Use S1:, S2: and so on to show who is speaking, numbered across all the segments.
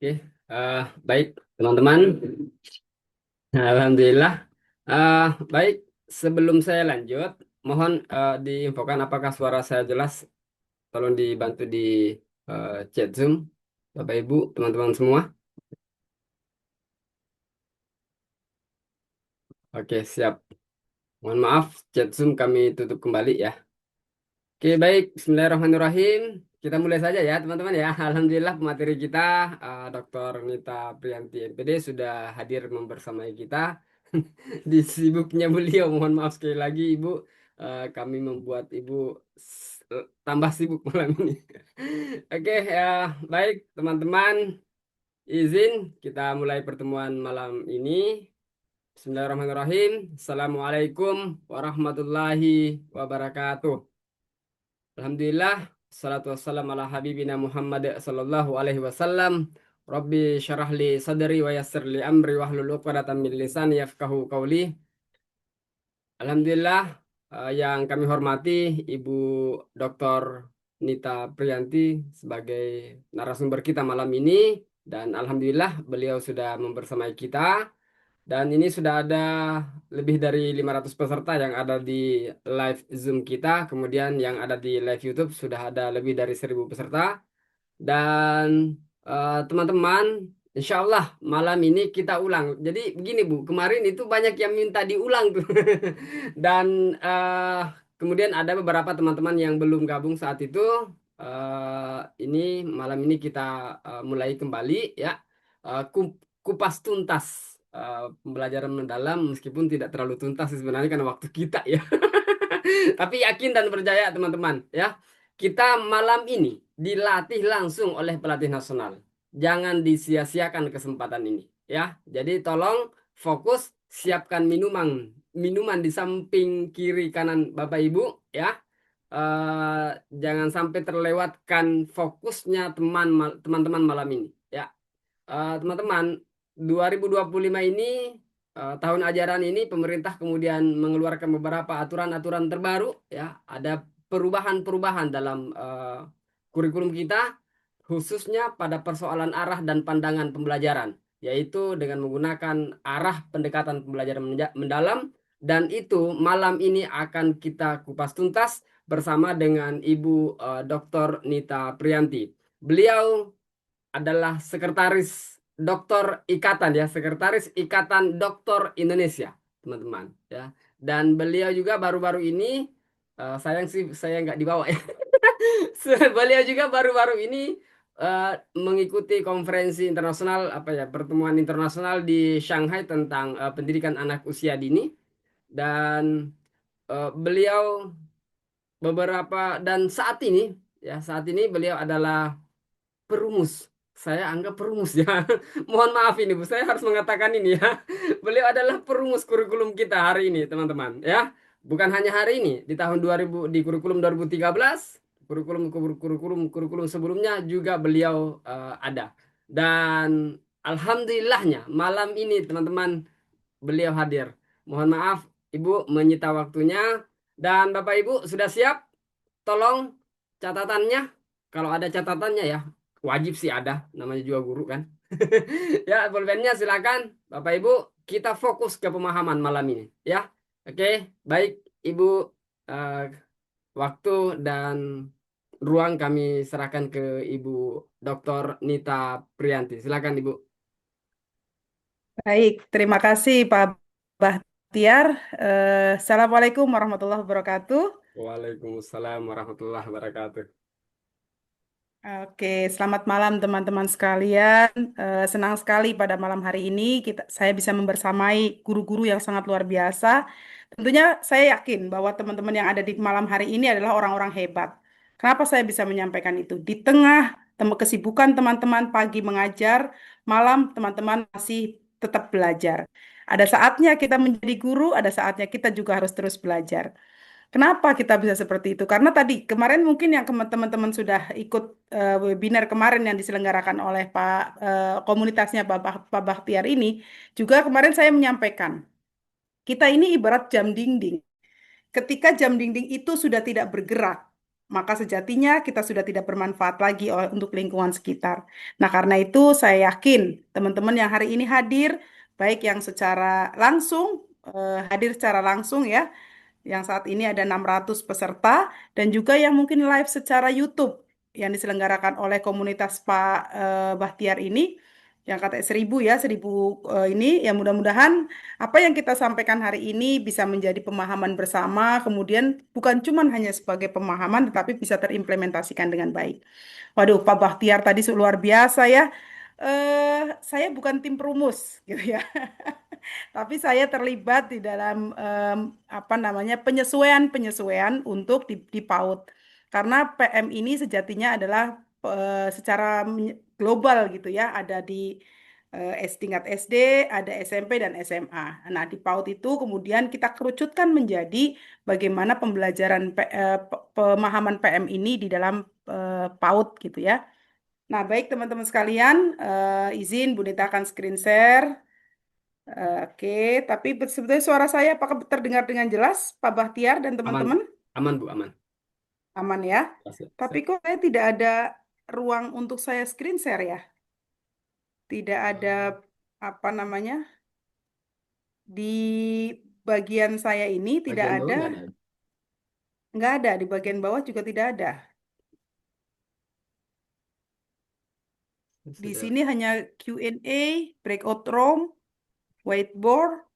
S1: Oke, baik teman-teman. Alhamdulillah. Eh, Baik, sebelum saya lanjut, mohon diinfokan apakah suara saya jelas. Tolong dibantu di chat Zoom, Bapak Ibu, teman-teman semua. Oke, siap. Mohon maaf, chat Zoom kami tutup kembali ya. Oke, baik. Bismillahirrahmanirrahim. Kita mulai saja ya, teman-teman ya. Alhamdulillah, pemateri kita, Dr. Nita Priyanti MPD sudah hadir membersamai kita. Di sibuknya beliau, mohon maaf sekali lagi Ibu. Kami membuat Ibu tambah sibuk malam ini. Oke, ya, baik teman-teman. Izin kita mulai pertemuan malam ini. Bismillahirrahmanirrahim. Assalamualaikum warahmatullahi wabarakatuh. Alhamdulillah, salatu wassalam ala habibina Muhammad sallallahu alaihi wasallam. Rabbi syarah li sadri wa yassir li amri wahlul 'uqdatam min lisani yafqahu qawli. Alhamdulillah, yang kami hormati Ibu Dr. Nita Priyanti sebagai narasumber kita malam ini, dan alhamdulillah beliau sudah membersamai kita, dan ini sudah ada lebih dari 500 peserta yang ada di live Zoom kita, kemudian yang ada di live YouTube sudah ada lebih dari 1.000 peserta. Dan teman-teman, insya Allah malam ini kita ulang. Jadi begini Bu, kemarin itu banyak yang minta diulang tuh. Dan kemudian ada beberapa teman-teman yang belum gabung saat itu. Ini malam ini kita mulai kembali ya. Kupas tuntas pembelajaran mendalam meskipun tidak terlalu tuntas sih sebenarnya karena waktu kita ya. Tapi yakin dan percaya teman-teman ya. Kita malam ini dilatih langsung oleh pelatih nasional. Jangan disia-siakan kesempatan ini ya. Jadi tolong fokus siapkan minuman minuman di samping kiri kanan Bapak Ibu ya. Eh, jangan sampai terlewatkan fokusnya teman-teman malam ini ya. Teman-teman, 2025 ini tahun ajaran ini pemerintah kemudian mengeluarkan beberapa aturan-aturan terbaru ya, ada perubahan-perubahan dalam kurikulum kita khususnya pada persoalan arah dan pandangan pembelajaran, yaitu dengan menggunakan arah pendekatan pembelajaran mendalam, dan itu malam ini akan kita kupas tuntas bersama dengan Ibu Dr. Nita Priyanti. Beliau adalah sekretaris dokter ikatan ya, sekretaris Ikatan Dokter Indonesia, teman-teman ya. Dan beliau juga baru-baru ini sayang sih saya nggak dibawa ya. Beliau juga baru-baru ini mengikuti konferensi internasional apa ya, pertemuan internasional di Shanghai tentang pendidikan anak usia dini, dan beliau saat ini beliau adalah perumus. Saya anggap perumus ya. Mohon maaf ini Bu, saya harus mengatakan ini ya. Beliau adalah perumus kurikulum kita hari ini, teman-teman ya. Bukan hanya hari ini, di tahun 2000 di kurikulum 2013, kurikulum sebelumnya juga beliau ada. Dan alhamdulillahnya malam ini teman-teman beliau hadir. Mohon maaf Ibu menyita waktunya, dan Bapak Ibu sudah siap? Tolong catatannya, kalau ada catatannya ya, wajib sih ada, namanya juga guru kan. Ya, pulpennya silakan Bapak Ibu, kita fokus ke pemahaman malam ini ya. Oke, baik Ibu, eh, waktu dan ruang kami serahkan ke Ibu Dr. Nita Priyanti. Silakan Ibu.
S2: Baik, terima kasih Pak Bahtiar. Assalamualaikum warahmatullahi wabarakatuh.
S1: Waalaikumsalam warahmatullahi wabarakatuh.
S2: Oke, selamat malam teman-teman sekalian. Senang sekali pada malam hari ini saya bisa membersamai guru-guru yang sangat luar biasa. Tentunya saya yakin bahwa teman-teman yang ada di malam hari ini adalah orang-orang hebat. Kenapa saya bisa menyampaikan itu? Di tengah kesibukan teman-teman pagi mengajar, malam teman-teman masih tetap belajar. Ada saatnya kita menjadi guru, ada saatnya kita juga harus terus belajar. Kenapa kita bisa seperti itu? Karena tadi kemarin mungkin yang teman-teman sudah ikut webinar kemarin yang diselenggarakan oleh komunitasnya Pak Bahtiar ini, juga kemarin saya menyampaikan, kita ini ibarat jam dinding. Ketika jam dinding itu sudah tidak bergerak, maka sejatinya kita sudah tidak bermanfaat lagi untuk lingkungan sekitar. Nah, karena itu saya yakin teman-teman yang hari ini hadir, baik yang secara langsung, hadir secara langsung ya, yang saat ini ada 600 peserta, dan juga yang mungkin live secara YouTube yang diselenggarakan oleh komunitas Pak Bahtiar ini, yang katanya 1000 ya, 1000 ini, yang mudah-mudahan apa yang kita sampaikan hari ini bisa menjadi pemahaman bersama, kemudian bukan cuma hanya sebagai pemahaman, tetapi bisa terimplementasikan dengan baik. Waduh, Pak Bahtiar tadi luar biasa ya. Saya bukan tim perumus, gitu ya. Tapi saya terlibat di dalam apa namanya penyesuaian-penyesuaian untuk di PAUD. Karena PM ini sejatinya adalah secara global gitu ya, ada di tingkat SD, ada SMP dan SMA. Nah, di PAUD itu kemudian kita kerucutkan menjadi bagaimana pembelajaran pemahaman PM ini di dalam PAUD gitu ya. Nah, baik teman-teman sekalian, izin Bu Nita akan screen share. Oke, tapi sebetulnya suara saya apakah terdengar dengan jelas, Pak Bahtiar dan
S1: Aman,
S2: teman-teman?
S1: aman Bu, aman.
S2: Aman ya.
S1: Siap,
S2: Tapi
S1: siap.
S2: kok saya tidak ada ruang untuk saya screen share ya? Tidak ada apa namanya di bagian saya ini tidak
S1: Bagian bawah
S2: ada,
S1: nggak ada.
S2: nggak ada di bagian bawah juga tidak ada. Di
S1: Sudah.
S2: sini hanya Q&A, breakout room, whiteboard,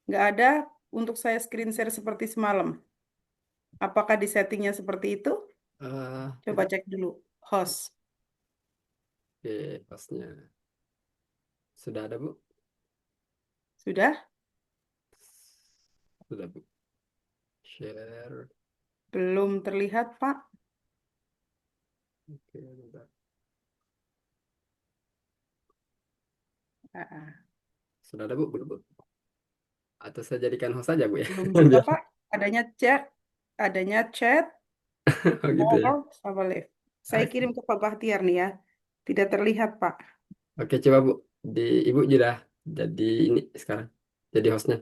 S2: nggak ada untuk saya screen share seperti semalam. Apakah di settingnya seperti itu? Coba
S1: Tidak.
S2: cek dulu. Host.
S1: Oke, pasnya. Sudah ada Bu?
S2: Sudah?
S1: Sudah Bu. Share.
S2: Belum terlihat, Pak.
S1: Oke, bentar.
S2: Ah, ah.
S1: Sudah ada Bu? Belum Bu? Atau saya jadikan host saja Bu ya?
S2: Belum juga,
S1: Biar.
S2: Pak. Adanya chat, adanya chat,
S1: Oh gitu ya.
S2: more, sama live. Saya
S1: Oke.
S2: kirim ke Pak Bahtiar nih ya. Tidak terlihat, Pak.
S1: Oke, coba Bu. Di Ibu sudah jadi ini sekarang. Jadi hostnya.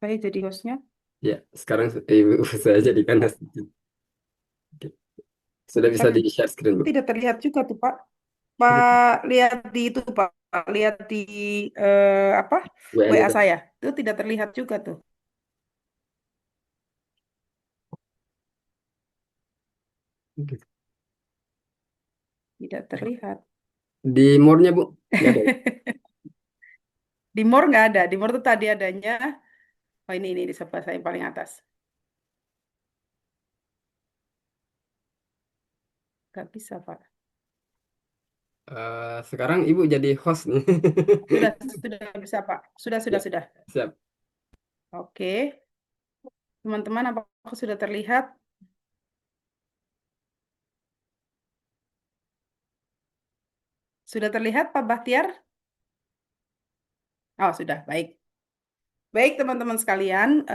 S2: Saya jadi hostnya.
S1: Ya, sekarang Ibu saya jadikan host. Oke. Sudah bisa
S2: Tapi
S1: di share screen Bu.
S2: tidak terlihat juga tuh, Pak.
S1: Oh, gitu.
S2: Pak, lihat di itu, Pak. Lihat di apa?
S1: WA
S2: WA
S1: itu.
S2: saya. Itu tidak terlihat juga tuh.
S1: Gitu.
S2: Tidak terlihat.
S1: Di more-nya Bu. Nggak ada.
S2: Di more nggak ada. Di more tuh tadi adanya. Oh, ini di sebelah saya yang paling atas. Nggak bisa, Pak.
S1: Sekarang Ibu jadi host nih.
S2: Sudah bisa, Pak. Sudah,
S1: Ya,
S2: sudah, sudah.
S1: siap.
S2: Oke. Teman-teman, apakah sudah terlihat? Sudah terlihat, Pak Bahtiar? Oh, sudah. Baik. Baik, teman-teman sekalian.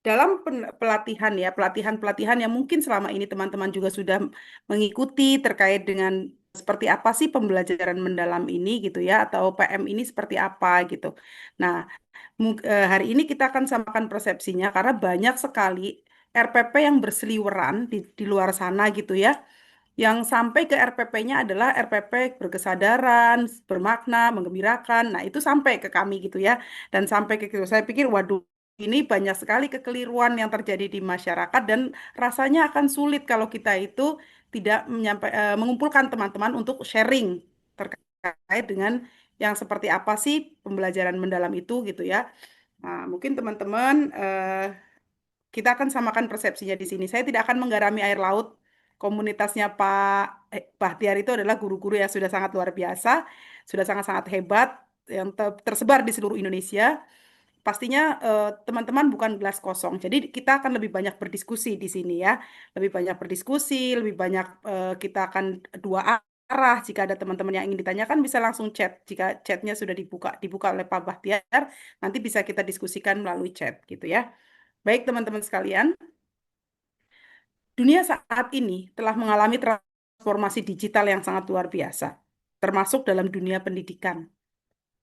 S2: Dalam pelatihan ya, pelatihan-pelatihan yang mungkin selama ini teman-teman juga sudah mengikuti terkait dengan seperti apa sih pembelajaran mendalam ini gitu ya, atau PM ini seperti apa gitu. Nah, hari ini kita akan samakan persepsinya karena banyak sekali RPP yang berseliweran di luar sana gitu ya. Yang sampai ke RPP-nya adalah RPP berkesadaran, bermakna, menggembirakan. Nah, itu sampai ke kami gitu ya. Dan sampai ke gitu. Saya pikir, waduh, ini banyak sekali kekeliruan yang terjadi di masyarakat dan rasanya akan sulit kalau kita itu tidak mengumpulkan teman-teman untuk sharing terkait dengan yang seperti apa sih pembelajaran mendalam itu gitu ya. Nah, mungkin teman-teman kita akan samakan persepsinya di sini. Saya tidak akan menggarami air laut. Komunitasnya Pak Bahtiar itu adalah guru-guru yang sudah sangat luar biasa, sudah sangat-sangat hebat, yang tersebar di seluruh Indonesia. Pastinya teman-teman bukan gelas kosong. Jadi kita akan lebih banyak berdiskusi di sini ya. Lebih banyak berdiskusi, lebih banyak kita akan dua arah. Jika ada teman-teman yang ingin ditanyakan bisa langsung chat. Jika chatnya sudah dibuka oleh Pak Bahtiar, nanti bisa kita diskusikan melalui chat gitu ya. Baik teman-teman sekalian, dunia saat ini telah mengalami transformasi digital yang sangat luar biasa, termasuk dalam dunia pendidikan.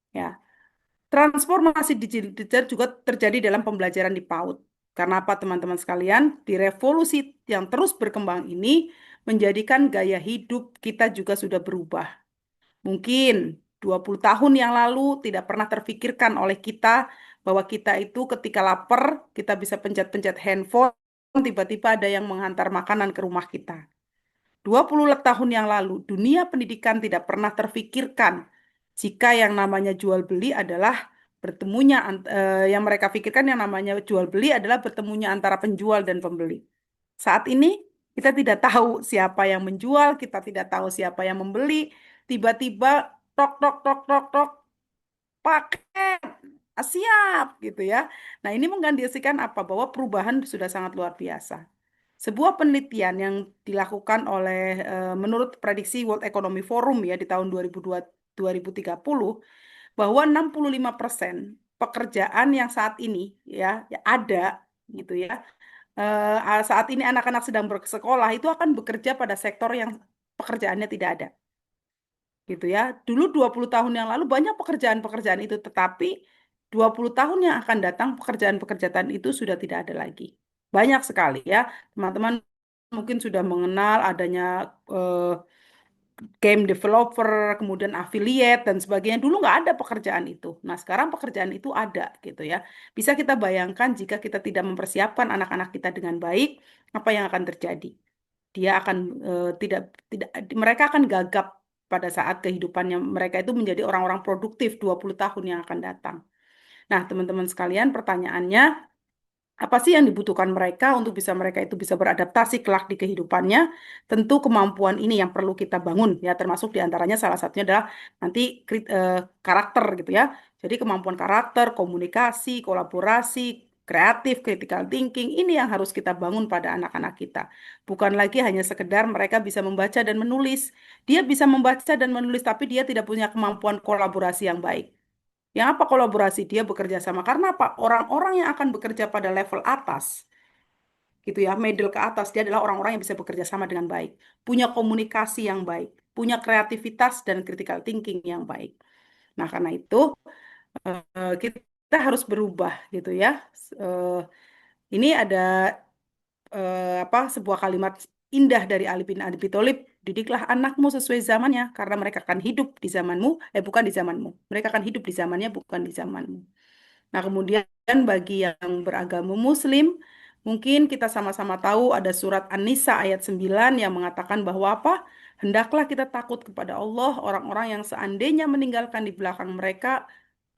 S2: Ya, transformasi digital juga terjadi dalam pembelajaran di PAUD. Karena apa teman-teman sekalian? Di revolusi yang terus berkembang ini menjadikan gaya hidup kita juga sudah berubah. Mungkin 20 tahun yang lalu tidak pernah terfikirkan oleh kita bahwa kita itu ketika lapar, kita bisa pencet-pencet handphone, tiba-tiba ada yang menghantar makanan ke rumah kita. 20 tahun yang lalu, dunia pendidikan tidak pernah terfikirkan jika yang namanya jual beli adalah yang mereka pikirkan yang namanya jual beli adalah bertemunya antara penjual dan pembeli. Saat ini kita tidak tahu siapa yang menjual, kita tidak tahu siapa yang membeli. Tiba-tiba tok tok tok tok tok paket siap gitu ya. Nah, ini menggantikan apa? Bahwa perubahan sudah sangat luar biasa. Sebuah penelitian yang dilakukan oleh menurut prediksi World Economic Forum ya di tahun 2030 bahwa 65% pekerjaan yang saat ini ya ada gitu ya. Saat ini anak-anak sedang bersekolah itu akan bekerja pada sektor yang pekerjaannya tidak ada gitu ya. Dulu 20 tahun yang lalu banyak pekerjaan-pekerjaan itu, tetapi 20 tahun yang akan datang pekerjaan-pekerjaan itu sudah tidak ada lagi. Banyak sekali ya. Teman-teman mungkin sudah mengenal adanya game developer, kemudian affiliate dan sebagainya. Dulu nggak ada pekerjaan itu. Nah, sekarang pekerjaan itu ada gitu ya. Bisa kita bayangkan jika kita tidak mempersiapkan anak-anak kita dengan baik, apa yang akan terjadi? Dia akan tidak tidak mereka akan gagap pada saat kehidupannya mereka itu menjadi orang-orang produktif 20 tahun yang akan datang. Nah, teman-teman sekalian, pertanyaannya, apa sih yang dibutuhkan mereka untuk bisa mereka itu bisa beradaptasi kelak di kehidupannya? Tentu kemampuan ini yang perlu kita bangun ya, termasuk diantaranya salah satunya adalah nanti karakter gitu ya. Jadi kemampuan karakter, komunikasi, kolaborasi, kreatif, critical thinking ini yang harus kita bangun pada anak-anak kita. Bukan lagi hanya sekedar mereka bisa membaca dan menulis. Dia bisa membaca dan menulis tapi dia tidak punya kemampuan kolaborasi yang baik. Yang apa kolaborasi? Dia bekerja sama. Karena apa? Orang-orang yang akan bekerja pada level atas, gitu ya, middle ke atas, dia adalah orang-orang yang bisa bekerja sama dengan baik, punya komunikasi yang baik, punya kreativitas dan critical thinking yang baik. Nah, karena itu kita harus berubah, gitu ya. Eh, ini ada apa sebuah kalimat indah dari Ali bin Abi Thalib, didiklah anakmu sesuai zamannya karena mereka akan hidup di zamanmu, bukan di zamanmu. Mereka akan hidup di zamannya, bukan di zamanmu. Nah, kemudian bagi yang beragama Muslim, mungkin kita sama-sama tahu ada surat An-Nisa ayat 9 yang mengatakan bahwa apa? Hendaklah kita takut kepada Allah, orang-orang yang seandainya meninggalkan di belakang mereka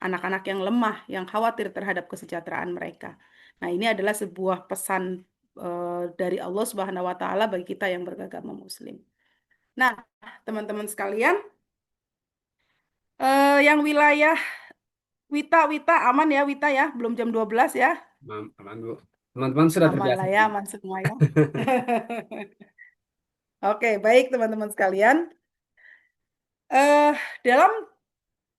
S2: anak-anak yang lemah, yang khawatir terhadap kesejahteraan mereka. Nah, ini adalah sebuah pesan dari Allah Subhanahu wa taala bagi kita yang beragama Muslim. Nah, teman-teman sekalian, yang wilayah Wita, Wita aman ya, Wita ya, belum jam 12 ya.
S1: Aman, Bu. Teman-teman sudah
S2: Aman
S1: terbiasa.
S2: lah ya, aman semua ya. Oke, baik teman-teman sekalian. Eh, dalam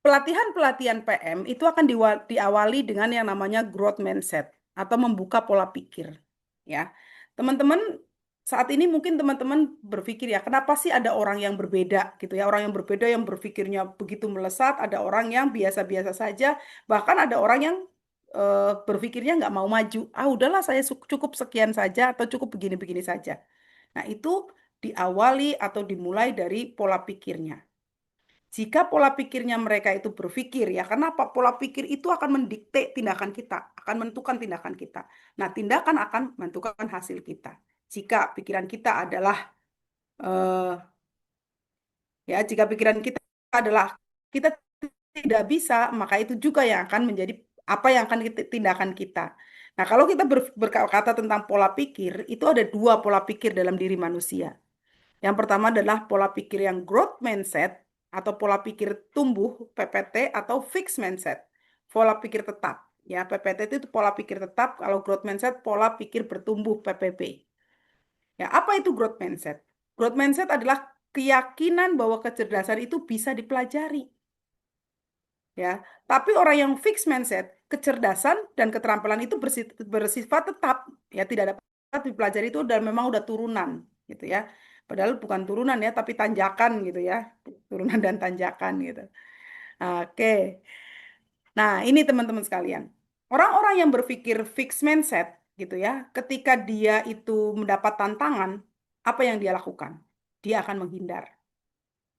S2: pelatihan-pelatihan PM itu akan diawali dengan yang namanya growth mindset atau membuka pola pikir. Ya, teman-teman saat ini mungkin teman-teman berpikir ya, kenapa sih ada orang yang berbeda gitu ya, orang yang berbeda yang berpikirnya begitu melesat, ada orang yang biasa-biasa saja, bahkan ada orang yang berpikirnya nggak mau maju. Ah, udahlah saya cukup sekian saja atau cukup begini-begini saja. Nah, itu diawali atau dimulai dari pola pikirnya. Jika pola pikirnya mereka itu berpikir ya, kenapa pola pikir itu akan mendikte tindakan kita, akan menentukan tindakan kita. Nah, tindakan akan menentukan hasil kita. Jika pikiran kita adalah eh, jika pikiran kita adalah kita tidak bisa, maka itu juga yang akan menjadi apa yang akan tindakan kita. Nah, kalau kita berkata tentang pola pikir, itu ada dua pola pikir dalam diri manusia. Yang pertama adalah pola pikir yang growth mindset atau pola pikir tumbuh PPT atau fixed mindset. Pola pikir tetap. Ya, PPT itu pola pikir tetap, kalau growth mindset pola pikir bertumbuh PPB. Ya, apa itu growth mindset? Growth mindset adalah keyakinan bahwa kecerdasan itu bisa dipelajari. Ya, tapi orang yang fixed mindset, kecerdasan dan keterampilan itu bersifat tetap, ya tidak dapat dipelajari itu dan memang udah turunan, gitu ya. Padahal bukan turunan ya, tapi tanjakan gitu ya, turunan dan tanjakan gitu. Oke, nah ini teman-teman sekalian, orang-orang yang berpikir fixed mindset gitu ya. Ketika dia itu mendapat tantangan, apa yang dia lakukan? Dia akan menghindar.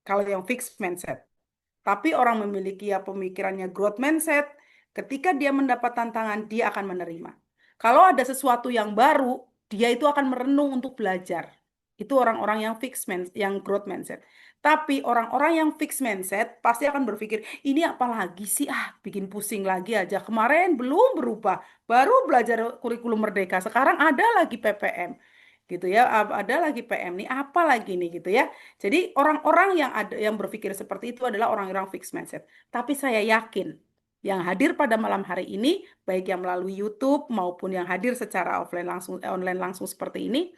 S2: Kalau yang fixed mindset. Tapi orang memiliki ya pemikirannya growth mindset, ketika dia mendapat tantangan, dia akan menerima. Kalau ada sesuatu yang baru, dia itu akan merenung untuk belajar. Itu orang-orang yang fixed mindset, yang growth mindset. Tapi orang-orang yang fixed mindset pasti akan berpikir, ini apa lagi sih? Bikin pusing lagi aja. Kemarin belum berubah, baru belajar kurikulum merdeka. Sekarang ada lagi PPM. Gitu ya, ada lagi PM nih, apa lagi nih gitu ya. Jadi orang-orang yang ada yang berpikir seperti itu adalah orang-orang fixed mindset. Tapi saya yakin yang hadir pada malam hari ini, baik yang melalui YouTube maupun yang hadir secara offline langsung, online langsung seperti ini,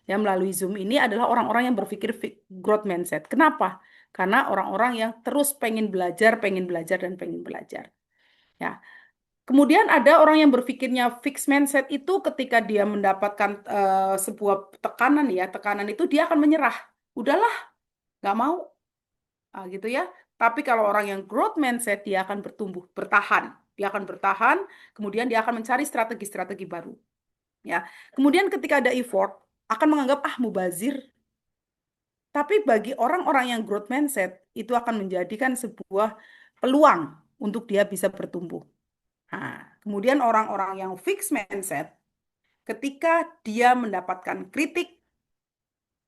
S2: yang melalui Zoom ini adalah orang-orang yang berpikir growth mindset. Kenapa? Karena orang-orang yang terus pengen belajar dan pengen belajar. Ya, kemudian ada orang yang berpikirnya fixed mindset itu ketika dia mendapatkan sebuah tekanan ya, tekanan itu dia akan menyerah. Udahlah, nggak mau. Gitu ya. Tapi kalau orang yang growth mindset, dia akan bertumbuh, bertahan. Dia akan bertahan, kemudian dia akan mencari strategi-strategi baru. Ya. Kemudian ketika ada effort, akan menganggap, mubazir. Tapi bagi orang-orang yang growth mindset, itu akan menjadikan sebuah peluang untuk dia bisa bertumbuh. Nah, kemudian orang-orang yang fixed mindset, ketika dia mendapatkan kritik,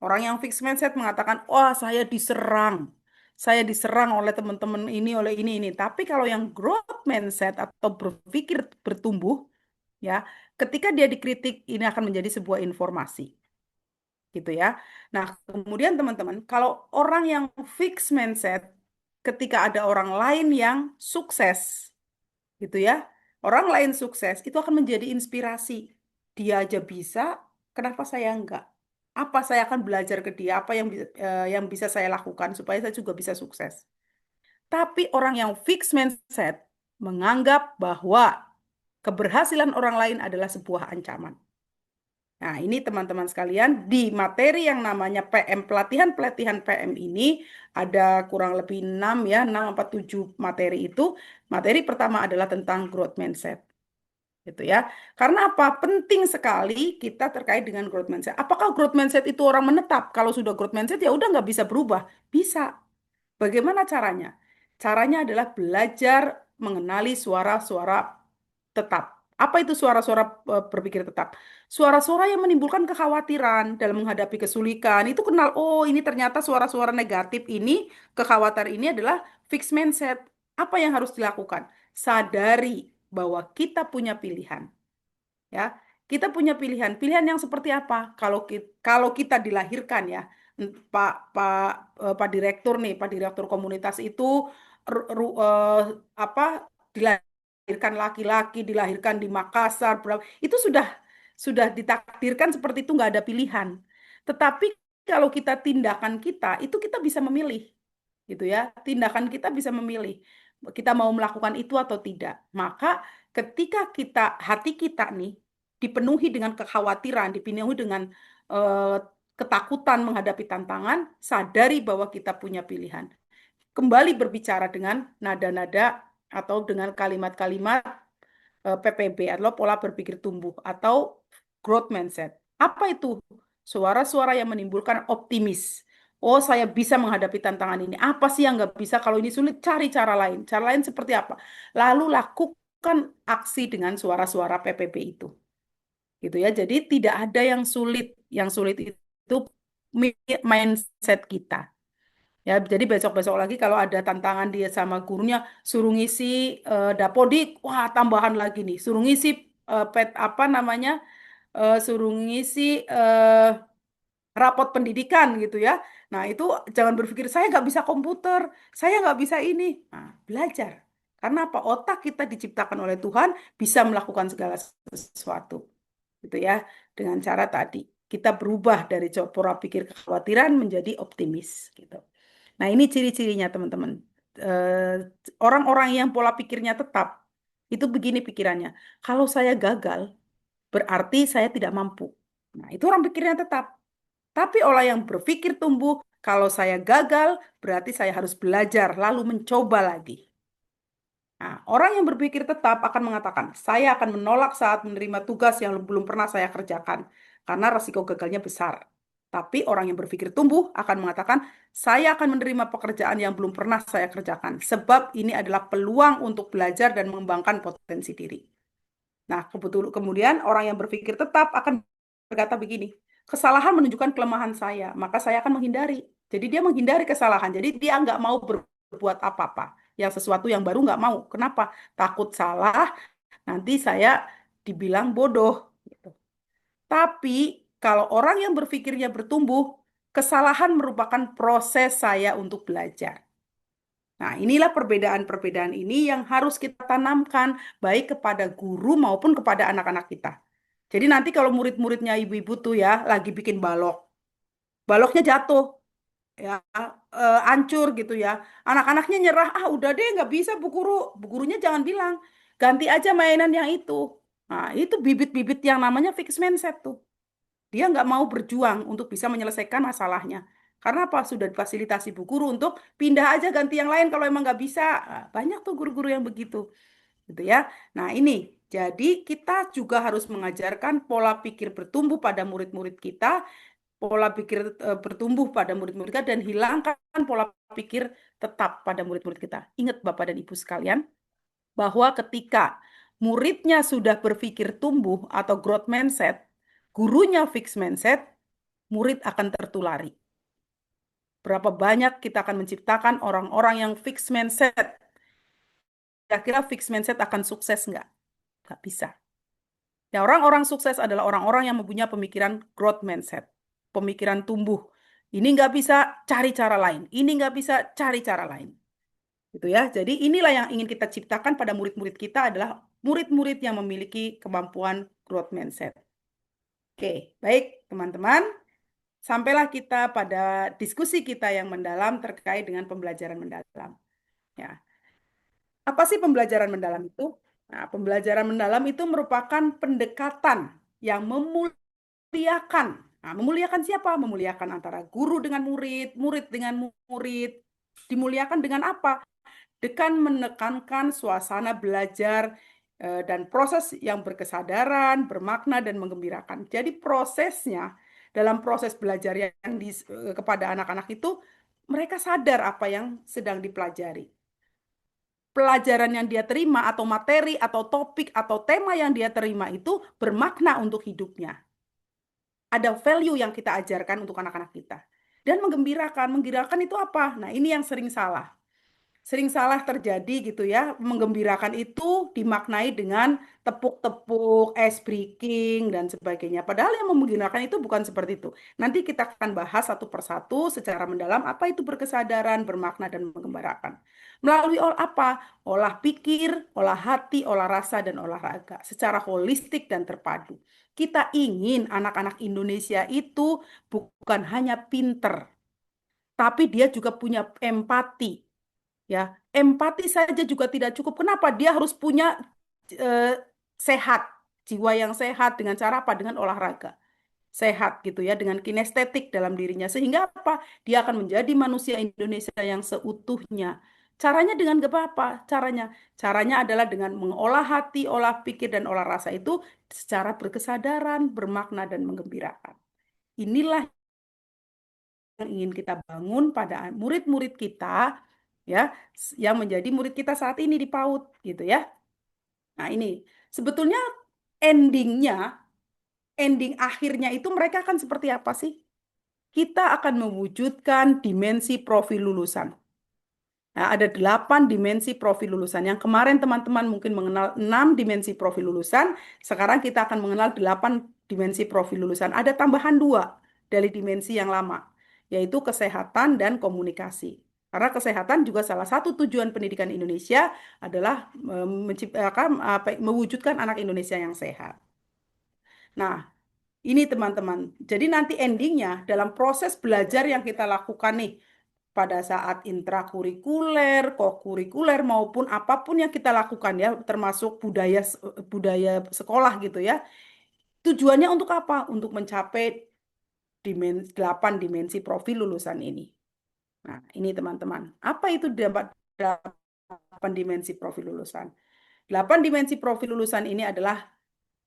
S2: orang yang fixed mindset mengatakan, wah saya diserang. Saya diserang oleh teman-teman ini, oleh ini. Tapi kalau yang growth mindset atau berpikir bertumbuh, ya, ketika dia dikritik, ini akan menjadi sebuah informasi. Gitu ya. Nah, kemudian teman-teman, kalau orang yang fixed mindset, ketika ada orang lain yang sukses, gitu ya, orang lain sukses, itu akan menjadi inspirasi. Dia aja bisa, kenapa saya enggak? Apa saya akan belajar ke dia, apa yang bisa saya lakukan supaya saya juga bisa sukses. Tapi orang yang fixed mindset menganggap bahwa keberhasilan orang lain adalah sebuah ancaman. Nah, ini teman-teman sekalian, di materi yang namanya PM, pelatihan-pelatihan PM ini ada kurang lebih 6 ya, 6 atau 7 materi itu. Materi pertama adalah tentang growth mindset. Gitu ya. Karena apa? Penting sekali kita terkait dengan growth mindset. Apakah growth mindset itu orang menetap? Kalau sudah growth mindset ya udah nggak bisa berubah. Bisa. Bagaimana caranya? Caranya adalah belajar mengenali suara-suara tetap. Apa itu suara-suara berpikir tetap? Suara-suara yang menimbulkan kekhawatiran dalam menghadapi kesulitan. Itu kenal, oh ini ternyata suara-suara negatif ini, kekhawatiran ini adalah fixed mindset. Apa yang harus dilakukan? Sadari bahwa kita punya pilihan. Ya, kita punya pilihan. Pilihan yang seperti apa? Kalau kita dilahirkan ya, Pak Pak Pak Direktur nih, Pak Direktur komunitas itu apa dilahirkan laki-laki, dilahirkan di Makassar, itu sudah ditakdirkan seperti itu nggak ada pilihan. Tetapi kalau kita tindakan kita itu kita bisa memilih, gitu ya. Tindakan kita bisa memilih kita mau melakukan itu atau tidak. Maka ketika hati kita nih dipenuhi dengan kekhawatiran, dipenuhi dengan eh, ketakutan menghadapi tantangan, sadari bahwa kita punya pilihan. Kembali berbicara dengan nada-nada atau dengan kalimat-kalimat PPB atau pola berpikir tumbuh atau growth mindset. Apa itu? Suara-suara yang menimbulkan optimis. Oh, saya bisa menghadapi tantangan ini. Apa sih yang nggak bisa? Kalau ini sulit, cari cara lain. Cara lain seperti apa? Lalu lakukan aksi dengan suara-suara PPB itu. Gitu ya. Jadi tidak ada yang sulit. Yang sulit itu mindset kita. Ya, jadi besok-besok lagi kalau ada tantangan dia sama gurunya suruh ngisi dapodik, wah tambahan lagi nih. Suruh ngisi apa namanya? Suruh ngisi rapot pendidikan gitu ya. Nah, itu jangan berpikir saya nggak bisa komputer, saya nggak bisa ini. Nah, belajar. Karena apa? Otak kita diciptakan oleh Tuhan bisa melakukan segala sesuatu. Gitu ya. Dengan cara tadi kita berubah dari pola pikir kekhawatiran menjadi optimis gitu. Nah, ini ciri-cirinya teman-teman. Orang-orang yang pola pikirnya tetap, itu begini pikirannya. Kalau saya gagal, berarti saya tidak mampu. Nah, itu orang pikirnya tetap. Tapi orang yang berpikir tumbuh, kalau saya gagal, berarti saya harus belajar, lalu mencoba lagi. Nah, orang yang berpikir tetap akan mengatakan, saya akan menolak saat menerima tugas yang belum pernah saya kerjakan, karena resiko gagalnya besar. Tapi orang yang berpikir tumbuh akan mengatakan, saya akan menerima pekerjaan yang belum pernah saya kerjakan, sebab ini adalah peluang untuk belajar dan mengembangkan potensi diri. Nah, kemudian orang yang berpikir tetap akan berkata begini, kesalahan menunjukkan kelemahan saya, maka saya akan menghindari. Jadi dia menghindari kesalahan, jadi dia nggak mau berbuat apa-apa. Yang sesuatu yang baru nggak mau. Kenapa? Takut salah, nanti saya dibilang bodoh. Gitu. Tapi kalau orang yang berpikirnya bertumbuh, kesalahan merupakan proses saya untuk belajar. Nah, inilah perbedaan-perbedaan ini yang harus kita tanamkan baik kepada guru maupun kepada anak-anak kita. Jadi nanti kalau murid-muridnya ibu-ibu tuh ya lagi bikin balok, baloknya jatuh, ya hancur gitu ya. Anak-anaknya nyerah, ah udah deh nggak bisa bu guru. Bu gurunya jangan bilang, ganti aja mainan yang itu. Nah, itu bibit-bibit yang namanya fixed mindset tuh. Dia nggak mau berjuang untuk bisa menyelesaikan masalahnya. Karena apa? Sudah difasilitasi bu guru untuk pindah aja ganti yang lain kalau emang nggak bisa. Ah, banyak tuh guru-guru yang begitu, gitu ya. Nah ini, jadi kita juga harus mengajarkan pola pikir bertumbuh pada murid-murid kita, pola pikir bertumbuh pada murid-murid kita, dan hilangkan pola pikir tetap pada murid-murid kita. Ingat Bapak dan Ibu sekalian, bahwa ketika muridnya sudah berpikir tumbuh atau growth mindset, gurunya fixed mindset, murid akan tertulari. Berapa banyak kita akan menciptakan orang-orang yang fixed mindset. Kira-kira fixed mindset akan sukses nggak? Nggak bisa. Ya, orang-orang sukses adalah orang-orang yang mempunyai pemikiran growth mindset. Pemikiran tumbuh. Ini nggak bisa, cari cara lain. Ini nggak bisa, cari cara lain. Gitu ya. Jadi inilah yang ingin kita ciptakan pada murid-murid kita adalah murid-murid yang memiliki kemampuan growth mindset. Oke, baik teman-teman. Sampailah kita pada diskusi kita yang mendalam terkait dengan pembelajaran mendalam. Ya, apa sih pembelajaran mendalam itu? Nah, pembelajaran mendalam itu merupakan pendekatan yang memuliakan. Nah, memuliakan siapa? Memuliakan antara guru dengan murid, murid dengan murid. Dimuliakan dengan apa? Dengan menekankan suasana belajar dan proses yang berkesadaran, bermakna, dan menggembirakan. Jadi prosesnya, dalam proses belajar yang kepada anak-anak itu, mereka sadar apa yang sedang dipelajari. Pelajaran yang dia terima atau materi atau topik atau tema yang dia terima itu bermakna untuk hidupnya. Ada value yang kita ajarkan untuk anak-anak kita. Dan menggembirakan. Menggembirakan itu apa? Nah, ini yang sering salah terjadi gitu ya. Menggembirakan itu dimaknai dengan tepuk-tepuk, ice breaking, dan sebagainya. Padahal yang menggembirakan itu bukan seperti itu. Nanti kita akan bahas satu persatu secara mendalam apa itu berkesadaran, bermakna, dan menggembirakan. Melalui apa? Olah pikir, olah hati, olah rasa, dan olahraga. Secara holistik dan terpadu. Kita ingin anak-anak Indonesia itu bukan hanya pinter, tapi dia juga punya empati. Ya, empati saja juga tidak cukup. Kenapa? Dia harus punya eh, sehat, jiwa yang sehat dengan cara apa? Dengan olahraga. Sehat gitu ya, dengan kinestetik dalam dirinya. Sehingga apa? Dia akan menjadi manusia Indonesia yang seutuhnya. Caranya dengan apa? Caranya adalah dengan mengolah hati, olah pikir, dan olah rasa itu secara berkesadaran, bermakna, dan menggembirakan. Inilah yang ingin kita bangun pada murid-murid kita ya yang menjadi murid kita saat ini di PAUD gitu ya. Nah, ini sebetulnya endingnya, ending akhirnya itu mereka akan seperti apa sih? Kita akan mewujudkan dimensi profil lulusan. Nah, ada 8 dimensi profil lulusan. Yang kemarin teman-teman mungkin mengenal 6 dimensi profil lulusan. Sekarang kita akan mengenal 8 dimensi profil lulusan. Ada tambahan 2 dari dimensi yang lama, yaitu kesehatan dan komunikasi. Karena kesehatan juga salah satu tujuan pendidikan Indonesia adalah menciptakan, mewujudkan anak Indonesia yang sehat. Nah, ini teman-teman. Jadi nanti endingnya dalam proses belajar yang kita lakukan nih, pada saat intrakurikuler, kokurikuler maupun apapun yang kita lakukan ya, termasuk budaya budaya sekolah gitu ya. Tujuannya untuk apa? Untuk mencapai 8 dimensi profil lulusan ini. Nah, ini teman-teman. Apa itu 8 dimensi profil lulusan. 8 dimensi profil lulusan ini adalah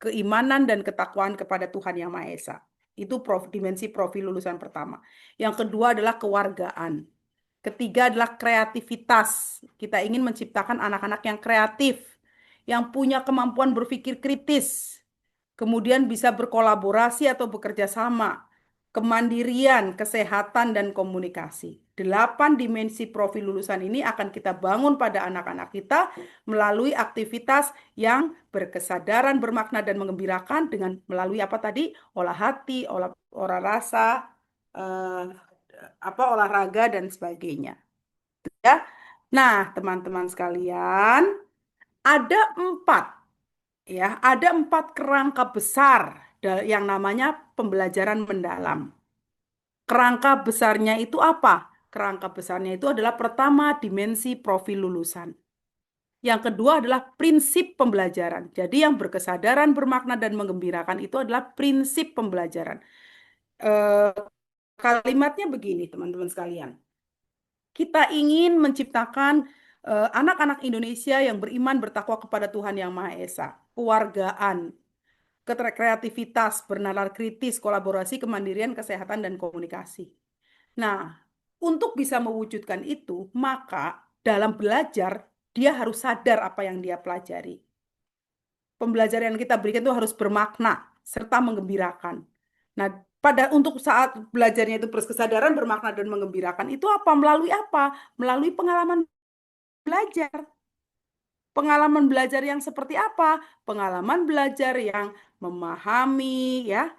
S2: keimanan dan ketakwaan kepada Tuhan Yang Maha Esa. Itu dimensi profil lulusan pertama. Yang kedua adalah kewargaan. Ketiga adalah kreativitas. Kita ingin menciptakan anak-anak yang kreatif, yang punya kemampuan berpikir kritis, kemudian bisa berkolaborasi atau bekerja sama, kemandirian, kesehatan, dan komunikasi. 8 dimensi profil lulusan ini akan kita bangun pada anak-anak kita melalui aktivitas yang berkesadaran, bermakna, dan mengembirakan dengan melalui apa tadi? Olah hati, olah rasa, eh, olahraga, dan sebagainya. Ya. Nah, teman-teman sekalian, ada empat ada empat kerangka besar yang namanya pembelajaran mendalam. Kerangka besarnya itu apa? Kerangka besarnya itu adalah pertama dimensi profil lulusan. Yang kedua adalah prinsip pembelajaran. Jadi yang berkesadaran, bermakna, dan menggembirakan itu adalah prinsip pembelajaran. Eh, Kalimatnya begini, teman-teman sekalian. Kita ingin menciptakan anak-anak Indonesia yang beriman bertakwa kepada Tuhan Yang Maha Esa, kewargaan, kreativitas, bernalar kritis, kolaborasi, kemandirian, kesehatan, dan komunikasi. Nah, untuk bisa mewujudkan itu, maka dalam belajar, dia harus sadar apa yang dia pelajari. Pembelajaran yang kita berikan itu harus bermakna, serta menggembirakan. Nah, untuk saat belajarnya itu berkesadaran, bermakna, dan menggembirakan, itu apa? Melalui apa? Melalui pengalaman belajar. Pengalaman belajar yang seperti apa? Pengalaman belajar yang memahami, ya,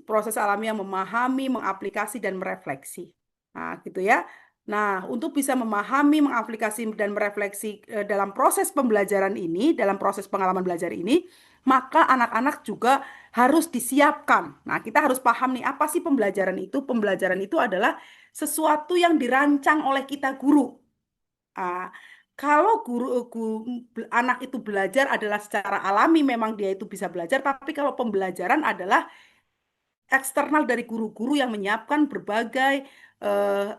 S2: proses alami yang memahami, mengaplikasi, dan merefleksi. Nah, gitu ya. Nah, untuk bisa memahami, mengaplikasi, dan merefleksi dalam proses pembelajaran ini, dalam proses pengalaman belajar ini, maka anak-anak juga harus disiapkan. Nah, kita harus paham nih, apa sih pembelajaran itu? Pembelajaran itu adalah sesuatu yang dirancang oleh kita guru. Ah, kalau anak itu belajar adalah secara alami memang dia itu bisa belajar, tapi kalau pembelajaran adalah eksternal dari guru-guru yang menyiapkan berbagai eh,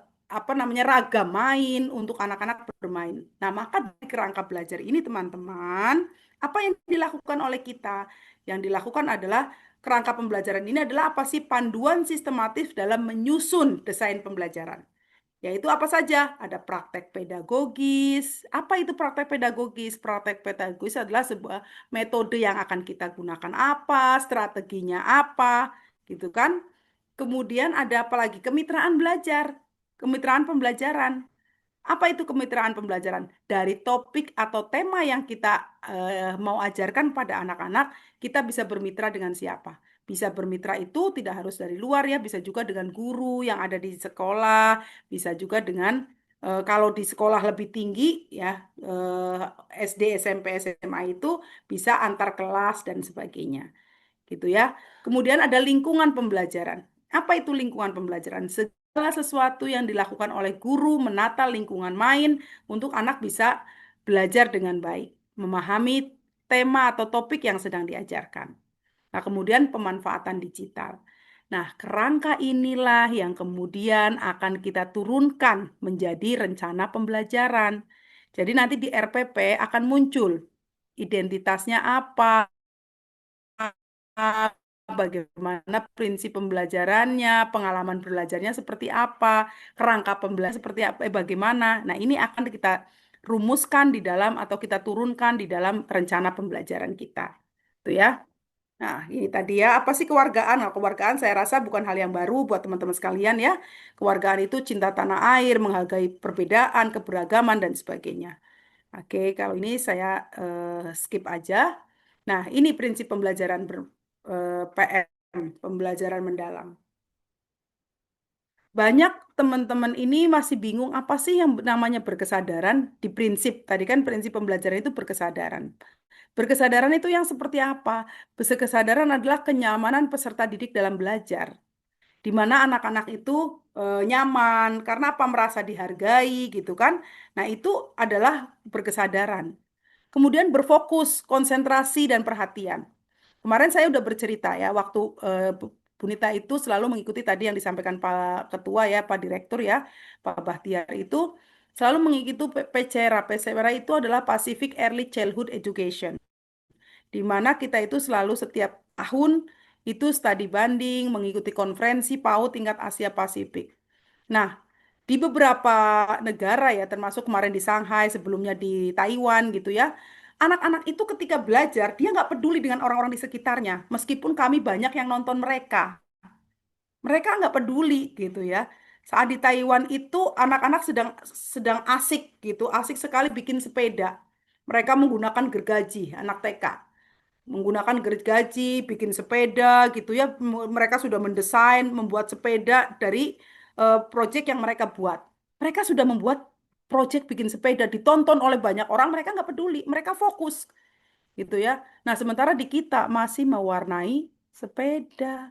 S2: ragam main untuk anak-anak bermain. Nah, maka di kerangka belajar ini teman-teman, apa yang dilakukan oleh kita? Yang dilakukan adalah kerangka pembelajaran ini adalah apa sih panduan sistematif dalam menyusun desain pembelajaran. Yaitu apa saja? Ada praktek pedagogis. Apa itu praktek pedagogis? Praktek pedagogis adalah sebuah metode yang akan kita gunakan apa, strateginya apa, gitu kan? Kemudian ada apa lagi? Kemitraan belajar, kemitraan pembelajaran. Apa itu kemitraan pembelajaran? Dari topik atau tema yang kita mau ajarkan pada anak-anak, kita bisa bermitra dengan siapa? Bisa bermitra itu tidak harus dari luar ya, bisa juga dengan guru yang ada di sekolah, bisa juga dengan kalau di sekolah lebih tinggi ya SD, SMP, SMA itu bisa antar kelas dan sebagainya gitu ya. Kemudian ada lingkungan pembelajaran. Apa itu lingkungan pembelajaran? Segala sesuatu yang dilakukan oleh guru menata lingkungan main untuk anak bisa belajar dengan baik, memahami tema atau topik yang sedang diajarkan. Nah, kemudian pemanfaatan digital. Nah, kerangka inilah yang kemudian akan kita turunkan menjadi rencana pembelajaran. Jadi nanti di RPP akan muncul identitasnya apa, bagaimana prinsip pembelajarannya, pengalaman belajarnya seperti apa, kerangka pembelajaran seperti apa, bagaimana. Nah, ini akan kita rumuskan di dalam atau kita turunkan di dalam rencana pembelajaran kita. Itu ya. Nah, ini tadi ya, apa sih kewargaan? Nah, kewargaan saya rasa bukan hal yang baru buat teman-teman sekalian ya. Kewargaan itu cinta tanah air, menghargai perbedaan, keberagaman, dan sebagainya. Oke, kalau ini saya skip aja. Nah, ini prinsip pembelajaran PM, pembelajaran mendalam. Banyak teman-teman ini masih bingung apa sih yang namanya berkesadaran di prinsip. Tadi kan prinsip pembelajaran itu berkesadaran. Berkesadaran itu yang seperti apa? Berkesadaran adalah kenyamanan peserta didik dalam belajar, di mana anak-anak itu nyaman karena apa merasa dihargai gitu kan. Nah, itu adalah berkesadaran. Kemudian berfokus, konsentrasi dan perhatian. Kemarin saya udah bercerita ya waktu Bu Nita itu selalu mengikuti tadi yang disampaikan Pak Ketua ya, Pak Direktur ya, Pak Bahtiar itu selalu mengikuti PCERA. PCERA itu adalah Pacific Early Childhood Education, di mana kita itu selalu setiap tahun itu studi banding, mengikuti konferensi PAUD tingkat Asia Pasifik. Nah, di beberapa negara ya, termasuk kemarin di Shanghai, sebelumnya di Taiwan gitu ya, anak-anak itu ketika belajar, dia nggak peduli dengan orang-orang di sekitarnya, meskipun kami banyak yang nonton mereka. Mereka nggak peduli gitu ya. Saat di Taiwan itu anak-anak sedang sedang asik gitu, asik sekali bikin sepeda. Mereka menggunakan gergaji, anak TK menggunakan gergaji, bikin sepeda gitu ya. Mereka sudah mendesain, membuat sepeda dari proyek yang mereka buat. Mereka sudah membuat proyek bikin sepeda, ditonton oleh banyak orang, mereka nggak peduli, mereka fokus gitu ya. Nah, sementara di kita masih mewarnai sepeda.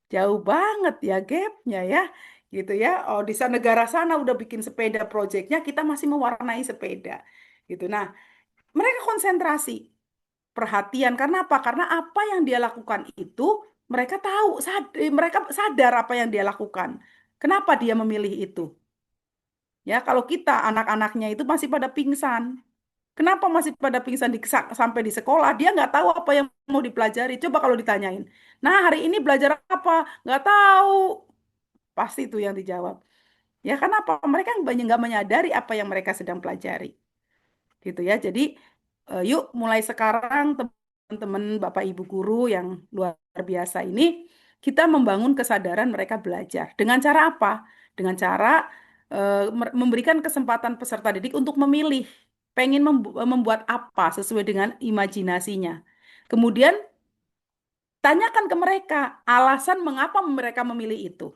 S2: Jauh banget ya gapnya ya. Gitu ya. Oh, di sana negara sana udah bikin sepeda proyeknya, kita masih mewarnai sepeda. Gitu. Nah, mereka konsentrasi perhatian karena apa? Karena apa yang dia lakukan itu mereka tahu, mereka sadar apa yang dia lakukan. Kenapa dia memilih itu? Ya, kalau kita anak-anaknya itu masih pada pingsan. Kenapa masih pada pingsan sampai di sekolah? Dia nggak tahu apa yang mau dipelajari. Coba kalau ditanyain. Nah, hari ini belajar apa? Nggak tahu. Pasti itu yang dijawab. Ya, kenapa? Mereka banyak nggak menyadari apa yang mereka sedang pelajari. Gitu ya. Jadi yuk mulai sekarang teman-teman Bapak Ibu guru yang luar biasa ini kita membangun kesadaran mereka belajar. Dengan cara apa? Dengan cara memberikan kesempatan peserta didik untuk memilih pengen membuat apa sesuai dengan imajinasinya. Kemudian tanyakan ke mereka alasan mengapa mereka memilih itu.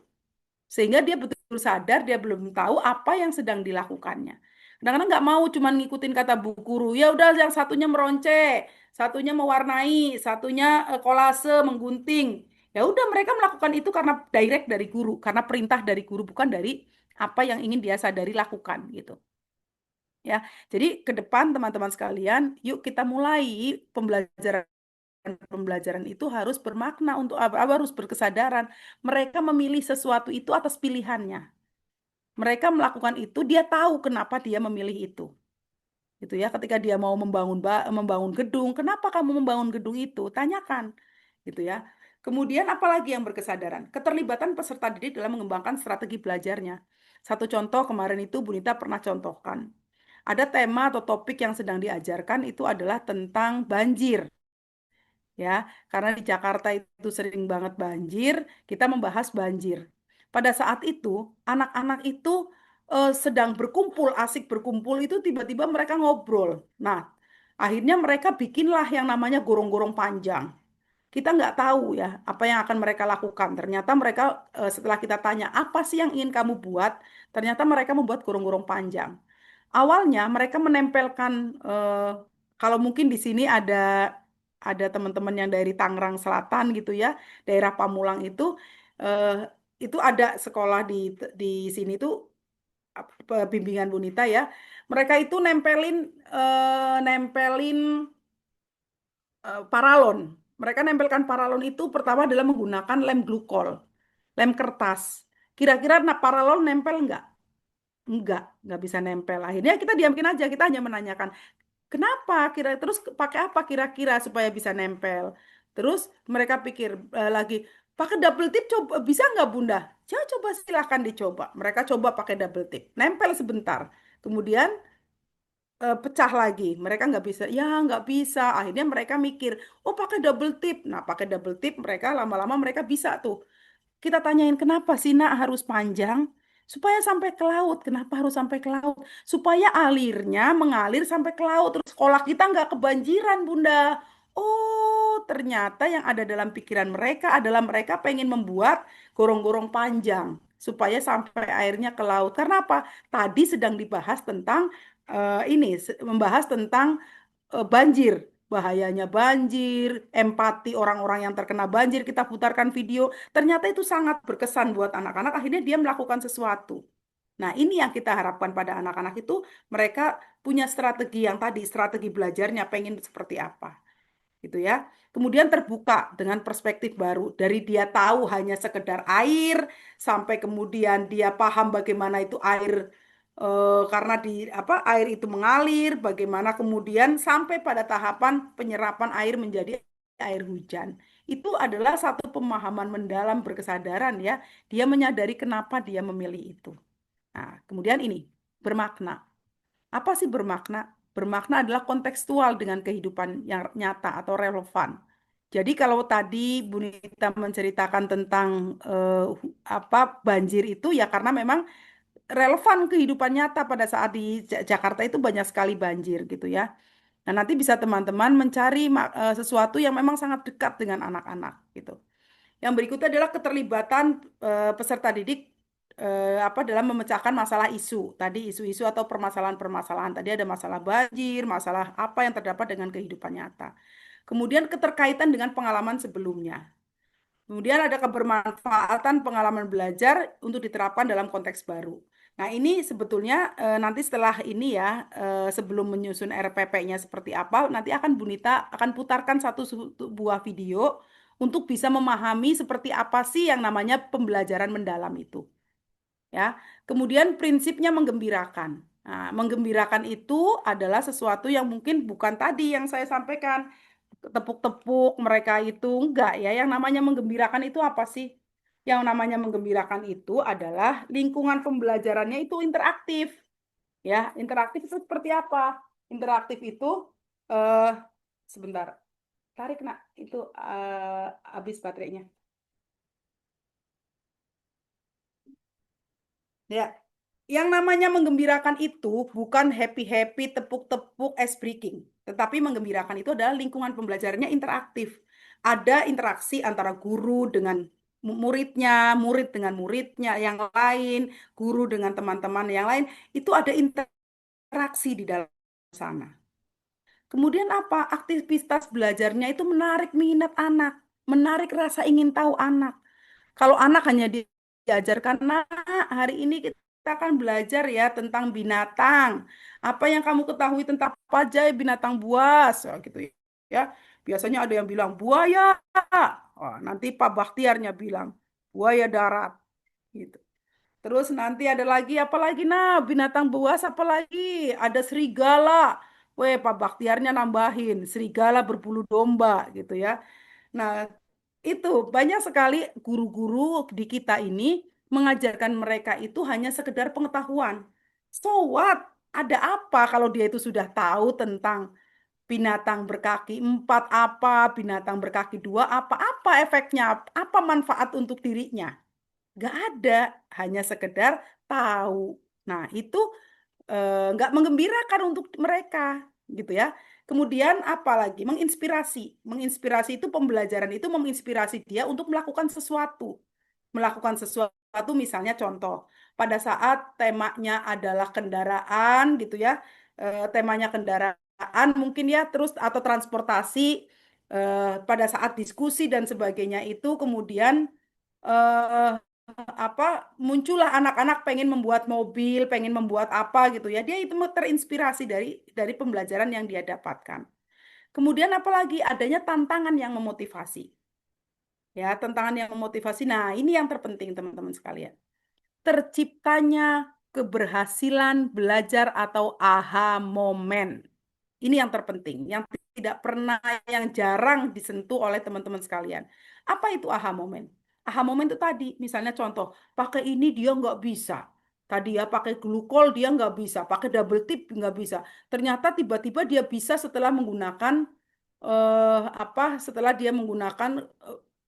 S2: Sehingga dia betul sadar dia belum tahu apa yang sedang dilakukannya. Kadang-kadang nggak mau cuma ngikutin kata bu guru. Ya udah yang satunya meronce, satunya mewarnai, satunya kolase, menggunting. Ya udah mereka melakukan itu karena direct dari guru, karena perintah dari guru bukan dari apa yang ingin dia sadari lakukan gitu. Ya. Jadi ke depan teman-teman sekalian, yuk kita mulai pembelajaran pembelajaran itu harus bermakna untuk apa harus berkesadaran. Mereka memilih sesuatu itu atas pilihannya. Mereka melakukan itu, dia tahu kenapa dia memilih itu. Gitu ya, ketika dia mau membangun gedung, kenapa kamu membangun gedung itu? Tanyakan. Gitu ya. Kemudian apalagi yang berkesadaran? Keterlibatan peserta didik dalam mengembangkan strategi belajarnya. Satu contoh kemarin itu Bu Nita pernah contohkan. Ada tema atau topik yang sedang diajarkan itu adalah tentang banjir. Ya, karena di Jakarta itu sering banget banjir, kita membahas banjir. Pada saat itu, anak-anak itu sedang berkumpul, asik berkumpul itu tiba-tiba mereka ngobrol. Nah, akhirnya mereka bikinlah yang namanya gorong-gorong panjang. Kita nggak tahu ya apa yang akan mereka lakukan. Ternyata mereka setelah kita tanya apa sih yang ingin kamu buat, ternyata mereka membuat gorong-gorong panjang. Awalnya mereka menempelkan kalau mungkin di sini ada teman-teman yang dari Tangerang Selatan gitu ya, daerah Pamulang eh, itu ada sekolah di sini tuh bimbingan Bunita ya. Mereka itu nempelin paralon. Mereka nempelkan paralon itu pertama adalah menggunakan lem glukol, lem kertas. Kira-kira paralon nempel nggak? Nggak bisa nempel. Akhirnya kita diamkin aja, kita hanya menanyakan, kenapa terus pakai apa kira-kira supaya bisa nempel? Terus mereka pikir lagi, pakai double tip coba bisa nggak Bunda? Coba silahkan dicoba. Mereka coba pakai double tip, nempel sebentar. Kemudian pecah lagi. Mereka nggak bisa, ya nggak bisa. Akhirnya mereka mikir, oh pakai double tip. Nah pakai double tip mereka lama-lama mereka bisa tuh. Kita tanyain kenapa sih nak harus panjang? Supaya sampai ke laut. Kenapa harus sampai ke laut? Supaya alirnya mengalir sampai ke laut. Terus sekolah kita nggak kebanjiran, Bunda. Oh, ternyata yang ada dalam pikiran mereka adalah mereka pengen membuat gorong-gorong panjang supaya sampai airnya ke laut. Karena apa? Tadi sedang dibahas tentang membahas tentang banjir, bahayanya banjir, empati orang-orang yang terkena banjir, kita putarkan video, ternyata itu sangat berkesan buat anak-anak, akhirnya dia melakukan sesuatu. Nah, ini yang kita harapkan pada anak-anak itu, mereka punya strategi yang tadi, strategi belajarnya pengen seperti apa, gitu ya. Kemudian terbuka dengan perspektif baru, dari dia tahu hanya sekedar air, sampai kemudian dia paham bagaimana itu air karena di apa air itu mengalir, bagaimana kemudian sampai pada tahapan penyerapan air menjadi air hujan. Itu adalah satu pemahaman mendalam berkesadaran ya. Dia menyadari kenapa dia memilih itu. Nah, kemudian ini bermakna. Apa sih bermakna? Bermakna adalah kontekstual dengan kehidupan yang nyata atau relevan. Jadi kalau tadi Bu Nita menceritakan tentang apa banjir itu ya karena memang relevan kehidupan nyata pada saat di Jakarta itu banyak sekali banjir gitu ya. Nah, nanti bisa teman-teman mencari sesuatu yang memang sangat dekat dengan anak-anak gitu. Yang berikutnya adalah keterlibatan peserta didik apa dalam memecahkan masalah isu. Tadi isu-isu atau permasalahan-permasalahan. Tadi ada masalah banjir, masalah apa yang terdapat dengan kehidupan nyata. Kemudian keterkaitan dengan pengalaman sebelumnya. Kemudian ada kebermanfaatan pengalaman belajar untuk diterapkan dalam konteks baru. Nah, ini sebetulnya nanti setelah ini ya, sebelum menyusun RPP-nya seperti apa, nanti akan Bunita akan putarkan satu buah video untuk bisa memahami seperti apa sih yang namanya pembelajaran mendalam itu. Ya, kemudian prinsipnya menggembirakan. Nah, menggembirakan itu adalah sesuatu yang mungkin bukan tadi yang saya sampaikan tepuk-tepuk mereka itu enggak ya. Yang namanya menggembirakan itu apa sih? Yang namanya menggembirakan itu adalah lingkungan pembelajarannya itu interaktif. Ya, interaktif itu seperti apa? Interaktif itu eh sebentar. Tarik nak, itu habis baterainya. Ya, yang namanya menggembirakan itu bukan happy-happy, tepuk-tepuk, ice breaking. Tetapi menggembirakan itu adalah lingkungan pembelajarannya interaktif. Ada interaksi antara guru dengan muridnya, murid dengan muridnya yang lain, guru dengan teman-teman yang lain. Itu ada interaksi di dalam sana. Kemudian apa? Aktivitas belajarnya itu menarik minat anak, menarik rasa ingin tahu anak. Kalau anak hanya diajarkan, nah hari ini kita akan belajar ya tentang binatang. Apa yang kamu ketahui tentang apa aja binatang buas, oh, gitu ya. Biasanya ada yang bilang buaya. Oh, nanti Pak Bakhtiarnya bilang buaya darat. Gitu. Terus nanti ada lagi apa lagi? Nah, binatang buas apa lagi? Ada serigala. Weh, Pak Bakhtiarnya nambahin serigala berbulu domba gitu ya. Nah, itu banyak sekali guru-guru di kita ini mengajarkan mereka itu hanya sekedar pengetahuan. So what? Ada apa kalau dia itu sudah tahu tentang binatang berkaki empat apa, binatang berkaki dua apa efeknya, apa manfaat untuk dirinya? Gak ada, hanya sekedar tahu. Nah, itu nggak menggembirakan untuk mereka gitu ya. Kemudian apalagi menginspirasi. Menginspirasi itu pembelajaran itu menginspirasi dia untuk melakukan sesuatu. Melakukan sesuatu misalnya contoh pada saat temanya adalah kendaraan gitu ya. Temanya kendaraan mungkin ya terus atau transportasi pada saat diskusi dan sebagainya itu kemudian eh, apa muncullah anak-anak pengen membuat mobil, pengen membuat apa gitu ya. Dia itu terinspirasi dari pembelajaran yang dia dapatkan. Kemudian apalagi adanya tantangan yang memotivasi. Ya, tantangan yang memotivasi. Nah, ini yang terpenting teman-teman sekalian. Terciptanya keberhasilan belajar atau aha moment. Ini yang terpenting, yang tidak pernah, yang jarang disentuh oleh teman-teman sekalian. Apa itu aha moment? Aha moment itu tadi, misalnya contoh, pakai ini dia nggak bisa. Tadi ya pakai glukol dia nggak bisa, pakai double tip nggak bisa. Ternyata tiba-tiba dia bisa setelah menggunakan apa? Setelah dia menggunakan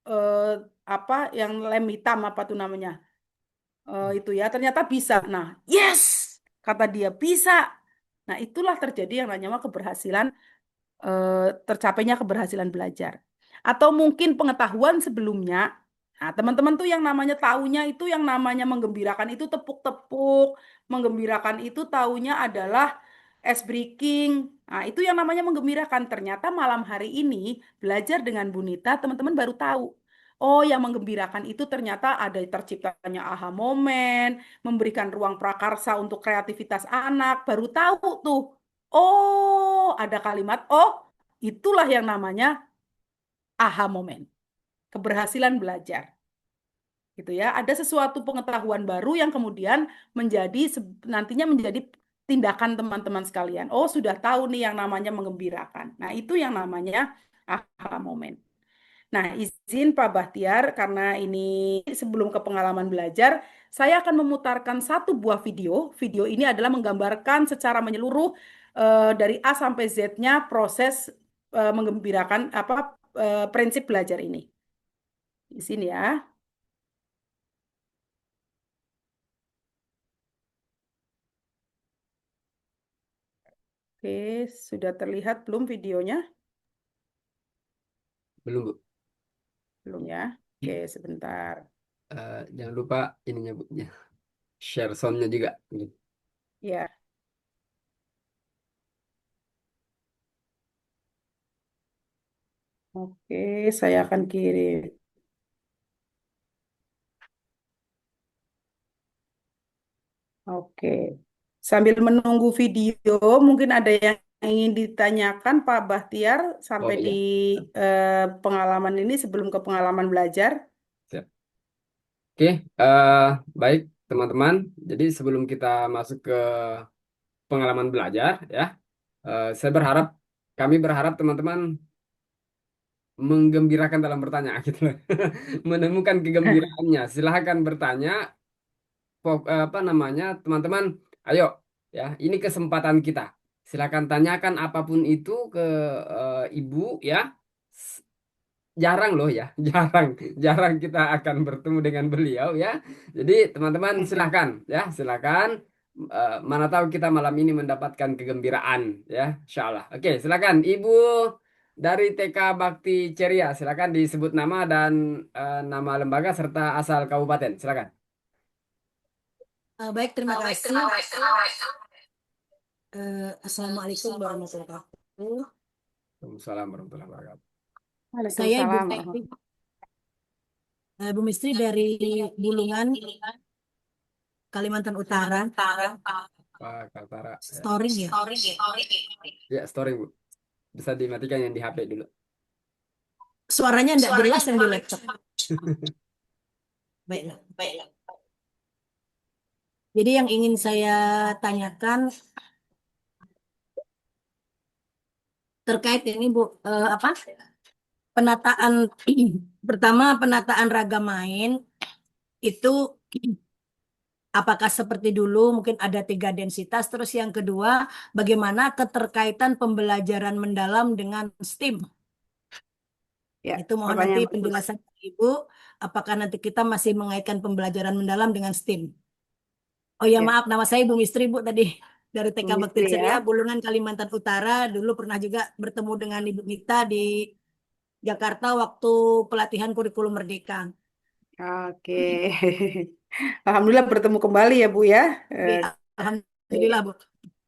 S2: eh, apa yang lem hitam apa tuh namanya? Itu ya ternyata bisa. Nah, yes, kata dia bisa. Nah, itulah terjadi yang namanya keberhasilan tercapainya keberhasilan belajar. Atau mungkin pengetahuan sebelumnya. Nah, teman-teman tuh yang namanya taunya itu yang namanya menggembirakan itu tepuk-tepuk, menggembirakan itu taunya adalah ice breaking. Nah, itu yang namanya menggembirakan. Ternyata malam hari ini belajar dengan Bunita, teman-teman baru tahu. Oh, yang menggembirakan itu ternyata ada terciptanya aha moment, memberikan ruang prakarsa untuk kreativitas anak. Baru tahu tuh. Oh, ada kalimat, oh, itulah yang namanya aha moment, keberhasilan belajar. gitu ya. Ada sesuatu pengetahuan baru yang kemudian nantinya menjadi tindakan teman-teman sekalian. Oh, sudah tahu nih yang namanya menggembirakan. Nah, itu yang namanya aha moment. Nah, izin Pak Bahtiar, karena ini sebelum ke pengalaman belajar, saya akan memutarkan satu buah video. Video ini adalah menggambarkan secara menyeluruh dari A sampai Z-nya proses menggembirakan prinsip belajar ini. Di sini ya. Oke, sudah terlihat belum videonya?
S1: Belum, Bu.
S2: Belum ya. Oke, sebentar.
S1: Jangan lupa ininya, Bu. Ya. Share soundnya juga.
S2: Ya, oke, saya akan kirim. Oke. Sambil menunggu video, mungkin ada yang ingin ditanyakan Pak Bahtiar
S1: Oh
S2: sampai di
S1: iya,
S2: pengalaman ini sebelum ke pengalaman belajar.
S1: siap. Oke, eh, baik teman-teman. Jadi sebelum kita masuk ke pengalaman belajar, ya, saya berharap, kami berharap teman-teman menggembirakan dalam bertanya, gitu loh. Menemukan kegembiraannya. Silahkan bertanya, apa namanya, teman-teman. Ayo, ya, ini kesempatan kita. Silakan tanyakan apapun itu ke ibu, ya. Jarang loh ya, jarang, jarang kita akan bertemu dengan beliau ya. Jadi teman-teman silakan ya, silakan. Mana tahu kita malam ini mendapatkan kegembiraan ya, insya Allah. Oke, silakan Ibu dari TK Bakti Ceria, silakan disebut nama dan nama lembaga serta asal kabupaten, silakan.
S3: Baik, terima kasih. Assalamualaikum warahmatullahi wabarakatuh.
S1: Waalaikumsalam warahmatullahi wabarakatuh.
S3: Saya Ibu
S2: Waalaikumsalam
S3: Mistri,
S2: warahmatullahi
S3: Bu Mistri dari Bulungan, Kalimantan Utara.
S1: Pak Kaltara, ya.
S3: Storing ya.
S1: Ya, story Bu, bisa dimatikan yang di HP dulu.
S3: Suaranya enggak jelas yang di laptop. Baiklah. Jadi yang ingin saya tanyakan terkait ini Bu, apa? Penataan pertama, penataan ragam main itu apakah seperti dulu mungkin ada 3 densitas, terus yang kedua bagaimana keterkaitan pembelajaran mendalam dengan STEAM?
S2: Ya,
S3: Itu mohon nanti
S2: pertanyaan bagus.
S3: penjelasan dari Ibu, apakah nanti kita masih mengaitkan pembelajaran mendalam dengan STEAM? Oh ya,
S2: Ya,
S3: maaf, nama saya Ibu Mistri Bu tadi dari
S2: Bu
S3: TK Bakti
S2: Mistri
S3: Ceria,
S2: ya.
S3: Bulungan, Kalimantan Utara. Dulu pernah juga bertemu dengan Ibu Mita di Jakarta waktu pelatihan kurikulum Merdeka.
S2: Oke. Alhamdulillah bertemu kembali ya Bu ya.
S3: Oke,
S2: Eh,
S3: Alhamdulillah Bu.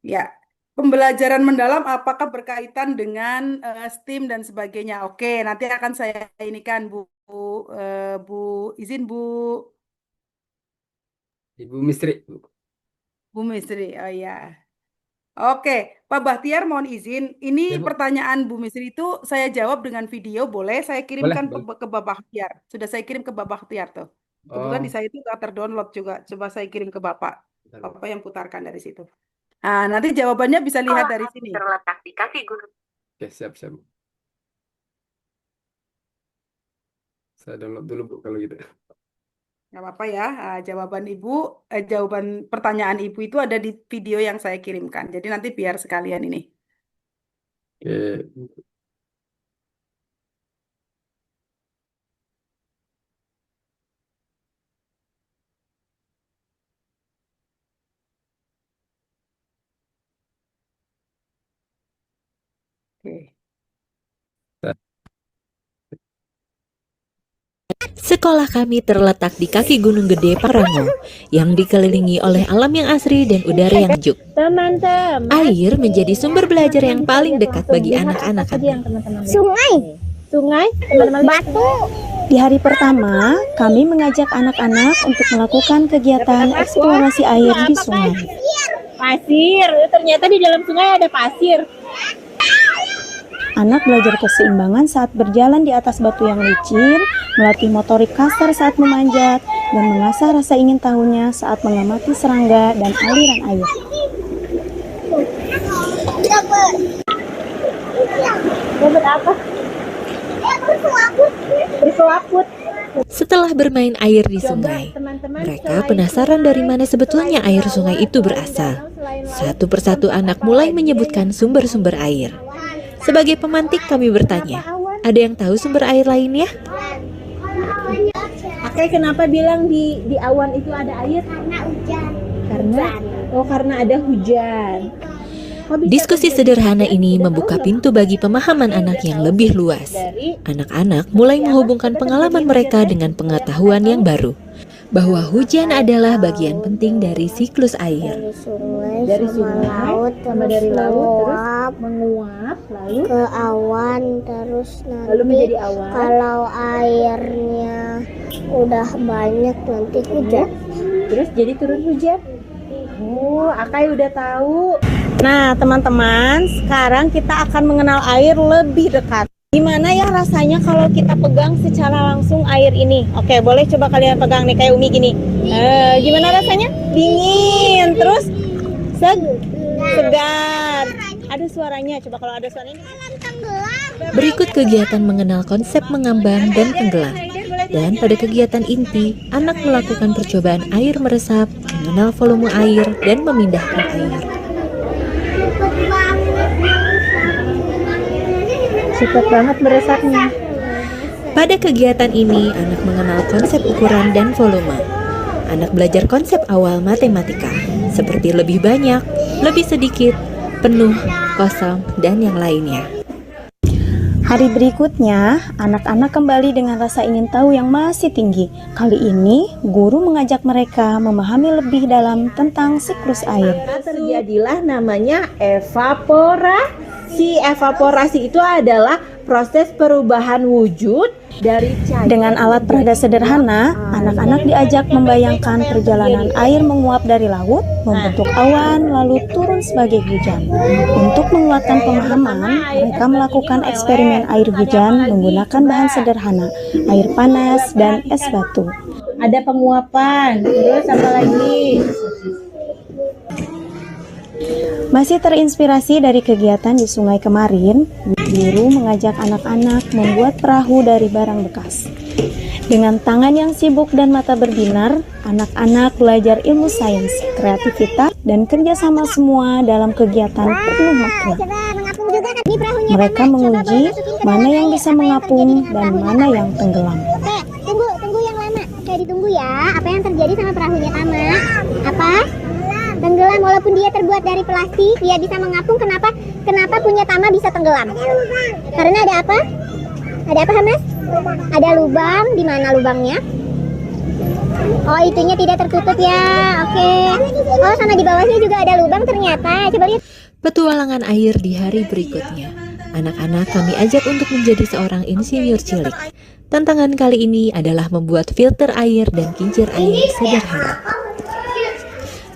S2: Ya, pembelajaran mendalam apakah berkaitan dengan STEAM dan sebagainya? Oke, nanti akan saya ini kan Bu izin
S1: Ibu Mistri, Bu.
S2: Bu Misri. Oh ya. Oke, Pak Bahtiar mohon izin. Ini
S1: Ya Bu,
S2: pertanyaan Bu Misri itu saya jawab dengan video, boleh saya
S1: boleh,
S2: kirimkan
S1: boleh.
S2: ke Pak Bahtiar. Sudah saya kirim ke Pak Bahtiar tuh. Kebetulan di
S1: Oh,
S2: saya itu nggak terdownload juga. Coba saya kirim ke Bapak.
S1: bentar, Bu.
S2: Bapak yang putarkan dari situ. Nah, nanti jawabannya bisa lihat dari sini.
S4: Terletak di kaki gunung.
S1: Oke, siap, siap, Bu. Saya download dulu, Bu, kalau gitu.
S2: Nggak apa-apa ya. Jawaban pertanyaan Ibu itu ada di video yang saya kirimkan. Jadi nanti biar sekalian ini.
S1: Oke,
S2: Oke.
S5: Sekolah kami terletak di kaki Gunung Gede Parango yang dikelilingi oleh alam yang asri dan udara yang sejuk.
S6: Teman-teman,
S5: Air menjadi sumber belajar yang paling dekat bagi
S6: lihat
S5: anak-anak
S6: apa saja
S5: kami.
S6: yang teman-teman lihat.
S7: Sungai,
S6: Sungai, teman-teman lihat.
S7: batu,
S6: Di hari pertama, kami mengajak anak-anak untuk melakukan kegiatan eksplorasi air di sungai. Pasir, ternyata di dalam sungai ada pasir. Anak belajar keseimbangan saat berjalan di atas batu yang licin, melatih motorik kasar saat memanjat, dan mengasah rasa ingin tahunya saat mengamati serangga dan aliran air. Dapat apa? Berselaput.
S5: Setelah bermain air di sungai, mereka penasaran dari mana sebetulnya air sungai itu berasal. Satu persatu anak mulai menyebutkan sumber-sumber air. Sebagai pemantik kami bertanya, ada yang tahu sumber air lainnya?
S6: Akai kenapa bilang di awan itu ada air?
S4: Karena hujan.
S6: Karena ada hujan.
S5: Diskusi sederhana ini membuka pintu bagi pemahaman anak yang lebih luas. Anak-anak mulai menghubungkan pengalaman mereka dengan pengetahuan yang baru, bahwa hujan adalah bagian penting dari siklus air.
S4: Dari laut,
S6: dari laut
S4: menguap,
S6: menguap lalu
S4: ke awan, terus nanti
S6: lalu menjadi awan.
S4: kalau airnya udah banyak nanti hujan.
S6: Terus jadi turun hujan. Oh, Akai udah tahu. Nah, teman-teman, sekarang kita akan mengenal air lebih dekat. Gimana ya rasanya kalau kita pegang secara langsung air ini? Oke, boleh coba kalian pegang nih kayak Umi gini. Gimana rasanya? Dingin, terus segar. Ada suaranya. Coba kalau ada suaranya.
S5: Berikut kegiatan mengenal konsep mengambang dan tenggelam. Dan pada kegiatan inti, anak melakukan percobaan air meresap, mengenal volume air, dan memindahkan air.
S6: Cepat banget meresapnya.
S5: Pada kegiatan ini, anak mengenal konsep ukuran dan volume. Anak belajar konsep awal matematika, seperti lebih banyak, lebih sedikit, penuh, kosong, dan yang lainnya.
S6: Hari berikutnya, anak-anak kembali dengan rasa ingin tahu yang masih tinggi. Kali ini, guru mengajak mereka memahami lebih dalam tentang siklus air.
S7: Terjadilah namanya evaporasi. Evaporasi itu adalah proses perubahan wujud dari cair.
S6: Dengan alat peraga sederhana, anak-anak diajak membayangkan perjalanan air menguap dari laut, membentuk awan, lalu turun sebagai hujan. Untuk menguatkan pemahaman, mereka melakukan eksperimen air hujan menggunakan bahan sederhana, air panas, dan es batu.
S7: Ada penguapan, terus apa lagi?
S6: Masih terinspirasi dari kegiatan di sungai kemarin, guru mengajak anak-anak membuat perahu dari barang bekas. Dengan tangan yang sibuk dan mata berbinar, anak-anak belajar ilmu sains, kreativitas, dan kerjasama semua dalam kegiatan penuh makna. Mereka menguji mana yang bisa mengapung dan mana yang tenggelam.
S4: Tunggu yang lama. Kayak ditunggu ya. Apa yang terjadi sama perahunya Tama? Apa? Tenggelam, walaupun dia terbuat dari plastik, dia bisa mengapung. Kenapa punya Tama bisa tenggelam? Karena ada apa? Ada apa, Hamas? Ada lubang. Di mana lubangnya? Oh, itunya tidak tertutup ya. Oke. Oh, sama di bawahnya juga ada lubang ternyata. Coba lihat.
S5: Petualangan air di hari berikutnya. Anak-anak kami ajak untuk menjadi seorang insinyur cilik. Tantangan kali ini adalah membuat filter air dan kincir air sederhana.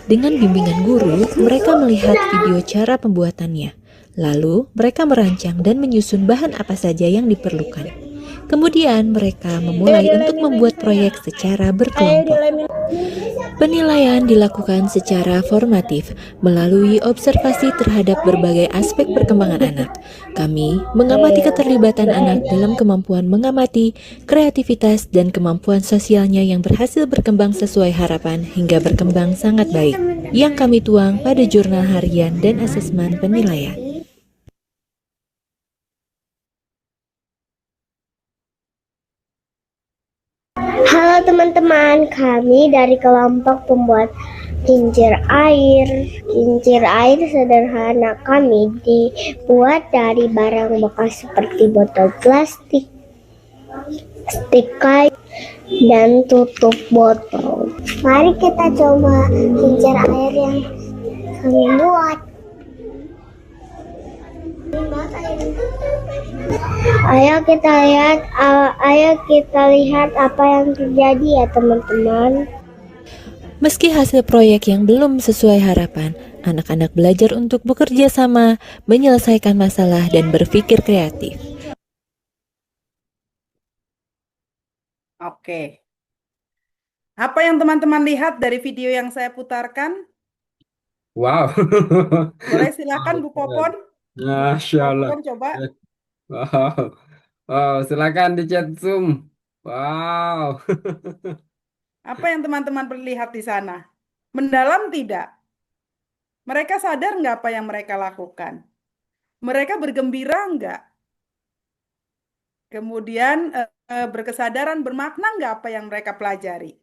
S5: Dengan bimbingan guru, mereka melihat video cara pembuatannya. Lalu, mereka merancang dan menyusun bahan apa saja yang diperlukan. Kemudian, mereka memulai untuk membuat proyek secara berkelompok. Penilaian dilakukan secara formatif melalui observasi terhadap berbagai aspek perkembangan anak. Kami mengamati keterlibatan anak dalam kemampuan mengamati, kreativitas, dan kemampuan sosialnya yang berhasil berkembang sesuai harapan hingga berkembang sangat baik, yang kami tuang pada jurnal harian dan asesmen penilaian.
S4: Halo teman-teman, kami dari kelompok pembuat kincir air. Kincir air sederhana kami dibuat dari barang bekas seperti botol plastik, stik kayu, dan tutup botol. Mari kita coba kincir air yang kami buat. Ayo kita lihat apa yang terjadi ya teman-teman.
S5: Meski hasil proyek yang belum sesuai harapan, anak-anak belajar untuk bekerja sama, menyelesaikan masalah, dan berpikir kreatif.
S2: Oke. Apa yang teman-teman lihat dari video yang saya putarkan?
S1: Wow.
S2: Boleh silakan
S1: Wow,
S2: Bu
S1: keren.
S2: Popon. Bu
S1: Masya Allah.
S2: Popon coba.
S1: Wow. Wow, silakan di chat Zoom. Wow.
S2: Apa yang teman-teman lihat di sana? Mendalam tidak? Mereka sadar nggak apa yang mereka lakukan? Mereka bergembira nggak? Kemudian berkesadaran, bermakna nggak apa yang mereka pelajari?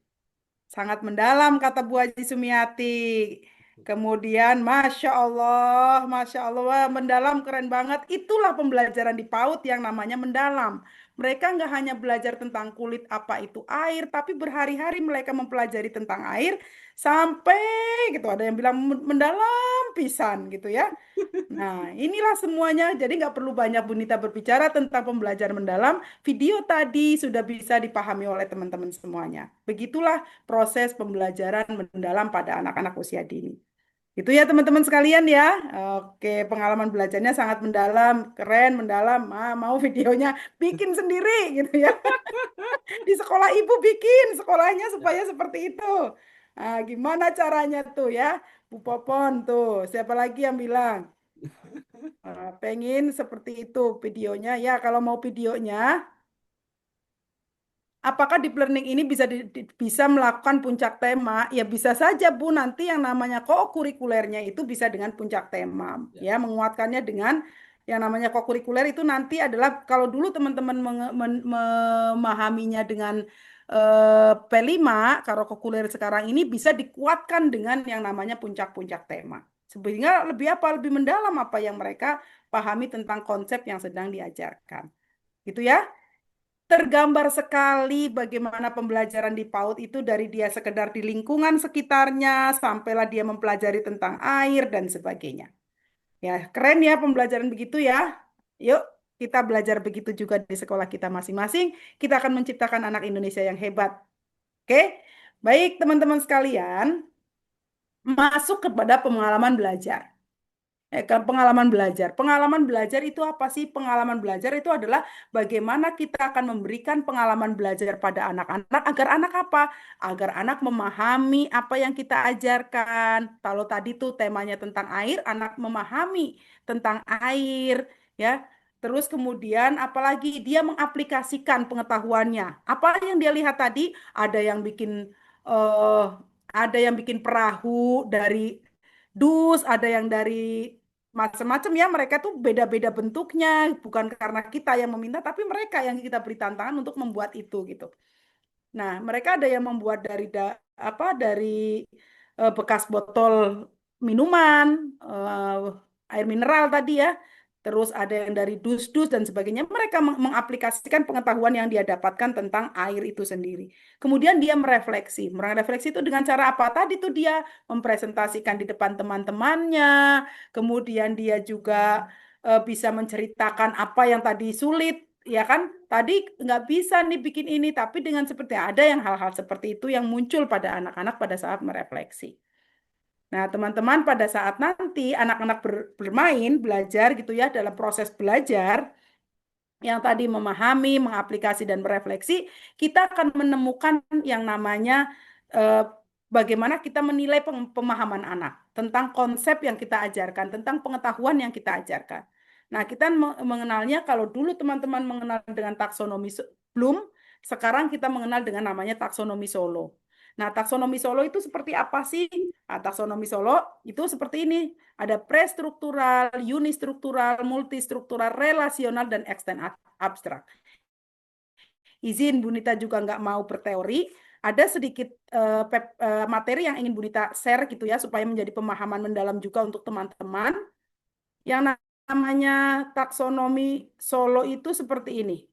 S2: Sangat mendalam, kata Bu Haji Sumiati. Kemudian, Masya Allah, wah, mendalam keren banget. Itulah pembelajaran di PAUD yang namanya mendalam. Mereka nggak hanya belajar tentang kulit apa itu air, tapi berhari-hari mereka mempelajari tentang air sampai gitu. Ada yang bilang mendalam pisan gitu ya. Nah, inilah semuanya. Jadi nggak perlu banyak Bunita berbicara tentang pembelajaran mendalam. Video tadi sudah bisa dipahami oleh teman-teman semuanya. Begitulah proses pembelajaran mendalam pada anak-anak usia dini. Itu ya teman-teman sekalian ya. Oke, pengalaman belajarnya sangat mendalam, keren, mendalam. Mau videonya bikin sendiri gitu ya. Di sekolah ibu bikin sekolahnya supaya seperti itu. Nah, gimana caranya tuh ya? Bu Popon tuh. Siapa lagi yang bilang? Pengen seperti itu videonya. Ya, kalau mau videonya, apakah deep learning ini bisa bisa melakukan puncak tema? Ya bisa saja Bu, nanti yang namanya co-kurikulernya itu bisa dengan puncak tema. Ya, menguatkannya dengan yang namanya co-kurikuler itu nanti adalah kalau dulu teman-teman memahaminya dengan P5, kalau kokuler sekarang ini bisa dikuatkan dengan yang namanya puncak-puncak tema. Sehingga lebih apa? Lebih mendalam apa yang mereka pahami tentang konsep yang sedang diajarkan. Gitu ya. Tergambar sekali bagaimana pembelajaran di PAUD itu dari dia sekedar di lingkungan sekitarnya, sampailah dia mempelajari tentang air dan sebagainya. Ya, keren ya pembelajaran begitu ya. Yuk, kita belajar begitu juga di sekolah kita masing-masing. Kita akan menciptakan anak Indonesia yang hebat. Oke? Baik, teman-teman sekalian, masuk kepada pengalaman belajar. Pengalaman belajar. Pengalaman belajar itu apa sih? Pengalaman belajar itu adalah bagaimana kita akan memberikan pengalaman belajar pada anak-anak agar anak apa? Agar anak memahami apa yang kita ajarkan. Kalau tadi tuh temanya tentang air, anak memahami tentang air, ya. Terus kemudian apalagi dia mengaplikasikan pengetahuannya. Apa yang dia lihat tadi? Eh, ada yang bikin perahu dari dus, ada yang dari macam-macam ya, mereka tuh beda-beda bentuknya, bukan karena kita yang meminta tapi mereka yang kita beri tantangan untuk membuat itu gitu. Nah, mereka ada yang membuat dari dari bekas botol minuman, air mineral tadi ya. Terus ada yang dari dus-dus dan sebagainya. Mereka mengaplikasikan pengetahuan yang dia dapatkan tentang air itu sendiri. Kemudian dia merefleksi. Merefleksi itu dengan cara apa? Tadi tuh dia mempresentasikan di depan teman-temannya. Kemudian dia juga bisa menceritakan apa yang tadi sulit, ya kan? Tadi nggak bisa nih bikin ini, tapi dengan seperti ada yang hal-hal seperti itu yang muncul pada anak-anak pada saat merefleksi. Nah, teman-teman, pada saat nanti anak-anak bermain, belajar gitu ya, dalam proses belajar, yang tadi memahami, mengaplikasi, dan merefleksi, kita akan menemukan yang namanya eh, bagaimana kita menilai pemahaman anak tentang konsep yang kita ajarkan, tentang pengetahuan yang kita ajarkan. Nah, kita mengenalnya, kalau dulu teman-teman mengenal dengan taksonomi Bloom, sekarang kita mengenal dengan namanya taksonomi Solo. Nah, taksonomi Solo itu seperti apa sih? Nah, taksonomi Solo itu seperti ini. Ada prestruktural, unistruktural, multistruktural, relasional, dan extend abstrak. Izin Bunita juga nggak mau berteori. Ada sedikit materi yang ingin Bunita share gitu ya, supaya menjadi pemahaman mendalam juga untuk teman-teman. Yang namanya taksonomi Solo itu seperti ini.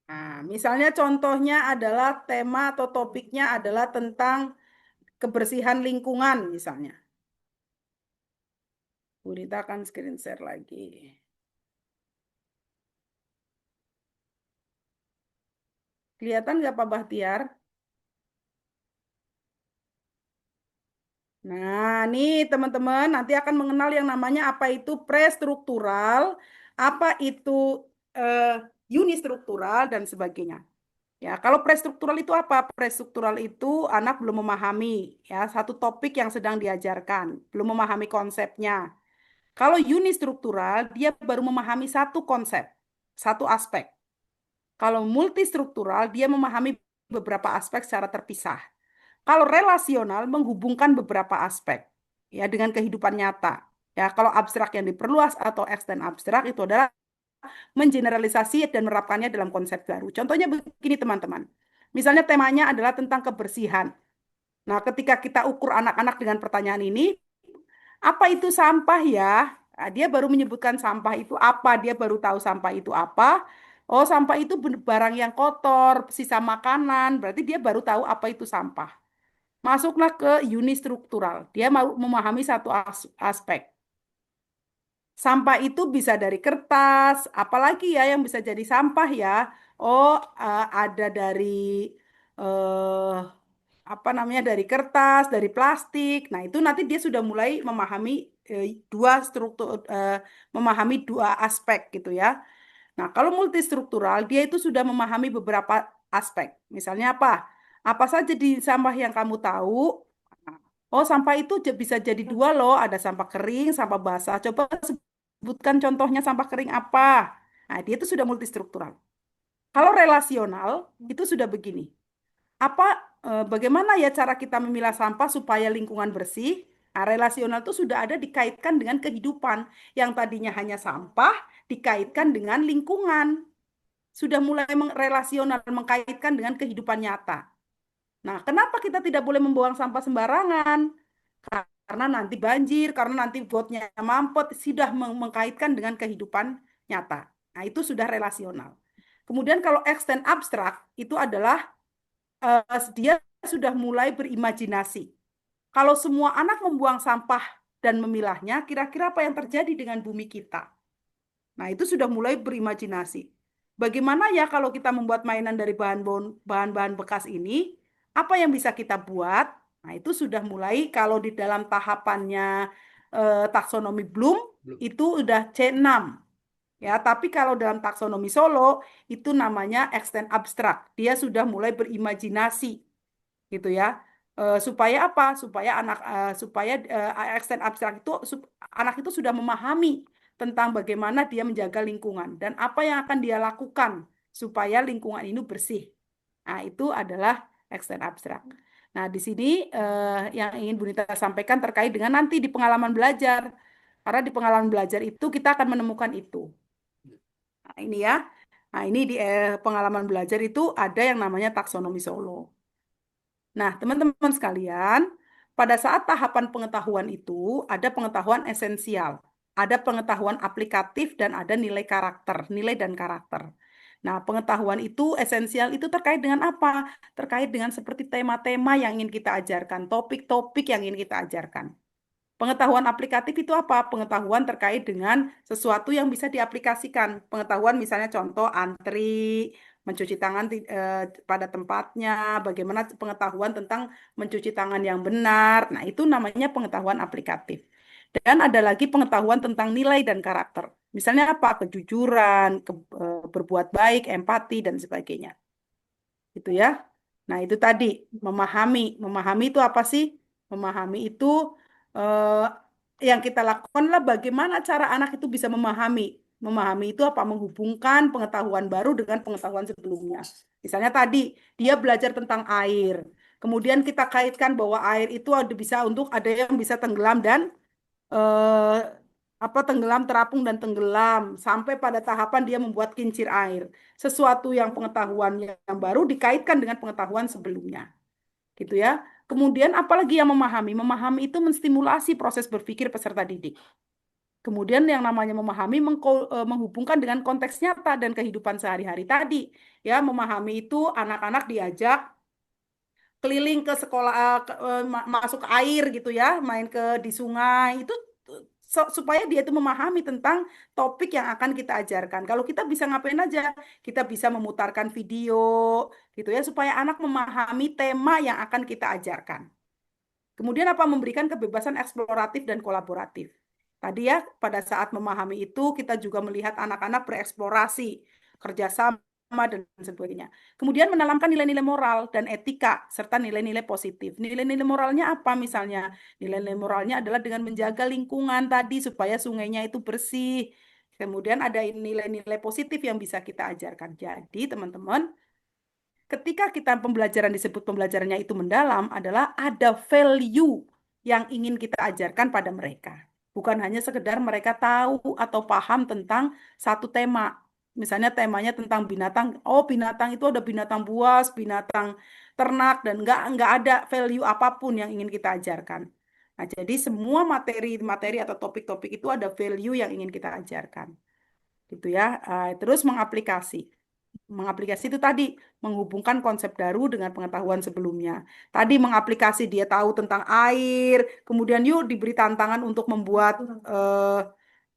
S2: Nah, misalnya contohnya adalah tema atau topiknya adalah tentang kebersihan lingkungan misalnya. Bunita akan screen share lagi. Kelihatan nggak Pak Bahtiar? Nah, nih teman-teman nanti akan mengenal yang namanya apa itu prestruktural, apa itu unistruktural, dan sebagainya. Ya, kalau prestruktural itu apa? Prestruktural itu anak belum memahami ya satu topik yang sedang diajarkan, belum memahami konsepnya. Kalau unistruktural, dia baru memahami satu konsep, satu aspek. Kalau multistruktural, dia memahami beberapa aspek secara terpisah. Kalau relasional, menghubungkan beberapa aspek ya dengan kehidupan nyata. Ya, kalau abstrak yang diperluas atau extend abstrak itu adalah mengeneralisasi dan menerapkannya dalam konsep baru. Contohnya begini teman-teman. Misalnya temanya adalah tentang kebersihan. Nah, ketika kita ukur anak-anak dengan pertanyaan ini, apa itu sampah ya? Nah, dia baru menyebutkan sampah itu apa, dia baru tahu sampah itu apa. Oh, sampah itu barang yang kotor, sisa makanan, berarti dia baru tahu apa itu sampah. Masuklah ke unistruktural, dia mau memahami satu aspek. Sampah itu bisa dari kertas, apalagi ya yang bisa jadi sampah ya. Oh, ada dari eh, apa namanya dari kertas, dari plastik. Nah, itu nanti dia sudah mulai memahami dua struktur, memahami dua aspek gitu ya. Nah, kalau multistruktural, dia itu sudah memahami beberapa aspek. Misalnya apa? Apa saja di sampah yang kamu tahu? Oh, sampah itu bisa jadi dua loh. Ada sampah kering, sampah basah. Coba sebutkan contohnya sampah kering apa? Nah, dia itu sudah multistruktural. Kalau relasional, itu sudah begini. Apa, bagaimana ya cara kita memilah sampah supaya lingkungan bersih? Nah, relasional itu sudah ada dikaitkan dengan kehidupan. Yang tadinya hanya sampah, dikaitkan dengan lingkungan. Sudah mulai relasional, mengkaitkan dengan kehidupan nyata. Nah, kenapa kita tidak boleh membuang sampah sembarangan? Karena nanti banjir, karena nanti gotnya mampet, sudah mengkaitkan dengan kehidupan nyata. Nah, itu sudah relasional. Kemudian kalau extend abstrak, itu adalah dia sudah mulai berimajinasi. Kalau semua anak membuang sampah dan memilahnya, kira-kira apa yang terjadi dengan bumi kita? Nah, itu sudah mulai berimajinasi. Bagaimana ya kalau kita membuat mainan dari bahan-bahan bekas ini? Apa yang bisa kita buat? Nah, itu sudah mulai kalau di dalam tahapannya taksonomi Bloom
S1: Belum.
S2: itu udah C6. Ya, tapi kalau dalam taksonomi Solo itu namanya extend abstrak. Dia sudah mulai berimajinasi gitu ya. Supaya apa? Supaya extend abstrak itu anak itu sudah memahami tentang bagaimana dia menjaga lingkungan dan apa yang akan dia lakukan supaya lingkungan ini bersih. Nah, itu adalah extend abstrak. Nah, di sini yang ingin Bu Nita sampaikan terkait dengan nanti di pengalaman belajar. Karena di pengalaman belajar itu kita akan menemukan itu. Nah, ini ya. Nah, ini di pengalaman belajar itu ada yang namanya taksonomi Solo. Nah, teman-teman sekalian, pada saat tahapan pengetahuan itu ada pengetahuan esensial, ada pengetahuan aplikatif dan ada nilai karakter, nilai dan karakter. Nah, pengetahuan itu esensial itu terkait dengan apa? Terkait dengan seperti tema-tema yang ingin kita ajarkan, topik-topik yang ingin kita ajarkan. Pengetahuan aplikatif itu apa? Pengetahuan terkait dengan sesuatu yang bisa diaplikasikan. Pengetahuan misalnya contoh antri, mencuci tangan pada tempatnya, bagaimana pengetahuan tentang mencuci tangan yang benar. Nah, itu namanya pengetahuan aplikatif. Dan ada lagi pengetahuan tentang nilai dan karakter. Misalnya apa? Kejujuran, berbuat baik, empati, dan sebagainya. Itu ya. Nah, itu tadi memahami. Memahami itu apa sih? Memahami itu eh, yang kita lakukan adalah bagaimana cara anak itu bisa memahami. Memahami itu apa? Menghubungkan pengetahuan baru dengan pengetahuan sebelumnya. Misalnya tadi dia belajar tentang air. Kemudian kita kaitkan bahwa air itu ada yang bisa tenggelam dan eh, tenggelam, terapung dan tenggelam sampai pada tahapan dia membuat kincir air. Sesuatu yang pengetahuan yang baru dikaitkan dengan pengetahuan sebelumnya. Gitu ya. Kemudian apalagi yang memahami? Memahami itu menstimulasi proses berpikir peserta didik. Kemudian yang namanya memahami menghubungkan dengan konteks nyata dan kehidupan sehari-hari tadi. Ya, memahami itu anak-anak diajak keliling ke sekolah, masuk ke air gitu ya, main di sungai itu supaya dia itu memahami tentang topik yang akan kita ajarkan. Kalau kita bisa ngapain aja, kita bisa memutarkan video gitu ya supaya anak memahami tema yang akan kita ajarkan. Kemudian apa? Memberikan kebebasan eksploratif dan kolaboratif. Tadi ya pada saat memahami itu kita juga melihat anak-anak bereksplorasi kerjasama, dan sebagainya. Kemudian menanamkan nilai-nilai moral dan etika, serta nilai-nilai positif. Nilai-nilai moralnya apa misalnya? Nilai-nilai moralnya adalah dengan menjaga lingkungan tadi supaya sungainya itu bersih. Kemudian ada nilai-nilai positif yang bisa kita ajarkan. Jadi teman-teman, ketika kita pembelajaran disebut pembelajarannya itu mendalam adalah ada value yang ingin kita ajarkan pada mereka. Bukan hanya sekedar mereka tahu atau paham tentang satu tema. Misalnya temanya tentang binatang, oh binatang itu ada binatang buas, binatang ternak, dan nggak ada value apapun yang ingin kita ajarkan. Nah, jadi semua materi-materi atau topik-topik itu ada value yang ingin kita ajarkan. Gitu ya. Terus mengaplikasi. Mengaplikasi itu tadi menghubungkan konsep baru dengan pengetahuan sebelumnya. Tadi mengaplikasi dia tahu tentang air, kemudian yuk diberi tantangan untuk membuat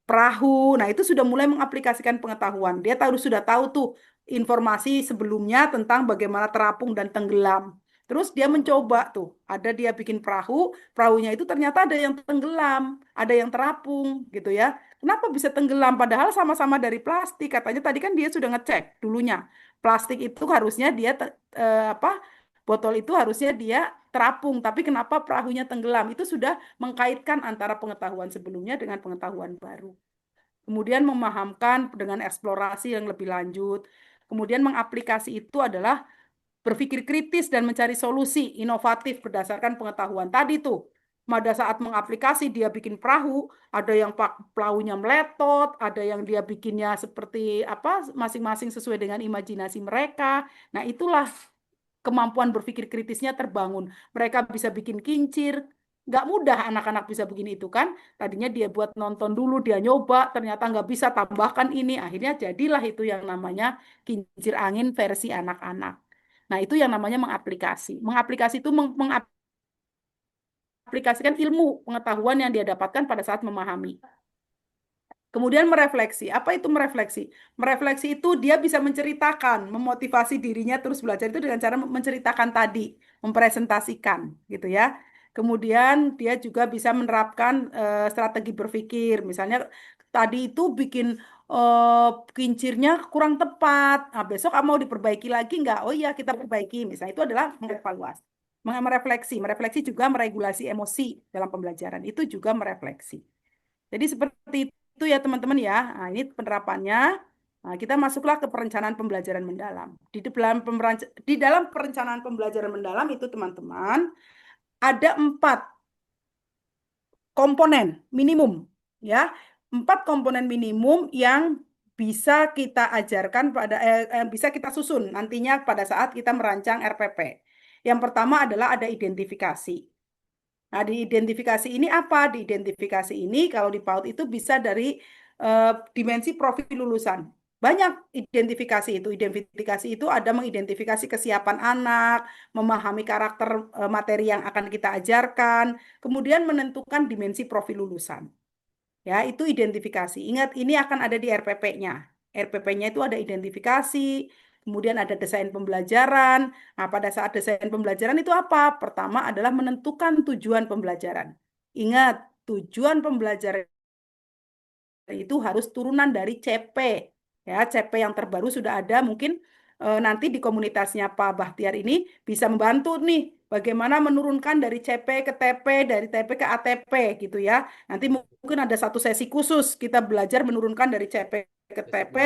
S2: perahu. Nah, itu sudah mulai mengaplikasikan pengetahuan. Dia sudah tahu tuh informasi sebelumnya tentang bagaimana terapung dan tenggelam. Terus dia mencoba tuh, ada dia bikin perahu, perahunya itu ternyata ada yang tenggelam, ada yang terapung gitu ya. Kenapa bisa tenggelam? Padahal sama-sama dari plastik. Katanya tadi kan dia sudah ngecek dulunya. Plastik itu harusnya dia botol itu harusnya dia terapung, tapi kenapa perahunya tenggelam? Itu sudah mengkaitkan antara pengetahuan sebelumnya dengan pengetahuan baru. Kemudian memahamkan dengan eksplorasi yang lebih lanjut. Kemudian mengaplikasi itu adalah berpikir kritis dan mencari solusi inovatif berdasarkan pengetahuan tadi tuh. Pada saat mengaplikasi dia bikin perahu, ada yang perahunya meletot, ada yang dia bikinnya seperti apa, masing-masing sesuai dengan imajinasi mereka. Nah, itulah kemampuan berpikir kritisnya terbangun. Mereka bisa bikin kincir. Nggak mudah anak-anak bisa begini itu kan. Tadinya dia buat nonton dulu, dia nyoba, ternyata nggak bisa, tambahkan ini. Akhirnya jadilah itu yang namanya kincir angin versi anak-anak. Nah, itu yang namanya mengaplikasi. Mengaplikasi itu mengaplikasikan ilmu pengetahuan yang dia dapatkan pada saat memahami. Kemudian merefleksi. Apa itu merefleksi? Merefleksi itu dia bisa menceritakan, memotivasi dirinya terus belajar itu dengan cara menceritakan tadi, mempresentasikan, gitu ya. Kemudian dia juga bisa menerapkan strategi berpikir. Misalnya tadi itu bikin kincirnya kurang tepat. Nah, besok mau diperbaiki lagi nggak? Oh iya, kita perbaiki. Misalnya itu adalah mengevaluasi. Merefleksi. Merefleksi juga meregulasi emosi dalam pembelajaran. Itu juga merefleksi. Jadi seperti itu ya teman-teman ya. Nah, ini penerapannya. Nah, kita masuklah ke perencanaan pembelajaran mendalam. Di dalam perencanaan pembelajaran mendalam itu teman-teman ada 4 komponen minimum ya. 4 komponen minimum yang bisa kita ajarkan bisa kita susun nantinya pada saat kita merancang RPP. Yang pertama adalah ada identifikasi. Nah, di identifikasi ini apa? Di identifikasi ini kalau di PAUD itu bisa dari dimensi profil lulusan. Banyak identifikasi itu. Identifikasi itu ada mengidentifikasi kesiapan anak, memahami karakter materi yang akan kita ajarkan, kemudian menentukan dimensi profil lulusan. Ya, itu identifikasi. Ingat, ini akan ada di RPP-nya. RPP-nya itu ada identifikasi, kemudian ada desain pembelajaran. Nah, pada saat desain pembelajaran itu apa? Pertama adalah menentukan tujuan pembelajaran. Ingat, tujuan pembelajaran itu harus turunan dari CP. Ya, CP yang terbaru sudah ada, mungkin nanti di komunitasnya Pak Bahtiar ini bisa membantu nih bagaimana menurunkan dari CP ke TP, dari TP ke ATP gitu ya. Nanti mungkin ada satu sesi khusus kita belajar menurunkan dari CP ke TP,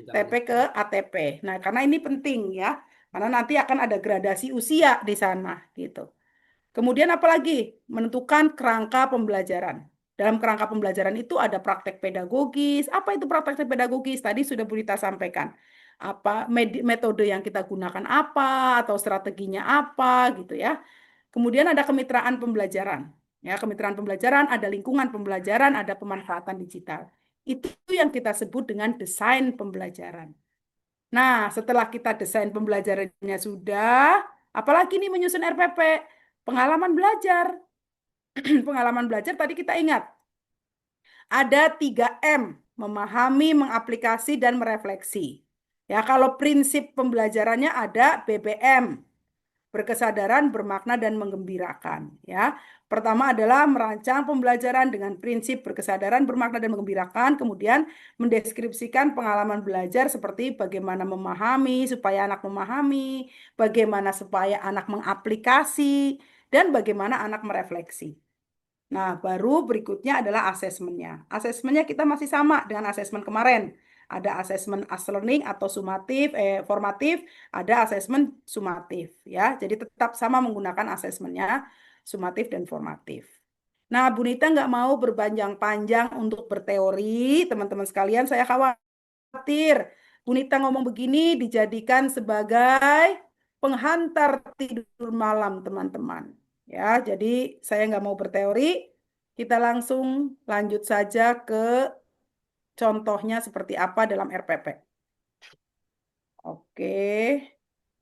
S2: TP ke ATP. Nah, karena ini penting ya. Karena nanti akan ada gradasi usia di sana gitu. Kemudian apalagi? Menentukan kerangka pembelajaran. Dalam kerangka pembelajaran itu ada praktek pedagogis. Apa itu praktek pedagogis? Tadi sudah Bu Rita sampaikan. Apa metode yang kita gunakan apa atau strateginya apa gitu ya. Kemudian ada kemitraan pembelajaran. Ya, kemitraan pembelajaran, ada lingkungan pembelajaran, ada pemanfaatan digital. Itu yang kita sebut dengan desain pembelajaran. Nah, setelah kita desain pembelajarannya sudah, apalagi nih menyusun RPP? Pengalaman belajar. Pengalaman belajar tadi kita ingat. Ada 3M, memahami, mengaplikasi, dan merefleksi. Ya, kalau prinsip pembelajarannya ada BBM. Berkesadaran, bermakna, dan menggembirakan. Ya, pertama adalah merancang pembelajaran dengan prinsip berkesadaran, bermakna, dan menggembirakan. Kemudian mendeskripsikan pengalaman belajar seperti bagaimana memahami supaya anak memahami, bagaimana supaya anak mengaplikasi, dan bagaimana anak merefleksi. Nah, baru berikutnya adalah asesmennya. Asesmennya kita masih sama dengan asesmen kemarin. Ada asesmen as learning atau formatif, ada asesmen sumatif ya. Jadi tetap sama menggunakan asesmennya sumatif dan formatif. Nah, Bu Nita nggak mau berpanjang-panjang untuk berteori, teman-teman sekalian. Saya khawatir Bu Nita ngomong begini dijadikan sebagai penghantar tidur malam, teman-teman. Ya, jadi saya nggak mau berteori. Kita langsung lanjut saja ke contohnya seperti apa dalam RPP. Oke.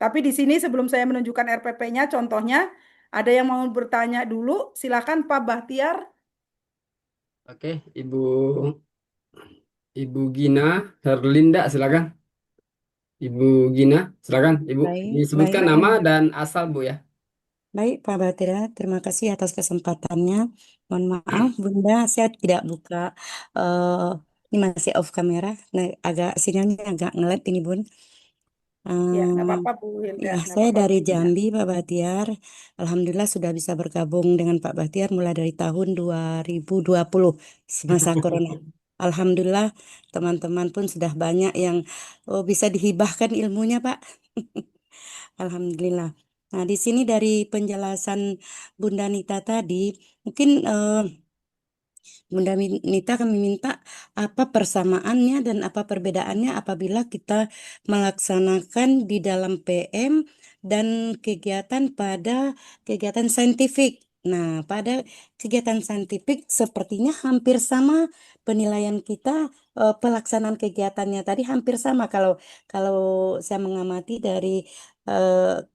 S2: Tapi di sini sebelum saya menunjukkan RPP-nya, contohnya, ada yang mau bertanya dulu? Silakan Pak Bahtiar.
S1: Oke, Ibu Gina Herlinda, silakan. Ibu Gina, silakan. Ibu
S8: Baik,
S1: disebutkan
S8: baik,
S1: nama dan asal Bu ya.
S8: baik Pak Batira, terima kasih atas kesempatannya. Mohon maaf, Bunda, saya tidak buka, eh ini masih off kamera, nah, agak sinyalnya agak ngelag ini Bun.
S2: Ya, nggak
S8: Eh,
S2: apa-apa Bu Hilda,
S8: ya,
S2: nggak
S8: saya
S2: apa-apa Bu
S8: dari
S2: Gina.
S8: Jambi, Pak Bahtiar. Alhamdulillah sudah bisa bergabung dengan Pak Bahtiar mulai dari tahun 2020, semasa Corona. Alhamdulillah, teman-teman pun sudah banyak yang bisa dihibahkan ilmunya, Pak. Alhamdulillah. Nah, di sini dari penjelasan Bunda Nita tadi, mungkin Bunda Nita kami minta apa persamaannya dan apa perbedaannya apabila kita melaksanakan di dalam PM dan kegiatan pada kegiatan saintifik. Nah, pada kegiatan saintifik sepertinya hampir sama penilaian kita, pelaksanaan kegiatannya tadi hampir sama kalau kalau saya mengamati dari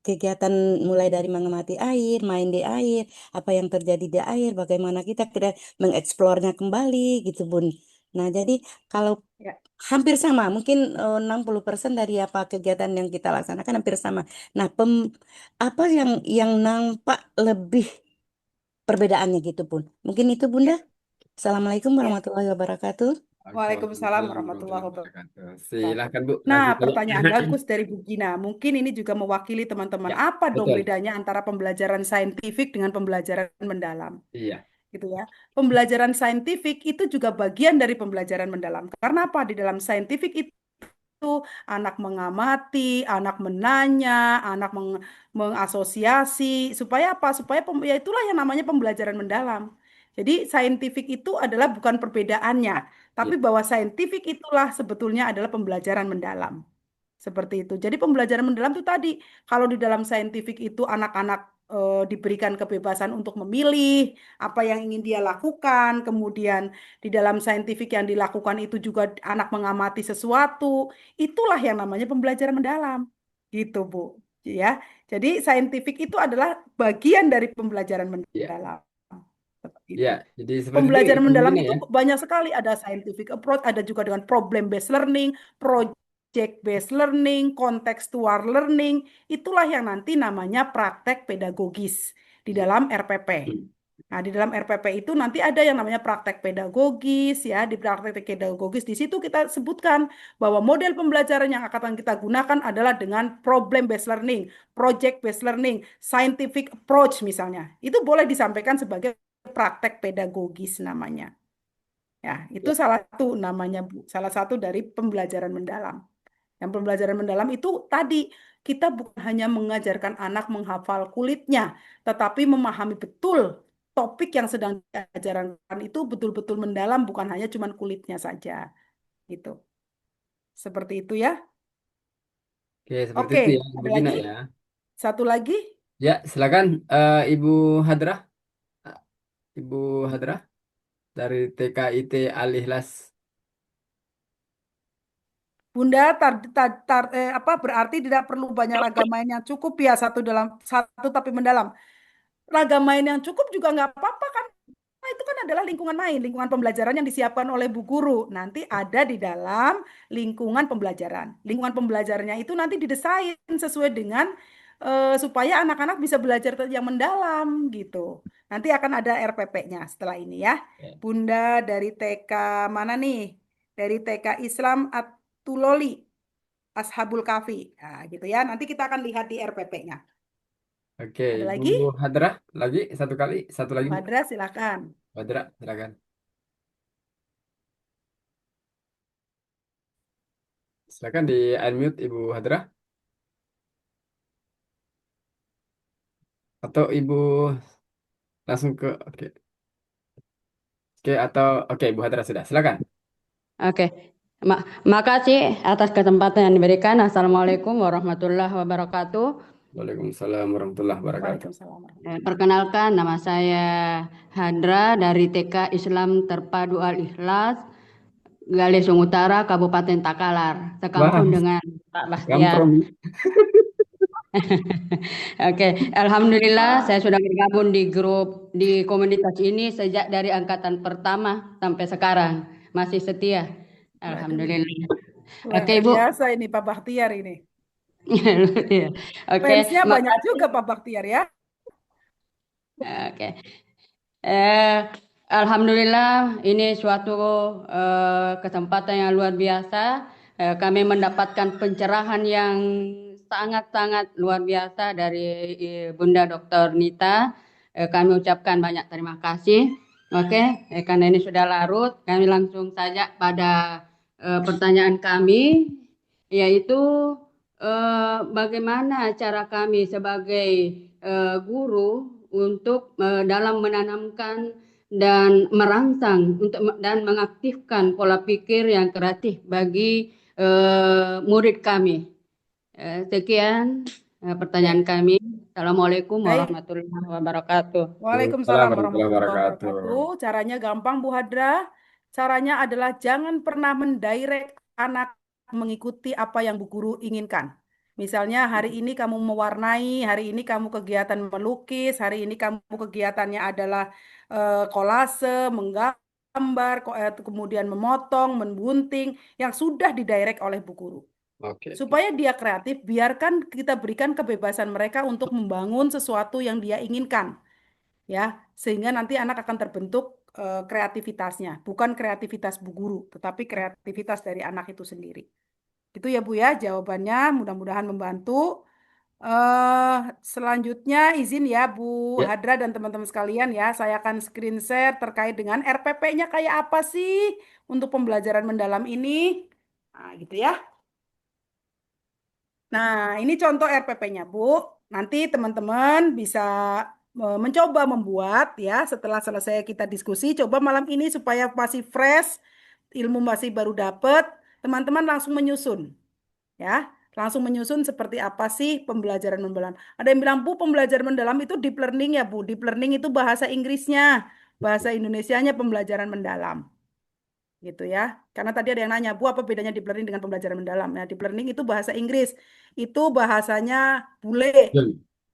S8: kegiatan mulai dari mengamati air, main di air, apa yang terjadi di air, bagaimana kita mengeksplornya kembali gitu Bun. Nah, jadi kalau
S2: Ya,
S8: hampir sama, mungkin 60% dari apa kegiatan yang kita laksanakan hampir sama. Nah, apa yang nampak lebih perbedaannya gitu Bun. Mungkin itu Bunda.
S2: ya,
S8: Assalamualaikum
S2: ya.
S8: warahmatullahi wabarakatuh.
S2: Waalaikumsalam
S1: Waalaikumsalam
S2: warahmatullahi
S1: warahmatullahi wabarakatuh.
S2: wabarakatuh.
S1: Silakan Bu,
S2: Nah,
S1: langsung saja.
S2: pertanyaan bagus dari Bu Gina. Mungkin ini juga mewakili teman-teman.
S1: Ya,
S2: Apa dong
S1: betul.
S2: bedanya antara pembelajaran saintifik dengan pembelajaran mendalam?
S1: Iya,
S2: Gitu ya. Pembelajaran saintifik itu juga bagian dari pembelajaran mendalam. Karena apa? Di dalam saintifik itu anak mengamati, anak menanya, anak mengasosiasi. Supaya apa? Supaya ya itulah yang namanya pembelajaran mendalam. Jadi saintifik itu adalah bukan perbedaannya, tapi
S1: iya,
S2: bahwa saintifik itulah sebetulnya adalah pembelajaran mendalam. Seperti itu. Jadi pembelajaran mendalam itu tadi, kalau di dalam saintifik itu anak-anak diberikan kebebasan untuk memilih apa yang ingin dia lakukan, kemudian di dalam saintifik yang dilakukan itu juga anak mengamati sesuatu, itulah yang namanya pembelajaran mendalam. Gitu, Bu. Ya. Jadi saintifik itu adalah bagian dari pembelajaran
S1: iya,
S2: mendalam. Seperti
S1: iya.
S2: itu.
S1: Jadi seperti itu
S2: Pembelajaran
S1: Ibu
S2: mendalam
S1: Gina
S2: itu
S1: ya.
S2: banyak sekali, ada scientific approach, ada juga dengan problem based learning, project based learning, contextual learning. Itulah yang nanti namanya praktek pedagogis di
S1: Iya.
S2: dalam RPP. Nah, di dalam RPP itu nanti ada yang namanya praktek pedagogis ya, di praktek pedagogis di situ kita sebutkan bahwa model pembelajaran yang akan kita gunakan adalah dengan problem based learning, project based learning, scientific approach misalnya. Itu boleh disampaikan sebagai praktek pedagogis namanya. Ya, itu
S1: Iya.
S2: salah satu namanya Bu, salah satu dari pembelajaran mendalam. Yang pembelajaran mendalam itu tadi kita bukan hanya mengajarkan anak menghafal kulitnya, tetapi memahami betul topik yang sedang diajarkan itu betul-betul mendalam, bukan hanya cuman kulitnya saja. Gitu. Seperti itu ya.
S1: Oke, seperti
S2: Oke,
S1: itu ya Ibu
S2: ada
S1: Gina
S2: lagi?
S1: ya.
S2: Satu lagi.
S1: Ya, silakan Ibu Hadrah. Eh, Ibu Hadrah dari TKIT Al-Ikhlas.
S2: Bunda, apa berarti tidak perlu banyak raga main yang cukup ya satu tapi mendalam. Raga main yang cukup juga nggak apa-apa kan. Nah, itu kan adalah lingkungan main, lingkungan pembelajaran yang disiapkan oleh bu guru. Nanti ada di dalam lingkungan pembelajaran. Lingkungan pembelajarannya itu nanti didesain sesuai dengan supaya anak-anak bisa belajar yang mendalam gitu. Nanti akan ada RPP-nya setelah ini ya.
S1: Ya.
S2: Bunda dari TK mana nih? Dari TK Islam Atuloli, Ashabul Kahfi. Nah, gitu ya. Nanti kita akan lihat di RPP-nya.
S1: Oke,
S2: Ada
S1: Bu
S2: lagi?
S1: Hadrah lagi satu lagi
S2: Bu
S1: Bu.
S2: Hadra, silakan.
S1: Hadrah, silakan. Silakan di unmute Ibu Hadrah atau Ibu langsung ke oke. Oke atau oke Bu Hadrah sudah. Silakan.
S9: Oke, makasih atas kesempatan yang diberikan. Assalamualaikum warahmatullahi wabarakatuh.
S1: Waalaikumsalam warahmatullahi wabarakatuh.
S2: Waalaikumsalam.
S9: Perkenalkan, nama saya Hadra dari TK Islam Terpadu Al-Ikhlas, Galesung Utara, Kabupaten Takalar,
S1: Wah,
S9: sekampung dengan Pak Bahtiar.
S1: Gamprom.
S9: Oke, alhamdulillah saya sudah bergabung di komunitas ini sejak dari angkatan pertama sampai sekarang, masih setia.
S2: Waduh,
S9: Alhamdulillah.
S2: luar
S9: Oke, Ibu.
S2: biasa ini Pak Bahtiar ini.
S9: Iya. Oke,
S2: Fansnya banyak
S9: makasih.
S2: juga Pak Bahtiar ya.
S9: Oke. Alhamdulillah ini suatu kesempatan yang luar biasa. Kami mendapatkan pencerahan yang sangat-sangat luar biasa dari Bunda Dr. Nita. Kami ucapkan banyak terima kasih. Oke, karena ini sudah larut, kami langsung saja pada pertanyaan kami, yaitu bagaimana cara kami sebagai guru untuk dalam menanamkan dan merangsang dan mengaktifkan pola pikir yang kreatif bagi murid kami. Sekian pertanyaan kami. Assalamualaikum
S2: Baik.
S9: warahmatullahi wabarakatuh.
S2: Waalaikumsalam
S1: warahmatullahi
S2: warahmatullahi
S1: wabarakatuh.
S2: wabarakatuh. Caranya gampang Bu Hadra. Caranya adalah jangan pernah mendirect anak mengikuti apa yang Bu Guru inginkan. Misalnya hari ini kamu mewarnai, hari ini kamu kegiatan melukis, hari ini kamu kegiatannya adalah kolase, menggambar, kemudian memotong, membunting, yang sudah didirect oleh Bu Guru.
S1: Oke.
S2: Supaya dia kreatif, biarkan kita berikan kebebasan mereka untuk membangun sesuatu yang dia inginkan. Ya, sehingga nanti anak akan terbentuk kreativitasnya, bukan kreativitas Bu Guru, tetapi kreativitas dari anak itu sendiri. Itu ya Bu ya jawabannya, mudah-mudahan membantu. Selanjutnya izin ya Bu
S1: Ya.
S2: Hadra dan teman-teman sekalian ya, saya akan screen share terkait dengan RPP-nya kayak apa sih untuk pembelajaran mendalam ini. Nah, gitu ya. Nah, ini contoh RPP-nya, Bu. Nanti teman-teman bisa mencoba membuat ya setelah selesai kita diskusi. Coba malam ini supaya masih fresh, ilmu masih baru dapet, teman-teman langsung menyusun. Ya, langsung menyusun seperti apa sih pembelajaran mendalam. Ada yang bilang, Bu, pembelajaran mendalam itu deep learning ya, Bu. Deep learning itu bahasa Inggrisnya, bahasa Indonesianya pembelajaran mendalam gitu ya. Karena tadi ada yang nanya, Bu, apa bedanya deep learning dengan pembelajaran mendalam? Nah, deep learning itu bahasa Inggris, itu bahasanya bule.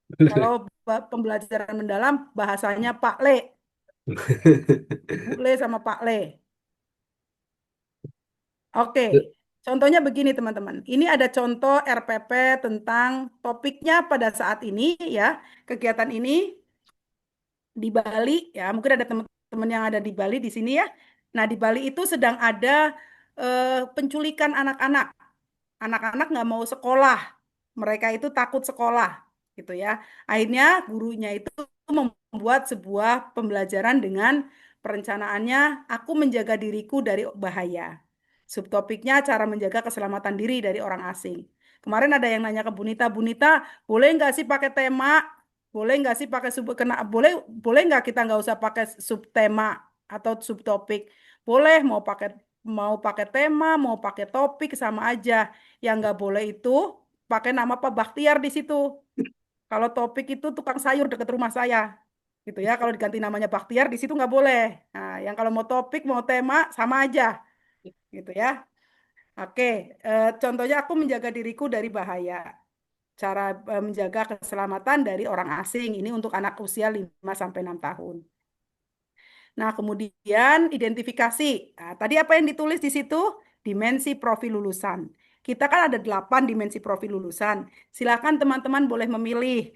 S2: Kalau pembelajaran mendalam bahasanya Pak Le. Bule sama Pak Le. Oke, contohnya begini teman-teman. Ini ada contoh RPP tentang topiknya pada saat ini ya. Kegiatan ini di Bali ya. Mungkin ada teman-teman yang ada di Bali di sini ya. Nah, di Bali itu sedang ada penculikan anak-anak. Anak-anak nggak mau sekolah. Mereka itu takut sekolah, gitu ya. Akhirnya gurunya itu membuat sebuah pembelajaran dengan perencanaannya, aku menjaga diriku dari bahaya. Subtopiknya cara menjaga keselamatan diri dari orang asing. Kemarin ada yang nanya ke Bunita, Bunita, boleh nggak sih pakai tema? Boleh nggak sih pakai boleh nggak kita nggak usah pakai subtema atau subtopik? Boleh, mau pakai tema, mau pakai topik sama aja. Yang nggak boleh itu pakai nama Pak Bakhtiar di situ. Kalau topik itu tukang sayur dekat rumah saya, gitu ya. Kalau diganti namanya Bakhtiar di situ nggak boleh. Nah, yang kalau mau topik, mau tema sama aja, gitu ya. Oke, contohnya aku menjaga diriku dari bahaya. Cara menjaga keselamatan dari orang asing ini untuk anak usia 5 sampai 6 tahun. Nah, kemudian identifikasi. Nah, tadi apa yang ditulis di situ? Dimensi profil lulusan. Kita kan ada 8 dimensi profil lulusan. Silakan teman-teman boleh memilih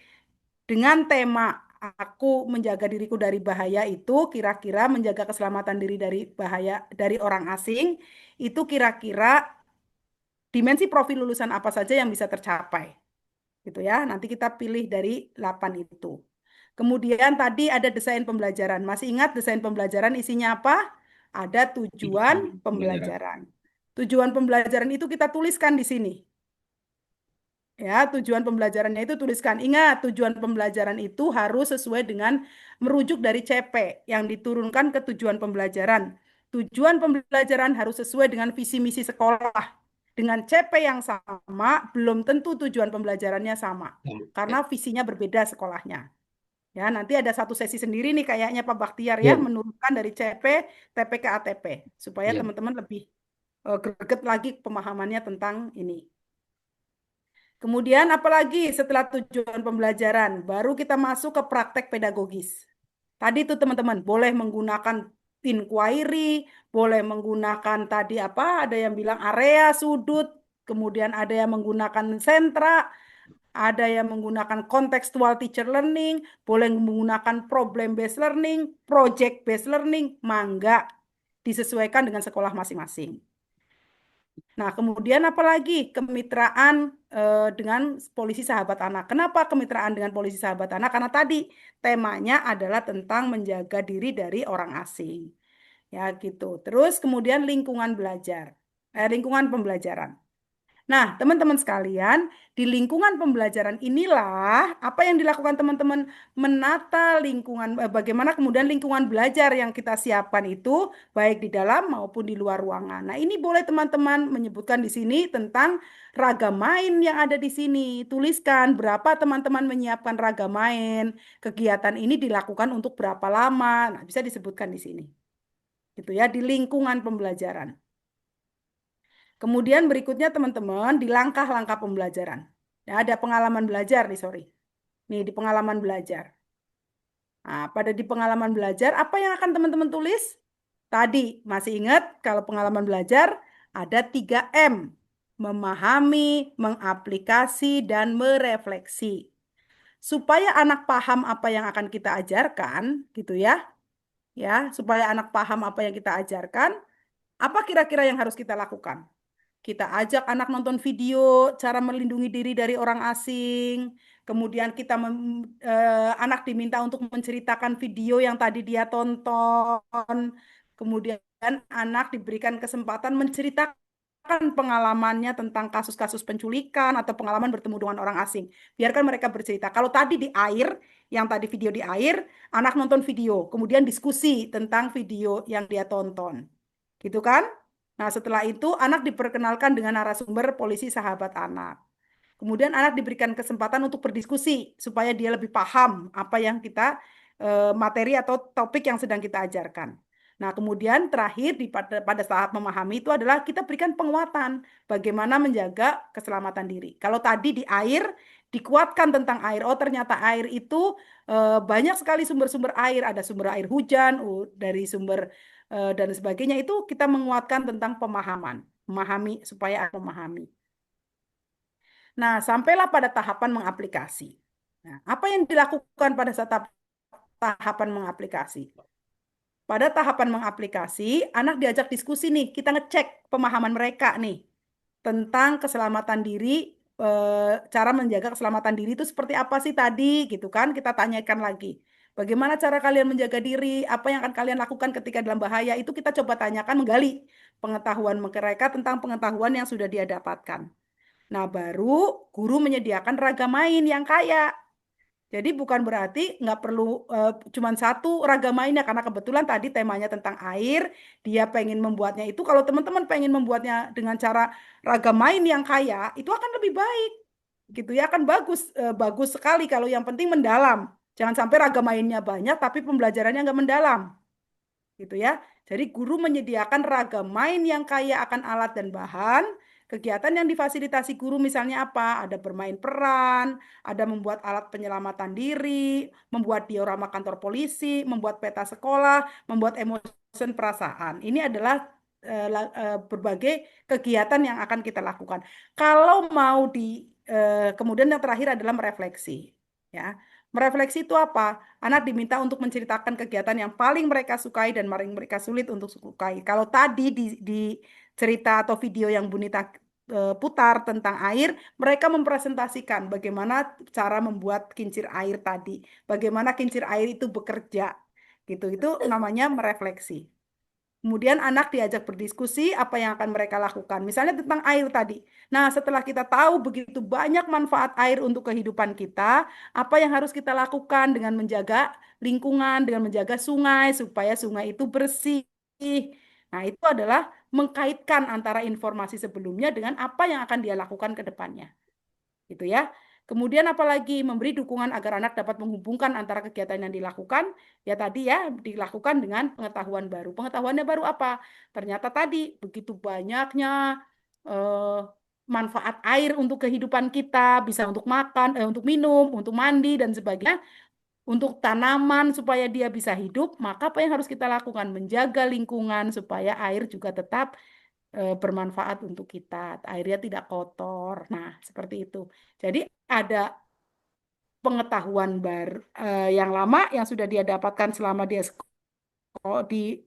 S2: dengan tema aku menjaga diriku dari bahaya itu kira-kira menjaga keselamatan diri dari bahaya dari orang asing itu kira-kira dimensi profil lulusan apa saja yang bisa tercapai gitu ya. Nanti kita pilih dari 8 itu. Kemudian tadi ada desain pembelajaran. Masih ingat desain pembelajaran isinya apa? Ada tujuan pembelajaran. Tujuan pembelajaran itu kita tuliskan di sini. Ya, tujuan pembelajarannya itu tuliskan. Ingat, tujuan pembelajaran itu harus sesuai dengan merujuk dari CP yang diturunkan ke tujuan pembelajaran. Tujuan pembelajaran harus sesuai dengan visi misi sekolah. Dengan CP yang sama, belum tentu tujuan pembelajarannya sama. Karena visinya berbeda sekolahnya. Ya, nanti ada satu sesi sendiri nih kayaknya Pak Baktiar ya, menurunkan dari CP, TP ke ATP. Supaya teman-teman lebih greget lagi pemahamannya tentang ini. Kemudian apalagi setelah tujuan pembelajaran, baru kita masuk ke praktek pedagogis. Tadi itu teman-teman boleh menggunakan inquiry, boleh menggunakan tadi apa, ada yang bilang area, sudut, kemudian ada yang menggunakan sentra, ada yang menggunakan contextual teacher learning, boleh menggunakan problem based learning, project based learning, mangga disesuaikan dengan sekolah masing-masing. Nah, kemudian apalagi kemitraan dengan polisi sahabat anak. Kenapa kemitraan dengan polisi sahabat anak? Karena tadi temanya adalah tentang menjaga diri dari orang asing. Ya, gitu. Terus kemudian lingkungan belajar. Lingkungan pembelajaran. Nah, teman-teman sekalian, di lingkungan pembelajaran inilah apa yang dilakukan teman-teman menata lingkungan, bagaimana kemudian lingkungan belajar yang kita siapkan itu baik di dalam maupun di luar ruangan. Nah, ini boleh teman-teman menyebutkan di sini tentang ragam main yang ada di sini. Tuliskan berapa teman-teman menyiapkan ragam main, kegiatan ini dilakukan untuk berapa lama. Nah, bisa disebutkan di sini. Gitu ya, di lingkungan pembelajaran. Kemudian berikutnya teman-teman di langkah-langkah pembelajaran. Ya, ada pengalaman belajar nih, sorry. Nih di pengalaman belajar. Nah, pada di pengalaman belajar, apa yang akan teman-teman tulis? Tadi, masih ingat kalau pengalaman belajar ada 3M. Memahami, mengaplikasi, dan merefleksi. Supaya anak paham apa yang akan kita ajarkan, gitu ya. Ya, supaya anak paham apa yang kita ajarkan, apa kira-kira yang harus kita lakukan? Kita ajak anak nonton video cara melindungi diri dari orang asing. Kemudian anak diminta untuk menceritakan video yang tadi dia tonton. Kemudian anak diberikan kesempatan menceritakan pengalamannya tentang kasus-kasus penculikan atau pengalaman bertemu dengan orang asing. Biarkan mereka bercerita. Kalau tadi di air, yang tadi video di air, anak nonton video, kemudian diskusi tentang video yang dia tonton. Gitu kan? Nah, setelah itu anak diperkenalkan dengan narasumber polisi sahabat anak. Kemudian anak diberikan kesempatan untuk berdiskusi supaya dia lebih paham apa yang kita materi atau topik yang sedang kita ajarkan. Nah, kemudian terakhir pada tahap memahami itu adalah kita berikan penguatan bagaimana menjaga keselamatan diri. Kalau tadi di air dikuatkan tentang air, oh ternyata air itu banyak sekali sumber-sumber air, ada sumber air hujan, dari sumber dan sebagainya itu kita menguatkan tentang pemahaman, memahami supaya memahami. Nah, sampailah pada tahapan mengaplikasi. Nah, apa yang dilakukan pada saat tahapan mengaplikasi? Pada tahapan mengaplikasi, anak diajak diskusi nih, kita ngecek pemahaman mereka nih tentang keselamatan diri, cara menjaga keselamatan diri itu seperti apa sih tadi gitu kan? Kita tanyakan lagi. Bagaimana cara kalian menjaga diri? Apa yang akan kalian lakukan ketika dalam bahaya? Itu kita coba tanyakan, menggali pengetahuan mereka tentang pengetahuan yang sudah dia dapatkan. Nah, baru guru menyediakan ragam main yang kaya. Jadi bukan berarti nggak perlu cuma satu ragam mainnya, karena kebetulan tadi temanya tentang air, dia pengen membuatnya itu. Kalau teman-teman pengen membuatnya dengan cara ragam main yang kaya, itu akan lebih baik, gitu ya, akan bagus bagus sekali kalau yang penting mendalam. Jangan sampai ragam mainnya banyak tapi pembelajarannya nggak mendalam, gitu ya. Jadi guru menyediakan ragam main yang kaya akan alat dan bahan. Kegiatan yang difasilitasi guru misalnya apa? Ada bermain peran, ada membuat alat penyelamatan diri, membuat diorama kantor polisi, membuat peta sekolah, membuat emosi perasaan. Ini adalah berbagai kegiatan yang akan kita lakukan. Kalau mau kemudian yang terakhir adalah merefleksi, ya. Merefleksi itu apa? Anak diminta untuk menceritakan kegiatan yang paling mereka sukai dan paling mereka sulit untuk sukai. Kalau tadi di cerita atau video yang Bunita putar tentang air, mereka mempresentasikan bagaimana cara membuat kincir air tadi, bagaimana kincir air itu bekerja, gitu. Itu namanya merefleksi. Kemudian anak diajak berdiskusi apa yang akan mereka lakukan. Misalnya tentang air tadi. Nah, setelah kita tahu begitu banyak manfaat air untuk kehidupan kita, apa yang harus kita lakukan dengan menjaga lingkungan, dengan menjaga sungai, supaya sungai itu bersih. Nah, itu adalah mengkaitkan antara informasi sebelumnya dengan apa yang akan dia lakukan ke depannya. Gitu ya. Kemudian apalagi memberi dukungan agar anak dapat menghubungkan antara kegiatan yang dilakukan, ya tadi ya dilakukan dengan pengetahuan baru. Pengetahuannya baru apa? Ternyata tadi begitu banyaknya manfaat air untuk kehidupan kita, bisa untuk makan, untuk minum, untuk mandi dan sebagainya, untuk tanaman supaya dia bisa hidup, maka apa yang harus kita lakukan? Menjaga lingkungan supaya air juga tetap bermanfaat untuk kita, airnya tidak kotor. Nah, seperti itu. Jadi ada pengetahuan baru yang lama yang sudah dia dapatkan selama dia di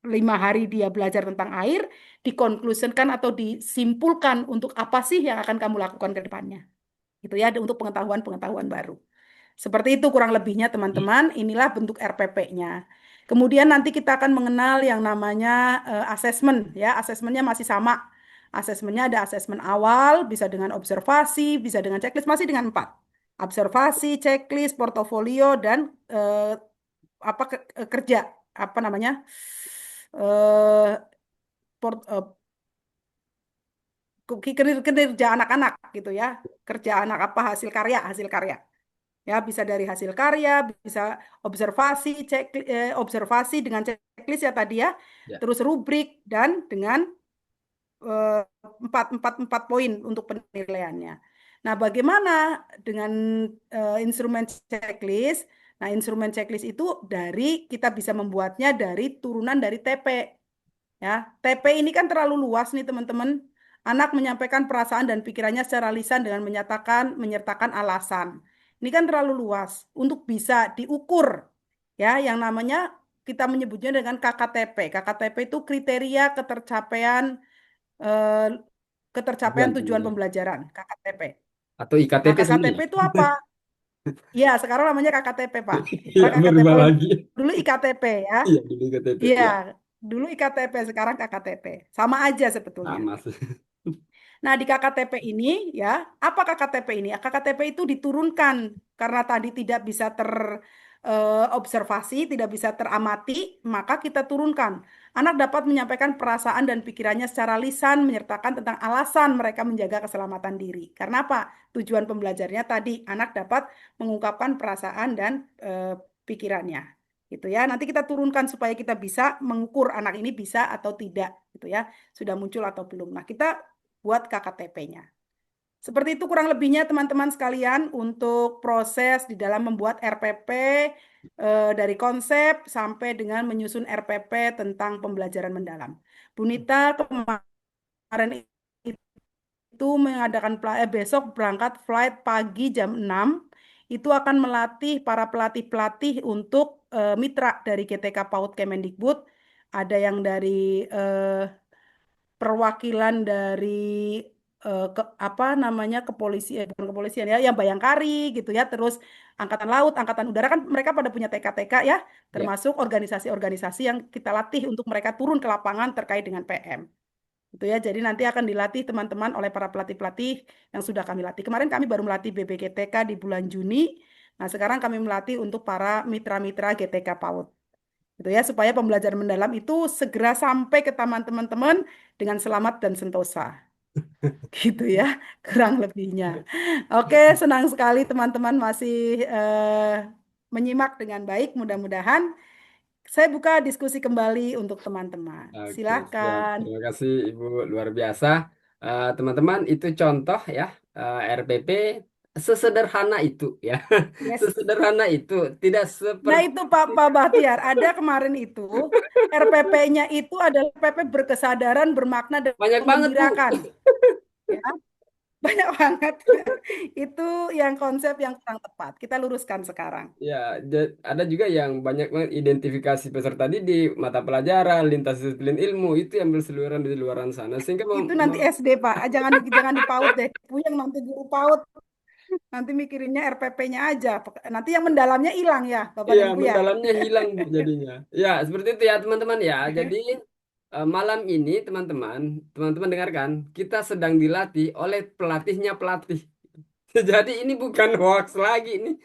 S2: 5 hari dia belajar tentang air, dikonklusikan atau disimpulkan untuk apa sih yang akan kamu lakukan ke depannya. Gitu ya, untuk pengetahuan-pengetahuan baru. Seperti itu kurang lebihnya teman-teman, inilah bentuk RPP-nya. Kemudian nanti kita akan mengenal yang namanya asesmen, ya. Asesmennya masih sama. Asesmennya ada asesmen awal, bisa dengan observasi, bisa dengan checklist, masih dengan 4. Observasi, checklist, portofolio, dan kerja, apa namanya? Eh, port, eh, Kinerja anak-anak gitu ya. Kerja anak apa hasil karya. Ya, bisa dari hasil karya, bisa observasi dengan checklist ya tadi ya,
S1: Ya.
S2: terus rubrik dan dengan eh, empat poin untuk penilaiannya. Nah, bagaimana dengan instrumen checklist? Nah, instrumen checklist itu kita bisa membuatnya dari turunan dari TP. Ya, TP ini kan terlalu luas nih teman-teman. Anak menyampaikan perasaan dan pikirannya secara lisan dengan menyertakan alasan. Ini kan terlalu luas untuk bisa diukur. Ya, yang namanya kita menyebutnya dengan KKTP. KKTP itu kriteria eh, ketercapaian tujuan pembelajaran, KKTP.
S1: Atau
S2: Nah,
S1: IKTP
S2: KKTP
S1: sebenarnya.
S2: itu apa? Ya, sekarang namanya KKTP, Pak.
S1: Iya,
S2: Sekarang KKTP
S1: berubah lagi.
S2: dulu IKTP ya.
S1: Iya, dulu IKTP.
S2: Iya,
S1: Iya,
S2: dulu IKTP, sekarang KKTP. Sama aja sebetulnya.
S1: sama sih.
S2: Nah, di KKTP ini ya, apa KKTP ini? KKTP itu diturunkan karena tadi tidak bisa terobservasi, tidak bisa teramati, maka kita turunkan. Anak dapat menyampaikan perasaan dan pikirannya secara lisan, menyertakan tentang alasan mereka menjaga keselamatan diri. Karena apa? Tujuan pembelajarnya tadi, anak dapat mengungkapkan perasaan dan pikirannya. Gitu ya. Nanti kita turunkan supaya kita bisa mengukur anak ini bisa atau tidak, gitu ya. Sudah muncul atau belum. Nah, kita buat KKTP-nya. Seperti itu kurang lebihnya teman-teman sekalian untuk proses di dalam membuat RPP dari konsep sampai dengan menyusun RPP tentang pembelajaran mendalam. Bunita kemarin itu mengadakan besok berangkat flight pagi jam 6 itu akan melatih para pelatih-pelatih untuk mitra dari GTK PAUD Kemendikbud, ada yang dari perwakilan dari apa namanya kepolisian, bukan kepolisian ya, yang Bayangkari gitu ya, terus Angkatan Laut, Angkatan Udara kan mereka pada punya TK-TK ya,
S1: Ya.
S2: termasuk organisasi-organisasi yang kita latih untuk mereka turun ke lapangan terkait dengan PM. Gitu ya. Jadi nanti akan dilatih teman-teman oleh para pelatih-pelatih yang sudah kami latih. Kemarin kami baru melatih BBGTK di bulan Juni. Nah, sekarang kami melatih untuk para mitra-mitra GTK PAUD. Gitu ya, supaya pembelajaran mendalam itu segera sampai ke teman-teman dengan selamat dan sentosa. Gitu ya, kurang lebihnya. Oke, senang sekali teman-teman masih menyimak dengan baik. Mudah-mudahan saya buka diskusi kembali untuk teman-teman.
S1: Oke, siap.
S2: Silakan.
S1: Terima kasih Ibu, luar biasa. Teman-teman, itu contoh ya RPP sesederhana itu ya.
S2: Yes.
S1: Sesederhana itu, tidak
S2: Nah
S1: seperti
S2: itu Pak Bahtiar, ada kemarin itu RPP-nya itu adalah RPP berkesadaran, bermakna dan
S1: banyak banget, Bu.
S2: menggembirakan. Ya, banyak banget. Itu yang konsep yang kurang tepat. Kita luruskan sekarang.
S1: Ya, ada juga yang banyak banget identifikasi peserta didik, mata pelajaran, lintas disiplin ilmu, itu yang berseliweran di luaran sana. Sehingga
S2: Itu nanti SD Pak, jangan di PAUD deh. Puyeng nanti guru PAUD. Nanti mikirinnya RPP-nya aja. Nanti yang mendalamnya hilang ya, Bapak
S1: iya,
S2: dan Ibu ya.
S1: mendalamnya hilang, Bu, jadinya. Ya, seperti itu ya, teman-teman ya. Jadi, malam ini, teman-teman dengarkan, kita sedang dilatih oleh pelatihnya pelatih. Jadi ini bukan hoax lagi ini.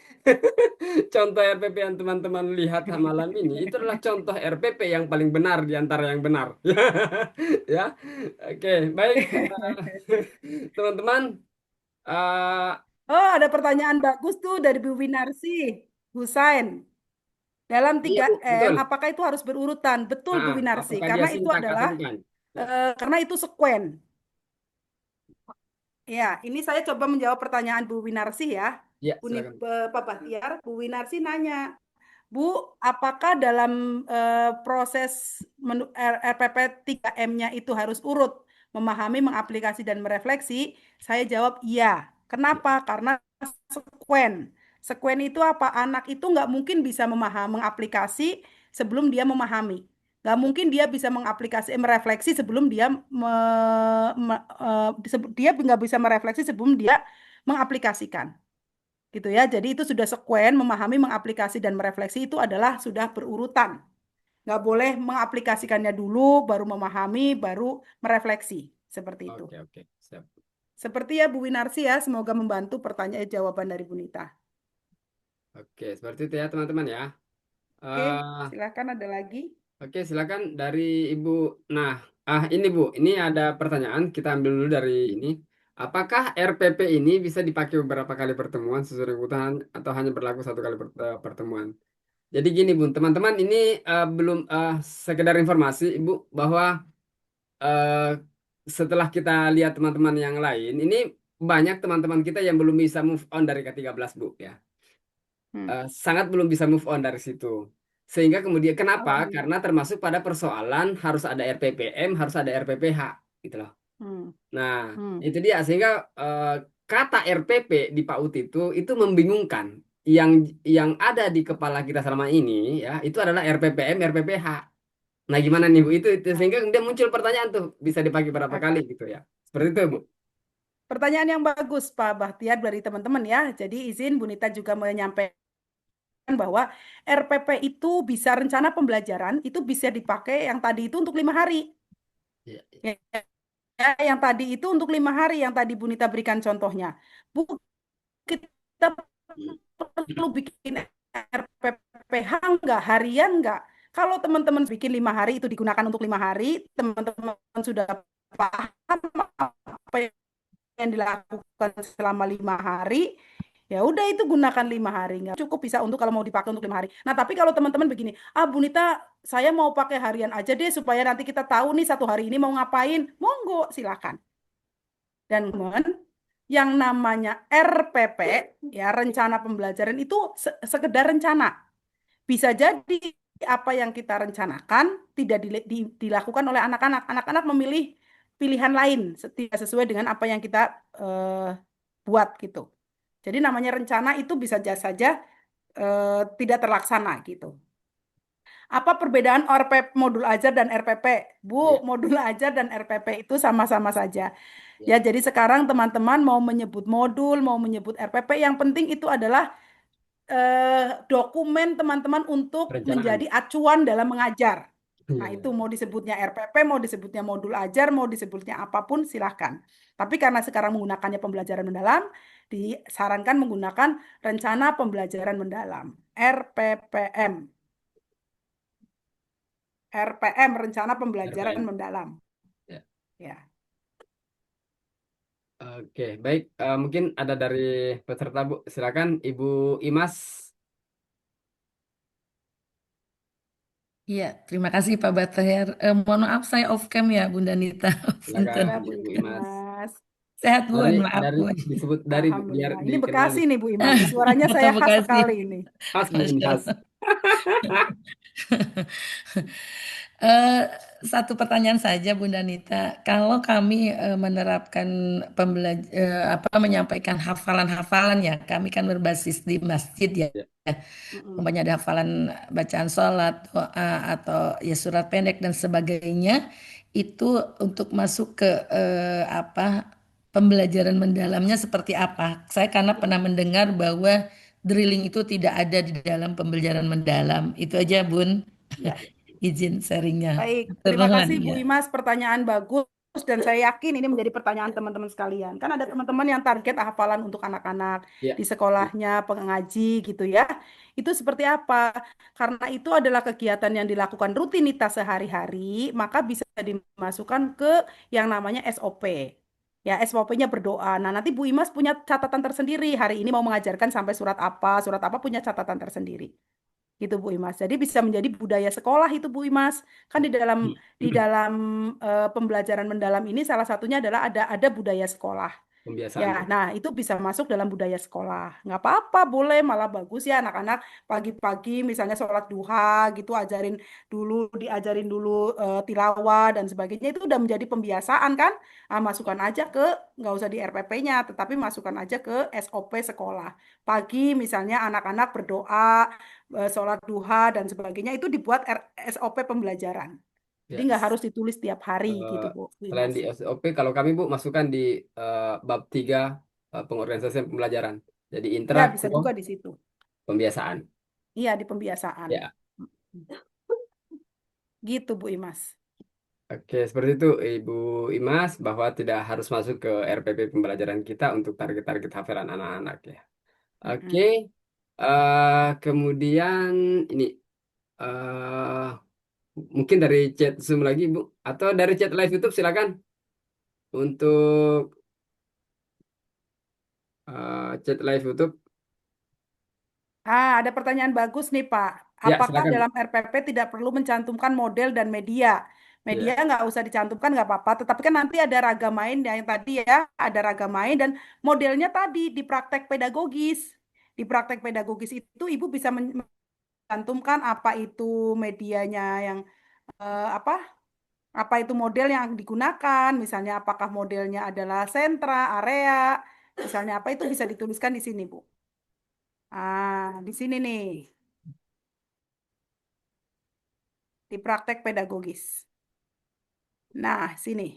S1: Contoh RPP yang teman-teman lihat malam ini itu adalah contoh RPP yang paling benar di antara yang benar. Ya. Oke, baik. Teman-teman, eh,
S2: Oh, ada pertanyaan bagus tuh dari Bu Winarsi Husain. Dalam
S1: iya Bu,
S2: 3M,
S1: betul.
S2: apakah itu harus berurutan? Betul, Bu Winarsi,
S1: Apakah dia
S2: karena itu
S1: singkat atau
S2: adalah
S1: bukan? Ya,
S2: karena itu sekuen. Ya, ini saya coba menjawab pertanyaan Bu Winarsi ya.
S1: ya, silakan.
S2: Pak Bahtiar, Bu Winarsi nanya, Bu, apakah dalam proses RPP 3M-nya itu harus urut, memahami, mengaplikasi, dan merefleksi? Saya jawab iya. Kenapa? Karena sekuen. Sekuen itu apa? Anak itu nggak mungkin bisa memahami, mengaplikasi sebelum dia memahami. Nggak mungkin dia bisa mengaplikasi, merefleksi sebelum dia dia nggak bisa merefleksi sebelum dia mengaplikasikan gitu ya. Jadi itu sudah sekuen, memahami, mengaplikasi, dan merefleksi itu adalah sudah berurutan. Nggak boleh mengaplikasikannya dulu, baru memahami, baru merefleksi. Seperti itu.
S1: Oke, oke, siap.
S2: Seperti ya Bu Winarsi ya, semoga membantu pertanyaan jawaban dari Bu Nita.
S1: Oke, seperti itu ya, teman-teman ya.
S2: Oke,
S1: Eh,
S2: silakan ada lagi.
S1: Oke, silakan dari Ibu. Nah, ini Bu, ini ada pertanyaan. Kita ambil dulu dari ini. Apakah RPP ini bisa dipakai beberapa kali pertemuan sesuai kebutuhan atau hanya berlaku satu kali pertemuan? Jadi gini, Bu, teman-teman, ini belum sekedar informasi, Ibu, bahwa eh, setelah kita lihat teman-teman yang lain, ini banyak teman-teman kita yang belum bisa move on dari ke-13, Bu, ya. Sangat belum bisa move on dari situ. Sehingga kemudian kenapa? Karena termasuk pada persoalan harus ada RPPM, harus ada RPPH, gitu loh. Nah, itu dia sehingga kata RPP di PAUD itu membingungkan. Yang ada di kepala kita selama ini ya, itu adalah RPPM, RPPH. Nah, gimana nih Bu? Itu sehingga kemudian muncul pertanyaan tuh, bisa dipakai berapa kali gitu ya. Seperti itu, Bu.
S2: Pertanyaan yang bagus Pak Bahtiar dari teman-teman ya. Jadi izin Bu Nita juga menyampaikan bahwa RPP itu bisa rencana pembelajaran itu bisa dipakai yang tadi itu untuk 5 hari.
S1: Iya.
S2: Ya, yang tadi itu untuk 5 hari yang tadi Bu Nita berikan contohnya. Bu, kita perlu bikin RPPH nggak harian nggak? Kalau teman-teman bikin 5 hari itu digunakan untuk 5 hari, teman-teman sudah paham apa yang dilakukan selama 5 hari, ya udah itu gunakan 5 hari, nggak cukup bisa untuk kalau mau dipakai untuk 5 hari. Nah tapi kalau teman-teman begini, Bu Nita, saya mau pakai harian aja deh supaya nanti kita tahu nih 1 hari ini mau ngapain, monggo silakan. Dan teman, yang namanya RPP ya rencana pembelajaran itu sekedar rencana. Bisa jadi apa yang kita rencanakan tidak dilakukan oleh anak-anak. Anak-anak memilih pilihan lain tidak sesuai dengan apa yang kita buat gitu. Jadi namanya rencana itu bisa saja tidak terlaksana gitu. Apa perbedaan RPP modul ajar dan RPP? Bu, modul ajar dan RPP itu sama-sama saja. Ya, jadi sekarang teman-teman mau menyebut modul, mau menyebut RPP, yang penting itu adalah dokumen teman-teman untuk menjadi acuan dalam mengajar. Nah, itu mau disebutnya RPP, mau disebutnya modul ajar, mau disebutnya apapun silahkan. Tapi karena sekarang menggunakannya pembelajaran mendalam, disarankan menggunakan rencana pembelajaran mendalam, RPPM. RPM, rencana pembelajaran
S1: RPM.
S2: mendalam.
S1: Ya.
S2: Ya.
S1: Oke, baik. Mungkin ada dari peserta, Bu. Silakan, Ibu Imas.
S10: Iya, terima kasih Pak Bahtiar. Mohon maaf saya off cam ya Bunda Nita.
S1: Silakan,
S2: Bu
S1: Ibu Imas.
S2: Imas.
S10: Sehat Bun, maaf
S1: Dari
S10: Bun.
S1: disebut dari Bu, biar
S2: Alhamdulillah. Ini
S1: dikenal
S2: Bekasi nih Bu Imas. Suaranya
S10: Atau
S2: saya khas
S10: Bekasi.
S2: sekali ini.
S1: khas Bu ini khas.
S10: Eh, Satu pertanyaan saja Bunda Nita, kalau kami menerapkan menyampaikan hafalan-hafalan ya, kami kan berbasis di masjid ya.
S1: Ya.
S2: Mm-mm.
S10: Umpamanya ada hafalan bacaan sholat, doa, atau ya surat pendek dan sebagainya, itu untuk masuk ke pembelajaran mendalamnya seperti apa? Saya karena pernah mendengar bahwa drilling itu tidak ada di dalam pembelajaran mendalam. Itu aja Bun,
S2: Ya.
S10: izin sharingnya.
S2: Baik,
S10: Matur
S2: terima
S10: nuhun,
S2: kasih Bu
S10: ya.
S2: Imas. Pertanyaan bagus dan saya yakin ini menjadi pertanyaan teman-teman sekalian. Kan ada teman-teman yang target hafalan untuk anak-anak
S1: Ya.
S2: di sekolahnya, pengaji gitu ya. Itu seperti apa? Karena itu adalah kegiatan yang dilakukan rutinitas sehari-hari, maka bisa dimasukkan ke yang namanya SOP. Ya, SOP-nya berdoa. Nah, nanti Bu Imas punya catatan tersendiri. Hari ini mau mengajarkan sampai surat apa punya catatan tersendiri gitu Bu Imas. Jadi bisa menjadi budaya sekolah itu Bu Imas. Kan di dalam pembelajaran mendalam ini salah satunya adalah ada budaya sekolah.
S1: Pembiasaan.
S2: Ya, nah itu bisa masuk dalam budaya sekolah. Nggak apa-apa, boleh, malah bagus ya anak-anak pagi-pagi misalnya sholat duha gitu diajarin dulu tilawah dan sebagainya itu udah menjadi pembiasaan kan? Ah, masukkan aja nggak usah di RPP-nya, tetapi masukkan aja ke SOP sekolah. Pagi misalnya anak-anak berdoa, sholat duha dan sebagainya itu dibuat SOP pembelajaran. Jadi
S1: Ya.
S2: nggak harus ditulis tiap hari gitu Bu
S1: Selain
S2: Imas.
S1: di SOP, kalau kami Bu masukkan di bab 3 pengorganisasian pembelajaran. Jadi intra,
S2: Ya, bisa
S1: pro,
S2: juga di situ.
S1: pembiasaan.
S2: Iya, di pembiasaan.
S1: Ya.
S2: Gitu, Bu Imas.
S1: Oke, seperti itu Ibu Imas bahwa tidak harus masuk ke RPP pembelajaran kita untuk target-target hafalan anak-anak ya. Oke, kemudian ini eh mungkin dari chat Zoom lagi Bu atau dari chat live YouTube silakan untuk chat live YouTube.
S2: Ada pertanyaan bagus nih, Pak.
S1: Ya,
S2: Apakah
S1: silakan Bu.
S2: dalam RPP tidak perlu mencantumkan model dan media? Media
S1: Ya.
S2: nggak usah dicantumkan, nggak apa-apa. Tetapi kan nanti ada raga main yang tadi ya, ada raga main dan modelnya tadi di praktek pedagogis. Di praktek pedagogis itu Ibu bisa mencantumkan apa itu medianya yang apa? Apa itu model yang digunakan? Misalnya apakah modelnya adalah sentra, area, misalnya apa itu bisa dituliskan di sini, Bu. Di sini nih, di praktek pedagogis. Nah, sini.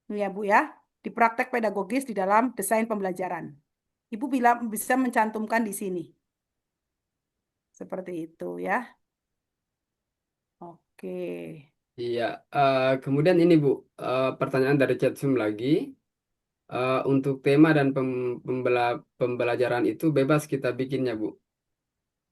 S2: Ini ya, Bu ya. Di praktek pedagogis di dalam desain pembelajaran. Ibu bisa mencantumkan di sini. Seperti itu ya. Oke.
S1: Iya, kemudian ini Bu, pertanyaan dari chat Zoom lagi. Untuk tema dan pembelajaran itu bebas kita bikinnya Bu.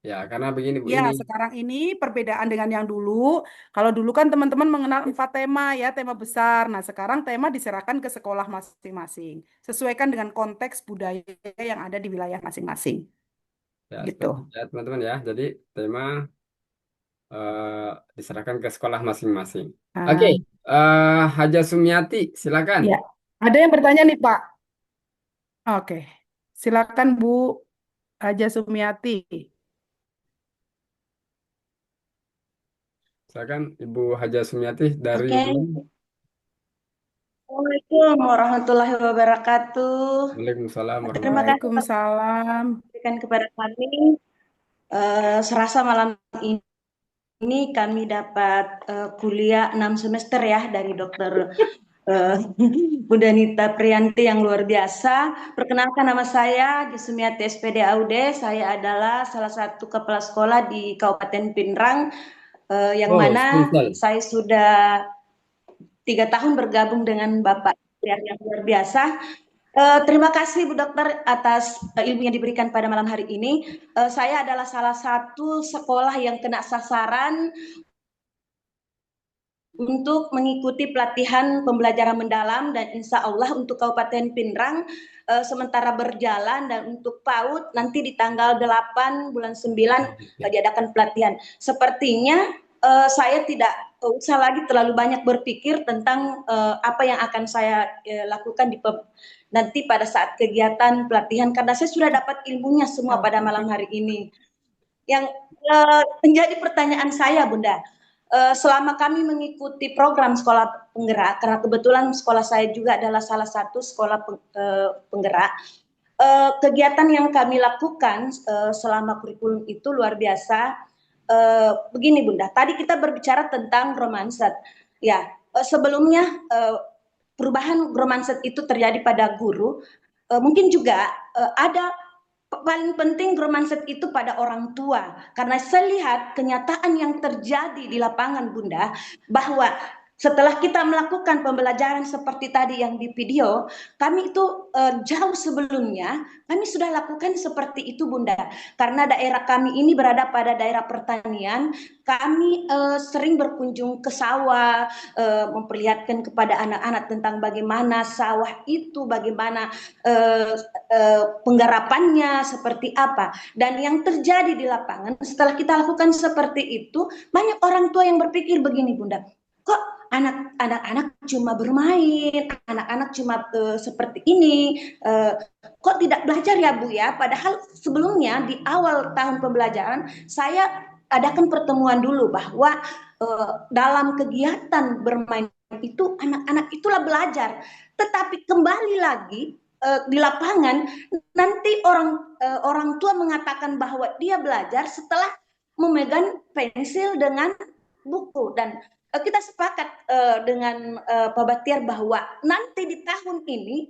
S1: Ya, karena begini Bu,
S2: Ya,
S1: ini
S2: sekarang ini perbedaan dengan yang dulu. Kalau dulu kan teman-teman mengenal 4 tema ya, tema besar. Nah, sekarang tema diserahkan ke sekolah masing-masing. Sesuaikan dengan konteks budaya yang ada di wilayah masing-masing.
S1: ya
S2: Gitu.
S1: seperti ya teman-teman ya. Jadi tema diserahkan ke sekolah masing-masing. Oke, Haja Sumiati, silakan.
S2: Ya, ada yang bertanya nih Pak. Oke, silakan Bu Haja Sumiati.
S1: Silakan Ibu Haja Sumiati dari
S11: Oke. Assalamualaikum warahmatullahi wabarakatuh.
S1: Waalaikumsalam
S11: Terima kasih
S1: warahmatullahi
S2: Waalaikumsalam.
S11: berikan kepada kami. Serasa malam ini kami dapat kuliah 6 semester ya dari Dokter Bunda Nita Priyanti yang luar biasa. Perkenalkan nama saya Sumiati SPD Aude. Saya adalah salah satu kepala sekolah di Kabupaten Pinrang yang mana saya sudah 3 tahun bergabung dengan Bapak yang luar biasa. Terima kasih Bu Dokter atas ilmu yang diberikan pada malam hari ini. Saya adalah salah satu sekolah yang kena sasaran untuk mengikuti pelatihan pembelajaran mendalam dan insya Allah untuk Kabupaten Pinrang sementara berjalan dan untuk PAUD nanti di tanggal 8 bulan 9 diadakan pelatihan. Sepertinya saya tidak usah lagi terlalu banyak berpikir tentang apa yang akan saya lakukan nanti pada saat kegiatan pelatihan, karena saya sudah dapat ilmunya semua pada malam hari ini. Yang menjadi pertanyaan saya, Bunda, selama kami mengikuti program sekolah penggerak, karena kebetulan sekolah saya juga adalah salah satu sekolah penggerak, kegiatan yang kami lakukan selama kurikulum itu luar biasa. Begini Bunda, tadi kita berbicara tentang romanset. Ya, sebelumnya perubahan romanset itu terjadi pada guru. Mungkin juga ada paling penting romanset itu pada orang tua, karena saya lihat kenyataan yang terjadi di lapangan Bunda, bahwa setelah kita melakukan pembelajaran seperti tadi yang di video, kami itu jauh sebelumnya kami sudah lakukan seperti itu Bunda, karena daerah kami ini berada pada daerah pertanian. Kami sering berkunjung ke sawah, memperlihatkan kepada anak-anak tentang bagaimana sawah itu, bagaimana penggarapannya seperti apa. Dan yang terjadi di lapangan setelah kita lakukan seperti itu, banyak orang tua yang berpikir begini Bunda, kok anak-anak cuma bermain, anak-anak cuma seperti ini, kok tidak belajar ya Bu ya? Padahal sebelumnya di awal tahun pembelajaran saya adakan pertemuan dulu bahwa dalam kegiatan bermain itu anak-anak itulah belajar. Tetapi kembali lagi di lapangan nanti orang tua mengatakan bahwa dia belajar setelah memegang pensil dengan buku. Dan kita sepakat dengan Pak Batiar bahwa nanti di tahun ini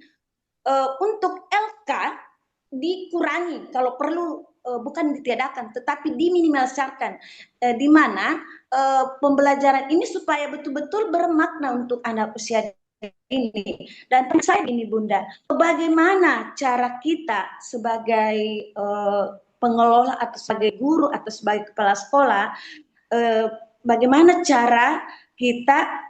S11: untuk LK dikurangi, kalau perlu bukan ditiadakan tetapi diminimalisirkan, di mana pembelajaran ini supaya betul-betul bermakna untuk anak usia ini. Dan saya ini Bunda, bagaimana cara kita sebagai pengelola atau sebagai guru atau sebagai kepala sekolah, bagaimana cara kita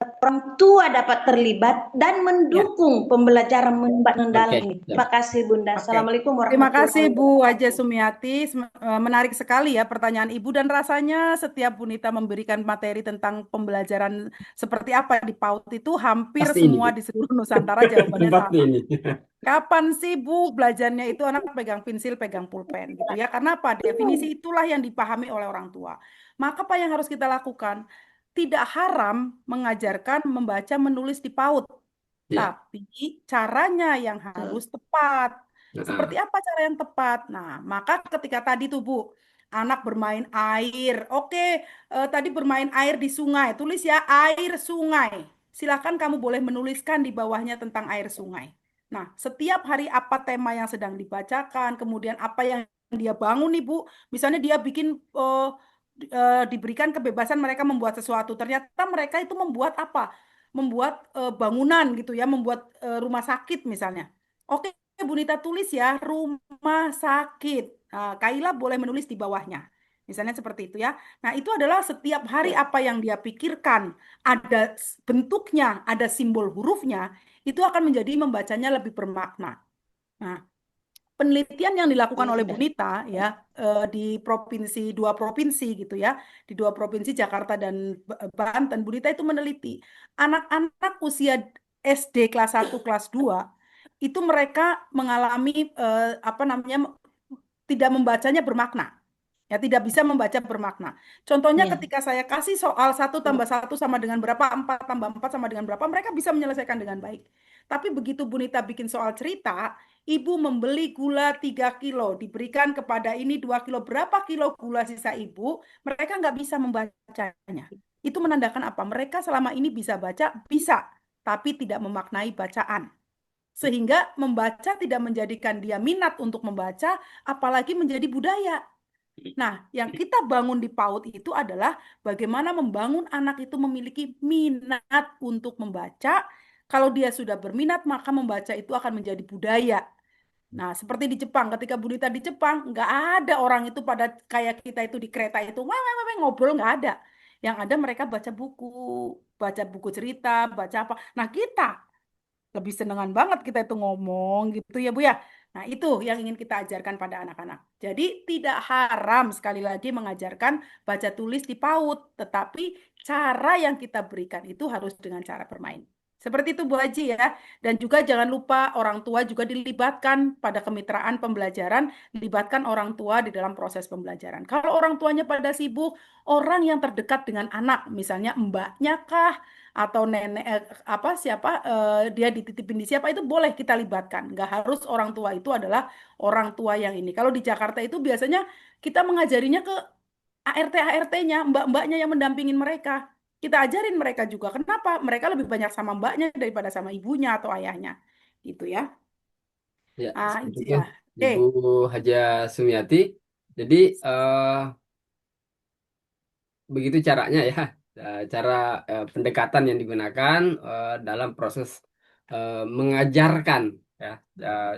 S11: orang tua dapat terlibat dan mendukung pembelajaran mendalam ini. Terima kasih Bunda. Assalamualaikum
S2: Terima kasih
S11: warahmatullahi
S2: Bu
S11: wabarakatuh.
S2: Haja Sumiati. Menarik sekali ya pertanyaan Ibu, dan rasanya setiap Bu Nita memberikan materi tentang pembelajaran seperti apa di PAUD itu hampir
S1: Pasti ini,
S2: semua
S1: Bu.
S2: di seluruh Nusantara jawabannya
S1: Pasti
S2: sama.
S1: ini.
S2: Kapan sih Bu belajarnya itu anak pegang pensil, pegang pulpen gitu ya? Karena apa? Definisi itulah yang dipahami oleh orang tua. Maka apa yang harus kita lakukan? Tidak haram mengajarkan membaca menulis di PAUD,
S1: Ya.
S2: tapi caranya yang harus tepat. Seperti
S1: Nah,
S2: apa cara yang tepat? Nah, maka ketika tadi tuh Bu, anak bermain air. Oke, tadi bermain air di sungai. Tulis ya air sungai. Silakan kamu boleh menuliskan di bawahnya tentang air sungai. Nah, setiap hari apa tema yang sedang dibacakan, kemudian apa yang dia bangun nih Bu. Misalnya dia bikin diberikan kebebasan mereka membuat sesuatu. Ternyata mereka itu membuat apa? Membuat bangunan gitu ya, membuat rumah sakit misalnya. Oke, Bu Nita tulis ya rumah sakit. Nah, Kaila boleh menulis di bawahnya. Misalnya seperti itu ya. Nah, itu adalah setiap hari apa yang dia pikirkan, ada bentuknya, ada simbol hurufnya, itu akan menjadi membacanya lebih bermakna. Nah, penelitian yang dilakukan oleh Bu Nita ya di dua provinsi gitu ya, di dua provinsi Jakarta dan Banten, Bu Nita itu meneliti anak-anak usia SD kelas 1 kelas 2 itu mereka mengalami apa namanya tidak membacanya bermakna. Ya, tidak bisa membaca bermakna. Contohnya ketika saya kasih soal 1 tambah 1 sama dengan berapa, 4 tambah 4 sama dengan berapa, mereka bisa menyelesaikan dengan baik. Tapi begitu Bu Nita bikin soal cerita, Ibu membeli gula 3 kilo, diberikan kepada ini 2 kilo, berapa kilo gula sisa Ibu, mereka nggak bisa membacanya. Itu menandakan apa? Mereka selama ini bisa baca, bisa, tapi tidak memaknai bacaan. Sehingga membaca tidak menjadikan dia minat untuk membaca, apalagi menjadi budaya. Nah, yang kita bangun di PAUD itu adalah bagaimana membangun anak itu memiliki minat untuk membaca. Kalau dia sudah berminat, maka membaca itu akan menjadi budaya. Nah, seperti di Jepang, ketika Bu Nita di Jepang, nggak ada orang itu pada kayak kita itu di kereta itu, ngobrol, nggak ada. Yang ada mereka baca buku cerita, baca apa. Nah, kita lebih senengan banget kita itu ngomong gitu ya Bu ya. Nah, itu yang ingin kita ajarkan pada anak-anak. Jadi, tidak haram sekali lagi mengajarkan baca tulis di PAUD, tetapi cara yang kita berikan itu harus dengan cara bermain. Seperti itu Bu Haji ya. Dan juga jangan lupa orang tua juga dilibatkan pada kemitraan pembelajaran, libatkan orang tua di dalam proses pembelajaran. Kalau orang tuanya pada sibuk, orang yang terdekat dengan anak, misalnya mbaknya kah, atau nenek apa siapa dia dititipin di siapa itu boleh kita libatkan. Nggak harus orang tua itu adalah orang tua yang ini. Kalau di Jakarta itu biasanya kita mengajarinya ke ART-ART-nya, mbak-mbaknya yang mendampingin mereka. Kita ajarin mereka juga. Kenapa? Mereka lebih banyak sama mbaknya daripada sama ibunya atau ayahnya. Gitu ya.
S1: Ya,
S2: Ah,
S1: seperti itu
S2: ya.
S1: Ibu
S2: Oke.
S1: Haja Sumiati. Jadi begitu caranya ya, cara pendekatan yang digunakan dalam proses mengajarkan ya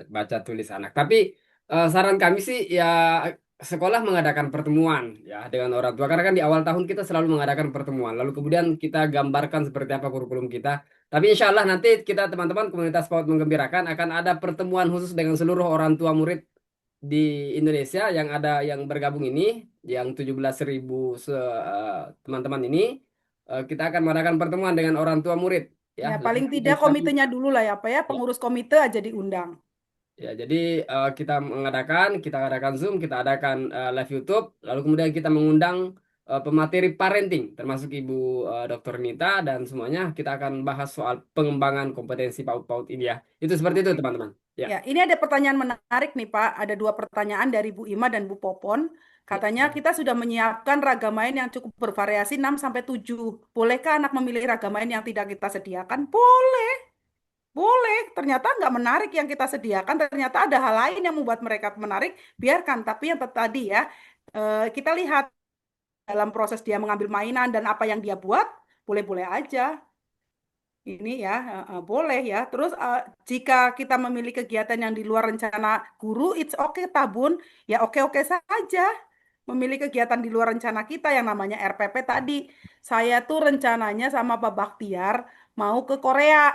S1: baca tulis anak. Tapi saran kami sih ya sekolah mengadakan pertemuan ya dengan orang tua karena kan di awal tahun kita selalu mengadakan pertemuan. Lalu kemudian kita gambarkan seperti apa kurikulum kita. Tapi insya Allah nanti kita teman-teman komunitas PAUD Menggembirakan akan ada pertemuan khusus dengan seluruh orang tua murid di Indonesia yang ada yang bergabung ini, yang 17.000 teman-teman ini, kita akan mengadakan pertemuan dengan orang tua murid, ya.
S2: Ya,
S1: Lalu
S2: paling tidak
S1: kita,
S2: komitenya dulu lah ya, Pak ya. Pengurus komite aja diundang.
S1: ya, jadi kita adakan Zoom, kita adakan live YouTube, lalu kemudian kita mengundang pemateri parenting, termasuk Ibu Dr. Nita dan semuanya. Kita akan bahas soal pengembangan kompetensi PAUD-PAUD ini ya. Itu seperti itu teman-teman. Ya.
S2: Ya, ini ada pertanyaan menarik nih Pak. Ada dua pertanyaan dari Bu Ima dan Bu Popon. Katanya kita sudah menyiapkan ragam main yang cukup bervariasi 6 sampai 7. Bolehkah anak memilih ragam main yang tidak kita sediakan? Boleh, boleh. Ternyata nggak menarik yang kita sediakan. Ternyata ada hal lain yang membuat mereka menarik. Biarkan. Tapi yang tadi ya, kita lihat dalam proses dia mengambil mainan dan apa yang dia buat, boleh-boleh aja. Ini ya, boleh ya. Terus jika kita memilih kegiatan yang di luar rencana guru, it's okay tabun, ya oke-oke saja. Memilih kegiatan di luar rencana kita yang namanya RPP tadi. Saya tuh rencananya sama Pak Baktiar mau ke Korea.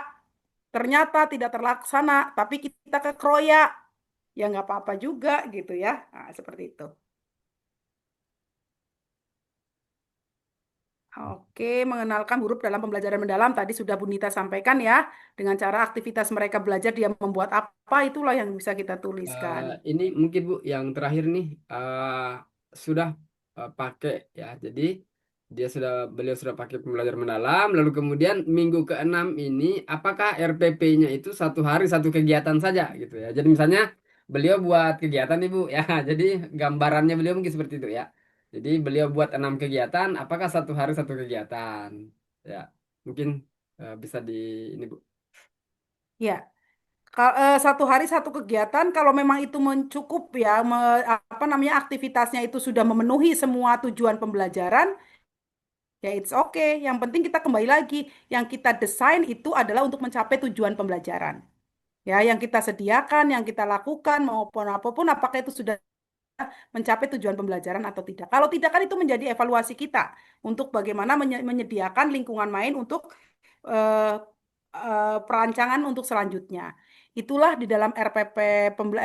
S2: Ternyata tidak terlaksana, tapi kita ke Kroya. Ya nggak apa-apa juga gitu ya. Nah, seperti itu. Oke, mengenalkan huruf dalam pembelajaran mendalam tadi sudah Bu Nita sampaikan ya. Dengan cara aktivitas mereka belajar dia membuat apa itulah yang bisa kita tuliskan.
S1: Ini mungkin Bu yang terakhir nih sudah pakai ya. Jadi beliau sudah pakai pembelajaran mendalam. Lalu kemudian minggu ke-6 ini apakah RPP-nya itu satu hari satu kegiatan saja gitu ya. Jadi misalnya beliau buat kegiatan nih Bu ya. Jadi gambarannya beliau mungkin seperti itu ya. Jadi beliau buat 6 kegiatan. Apakah satu hari satu kegiatan? Ya mungkin bisa di ini Bu.
S2: Ya, satu hari satu kegiatan kalau memang itu mencukup ya apa namanya aktivitasnya itu sudah memenuhi semua tujuan pembelajaran ya it's okay. Yang penting kita kembali lagi yang kita desain itu adalah untuk mencapai tujuan pembelajaran. Ya, yang kita sediakan, yang kita lakukan maupun apapun apakah itu sudah mencapai tujuan pembelajaran atau tidak. Kalau tidak kan itu menjadi evaluasi kita untuk bagaimana menyediakan lingkungan main untuk eh, perancangan untuk selanjutnya. Itulah di dalam RPP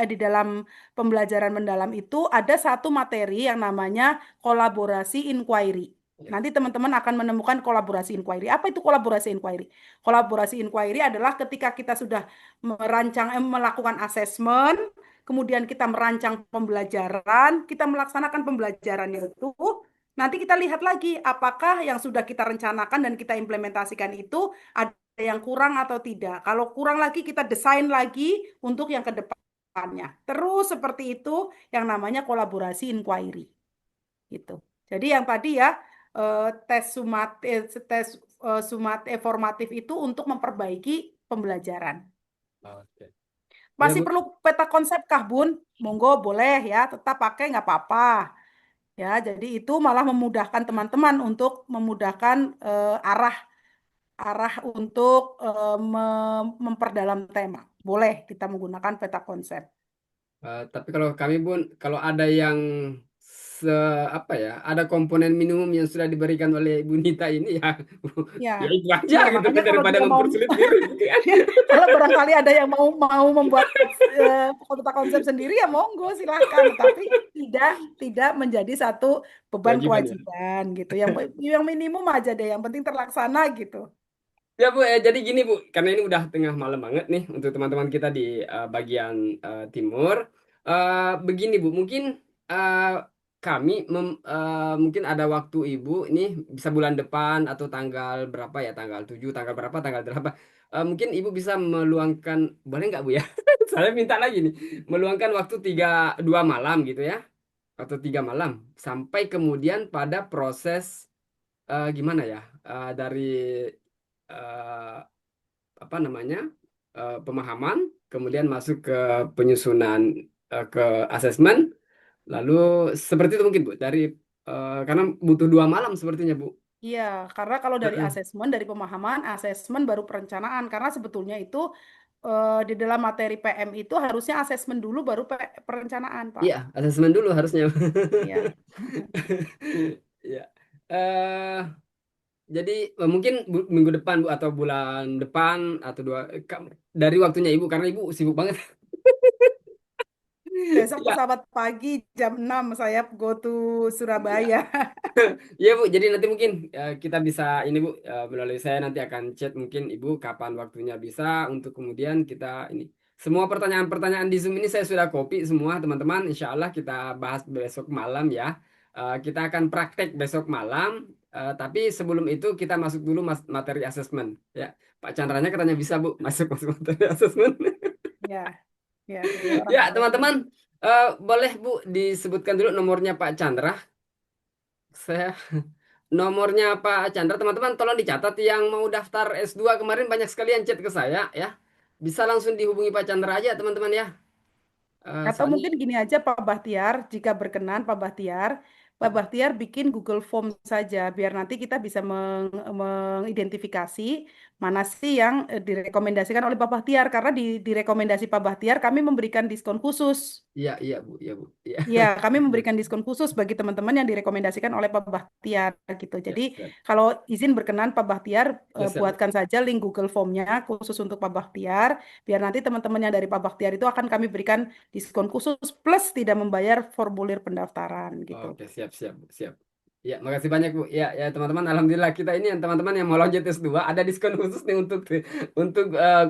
S2: di dalam pembelajaran mendalam itu ada satu materi yang namanya kolaborasi inquiry. Nanti teman-teman akan menemukan kolaborasi inquiry. Apa itu kolaborasi inquiry? Kolaborasi inquiry adalah ketika kita sudah melakukan asesmen, kemudian kita merancang pembelajaran, kita melaksanakan pembelajarannya itu, nanti kita lihat lagi apakah yang sudah kita rencanakan dan kita implementasikan itu ada yang kurang atau tidak. Kalau kurang lagi kita desain lagi untuk yang ke depannya. Terus seperti itu yang namanya kolaborasi inquiry. Gitu. Jadi yang tadi ya tes formatif itu untuk memperbaiki pembelajaran.
S1: Oke. Ya
S2: Masih
S1: Bu.
S2: perlu peta konsep kah, Bun? Monggo boleh ya, tetap pakai nggak apa-apa. Ya, jadi itu malah memudahkan teman-teman untuk memudahkan arah arah untuk memperdalam tema. Boleh kita menggunakan peta konsep.
S1: Tapi kalau kami Bun, kalau ada yang apa ya, ada komponen minimum yang sudah diberikan oleh Ibu Nita ini ya,
S2: Ya,
S1: ya itu aja
S2: ya
S1: gitu
S2: makanya
S1: kan,
S2: kalau
S1: daripada
S2: dia mau
S1: mempersulit diri gitu kan.
S2: kalau barangkali ada yang mau membuat konsep sendiri ya monggo silakan, tetapi tidak menjadi satu beban
S1: Kewajiban ya.
S2: kewajiban gitu. Yang minimum aja deh, yang penting terlaksana gitu.
S1: Ya Bu, jadi gini Bu, karena ini udah tengah malam banget nih untuk teman-teman kita di bagian timur. Begini Bu, mungkin eh, kami mungkin ada waktu Ibu ini bisa bulan depan atau tanggal berapa ya, tanggal 7, tanggal berapa, tanggal berapa. Mungkin Ibu bisa meluangkan, boleh nggak Bu ya? Saya minta lagi nih, meluangkan waktu 2 malam gitu ya, atau 3 malam, sampai kemudian pada proses gimana ya, dari eh, apa namanya, pemahaman, kemudian masuk ke penyusunan, ke asesmen, lalu seperti itu mungkin Bu, dari karena butuh 2 malam sepertinya Bu.
S2: Iya, karena kalau dari
S1: Heeh.
S2: asesmen, dari pemahaman, asesmen baru perencanaan. Karena sebetulnya itu di dalam materi PM itu harusnya asesmen dulu baru perencanaan, Pak.
S1: Iya, asesmen dulu harusnya.
S2: Iya.
S1: Ya. eh jadi mungkin minggu depan Bu, atau bulan depan, atau dari waktunya Ibu, karena Ibu sibuk banget.
S2: Besok
S1: Ya.
S2: pesawat pagi jam 6 saya go to
S1: Iya.
S2: Surabaya.
S1: Iya Bu, jadi nanti mungkin kita bisa ini Bu, melalui saya nanti akan chat mungkin Ibu kapan waktunya bisa, untuk kemudian kita ini. Semua pertanyaan-pertanyaan di Zoom ini saya sudah copy semua teman-teman. Insya Allah kita bahas besok malam ya. Kita akan praktek besok malam. Tapi sebelum itu kita masuk dulu materi asesmen ya. Pak Chandranya katanya bisa Bu masuk masuk materi asesmen.
S2: Ya, ya, beliau orang
S1: Ya
S2: baik.
S1: teman-teman, boleh Bu disebutkan dulu nomornya Pak Chandra. Saya nomornya Pak Chandra, teman-teman tolong dicatat, yang mau daftar S2 kemarin banyak sekali yang chat ke saya ya. Bisa langsung dihubungi Pak Chandra aja teman-teman ya.
S2: Atau
S1: Soalnya
S2: mungkin gini aja Pak Bahtiar, jika berkenan Pak Bahtiar bikin Google Form saja, biar nanti kita bisa mengidentifikasi mana sih yang direkomendasikan oleh Pak Bahtiar, karena di rekomendasi Pak Bahtiar kami memberikan diskon khusus.
S1: iya iya Bu, iya Bu. Iya.
S2: Iya, kami memberikan diskon khusus bagi teman-teman yang direkomendasikan oleh Pak Bahtiar gitu.
S1: Ya,
S2: Jadi
S1: siap.
S2: kalau izin berkenan Pak Bahtiar,
S1: Ya, siap, Bu.
S2: buatkan saja link Google Form-nya khusus untuk Pak Bahtiar, biar nanti teman-teman yang dari Pak Bahtiar itu akan kami berikan diskon khusus plus tidak membayar formulir pendaftaran gitu.
S1: Oke, siap siap Bu, siap. Ya, makasih banyak Bu. Ya, ya teman-teman, alhamdulillah kita ini yang teman-teman yang mau lanjut S2 ada diskon khusus nih untuk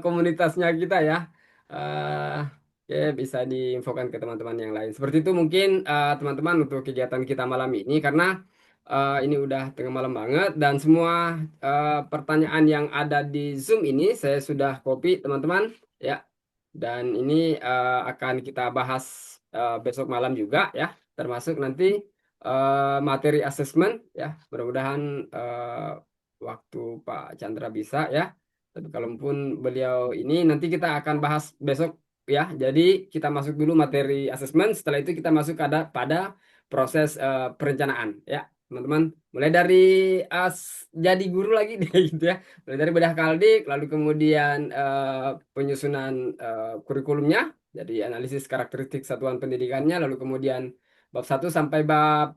S1: komunitasnya kita ya. Eh ya, bisa diinfokan ke teman-teman yang lain. Seperti itu mungkin teman-teman untuk kegiatan kita malam ini, karena ini udah tengah malam banget, dan semua pertanyaan yang ada di Zoom ini saya sudah copy teman-teman ya. Dan ini akan kita bahas besok malam juga ya, termasuk nanti materi asesmen ya. Mudah-mudahan waktu Pak Chandra bisa ya. Tapi kalaupun beliau ini, nanti kita akan bahas besok ya. Jadi kita masuk dulu materi asesmen, setelah itu kita masuk pada proses perencanaan ya, teman-teman. Mulai dari jadi guru lagi deh gitu ya. Mulai dari bedah kaldik, lalu kemudian penyusunan kurikulumnya, jadi analisis karakteristik satuan pendidikannya, lalu kemudian bab 1 sampai bab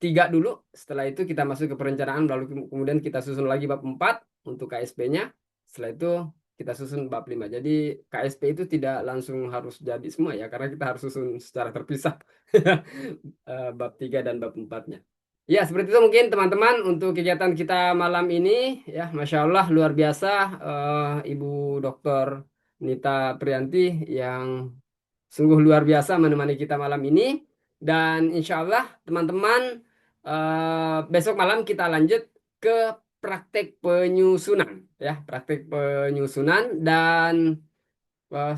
S1: 3 dulu. Setelah itu kita masuk ke perencanaan, lalu kemudian kita susun lagi bab 4 untuk KSP-nya. Setelah itu kita susun bab 5. Jadi KSP itu tidak langsung harus jadi semua ya, karena kita harus susun secara terpisah bab 3 dan bab 4-nya. Ya, seperti itu mungkin teman-teman untuk kegiatan kita malam ini ya. Masya Allah luar biasa, Ibu Dokter Nita Priyanti yang sungguh luar biasa menemani kita malam ini. Dan insya Allah teman-teman, besok malam kita lanjut ke praktek penyusunan ya, praktek penyusunan. Dan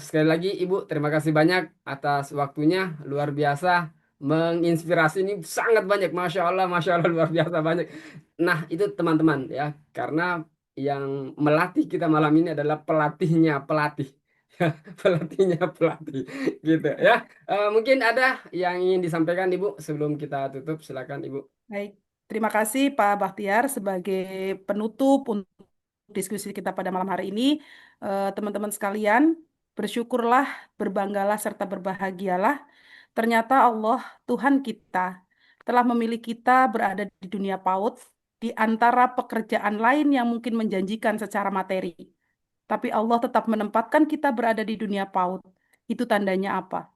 S1: sekali lagi Ibu, terima kasih banyak atas waktunya, luar biasa, menginspirasi ini sangat banyak, Masya Allah luar biasa banyak. Nah itu teman-teman ya, karena yang melatih kita malam ini adalah pelatihnya pelatih, pelatihnya pelatih, gitu ya. Mungkin ada yang ingin disampaikan Ibu sebelum kita tutup, silakan Ibu.
S2: Baik, terima kasih Pak Bahtiar sebagai penutup untuk diskusi kita pada malam hari ini. Teman-teman sekalian, bersyukurlah, berbanggalah, serta berbahagialah. Ternyata Allah, Tuhan kita, telah memilih kita berada di dunia PAUD di antara pekerjaan lain yang mungkin menjanjikan secara materi. Tapi Allah tetap menempatkan kita berada di dunia PAUD. Itu tandanya apa?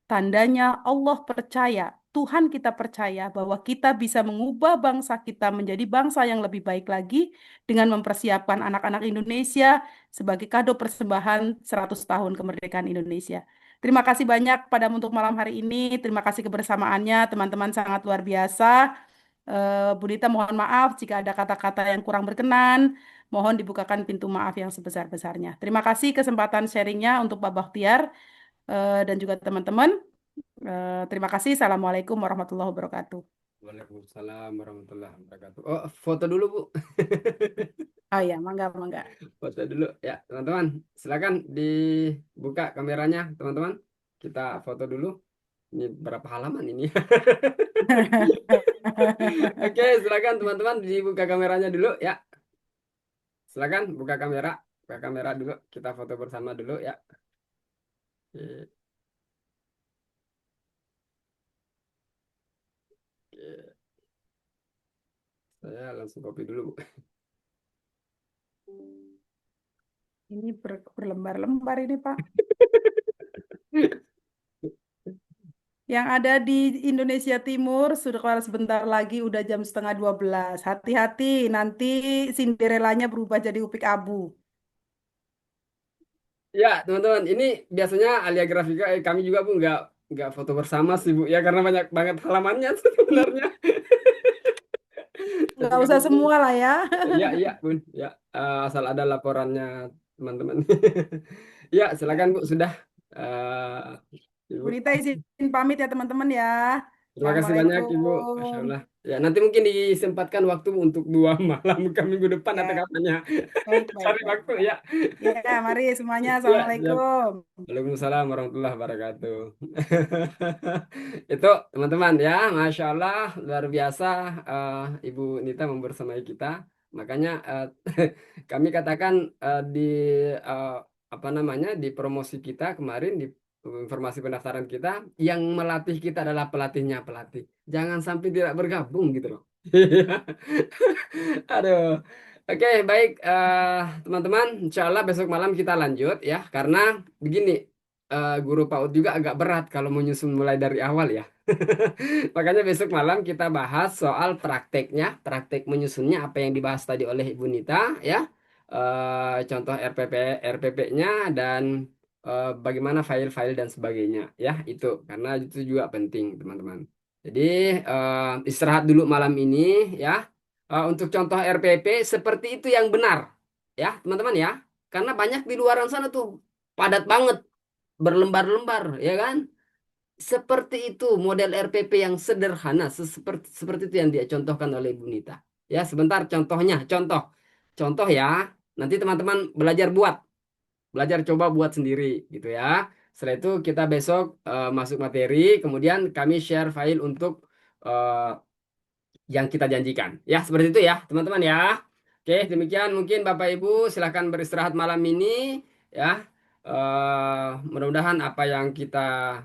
S2: Tandanya Allah percaya, Tuhan kita percaya bahwa kita bisa mengubah bangsa kita menjadi bangsa yang lebih baik lagi dengan mempersiapkan anak-anak Indonesia sebagai kado persembahan 100 tahun kemerdekaan Indonesia. Terima kasih banyak padamu untuk malam hari ini. Terima kasih kebersamaannya, teman-teman sangat luar biasa. Bu Dita mohon maaf jika ada kata-kata yang kurang berkenan. Mohon dibukakan pintu maaf yang sebesar-besarnya. Terima kasih kesempatan sharingnya untuk Pak Bakhtiar dan juga teman-teman. Terima kasih. Assalamualaikum warahmatullahi wabarakatuh.
S1: Waalaikumsalam warahmatullahi wabarakatuh. Oh, foto dulu, Bu.
S2: Oh ya, mangga, mangga.
S1: Foto dulu ya, teman-teman. Silakan dibuka kameranya, teman-teman. Kita foto dulu. Ini berapa halaman ini? Oke, silakan teman-teman dibuka kameranya dulu ya. Silakan buka kamera. Buka kamera dulu. Kita foto bersama dulu ya. Oke. Oke. Saya langsung copy dulu, Bu.
S2: Ini berlembar-lembar ini, Pak. Yang ada di Indonesia Timur sudah keluar sebentar lagi, udah jam setengah 12. Hati-hati, nanti Cinderellanya berubah jadi upik abu.
S1: Ya, teman-teman, ini biasanya Alia Grafika, kami juga, Bu, nggak foto bersama sih, Bu, ya, karena banyak banget halamannya sebenarnya. Tapi
S2: Nggak usah
S1: kami,
S2: semua lah ya.
S1: ya, iya, Bun, ya, asal ada laporannya, teman-teman. Ya, silakan, Bu, sudah.
S2: Bu
S1: Ibu.
S2: Dita izin pamit ya teman-teman ya.
S1: Terima kasih banyak, Ibu. Masya
S2: Assalamualaikum.
S1: Allah. Ya, nanti mungkin disempatkan waktu untuk 2 malam ke minggu depan atau
S2: Ya,
S1: kapannya.
S2: baik, baik,
S1: Cari
S2: baik,
S1: waktu,
S2: baik.
S1: ya.
S2: Ya, mari semuanya.
S1: Ya, siap.
S2: Assalamualaikum.
S1: Waalaikumsalam warahmatullahi wabarakatuh. Itu teman-teman ya, Masya Allah luar biasa, Ibu Nita membersamai kita. Makanya kami katakan di eh, apa namanya, di promosi kita kemarin, di informasi pendaftaran kita, yang melatih kita adalah pelatihnya pelatih. Jangan sampai tidak bergabung gitu loh. Aduh. Oke, baik, teman-teman. Insya Allah besok malam kita lanjut ya. Karena begini, guru PAUD juga agak berat kalau menyusun mulai dari awal ya. Makanya besok malam kita bahas soal prakteknya, praktek menyusunnya apa yang dibahas tadi oleh Ibu Nita ya. Contoh RPP-nya dan bagaimana file-file dan sebagainya ya, itu karena itu juga penting, teman-teman. Jadi istirahat dulu malam ini ya. Untuk contoh RPP seperti itu yang benar ya, teman-teman ya. Karena banyak di luar sana tuh padat banget, berlembar-lembar ya kan. Seperti itu model RPP yang sederhana, seperti itu yang dia contohkan oleh Ibu Nita. Ya, sebentar contohnya, contoh ya. Nanti teman-teman belajar coba buat sendiri gitu ya. Setelah itu kita besok masuk materi, kemudian kami share file untuk eh, yang kita janjikan. Ya, seperti itu ya, teman-teman ya. Oke, demikian mungkin Bapak Ibu silahkan beristirahat malam ini ya. Mudah-mudahan apa yang kita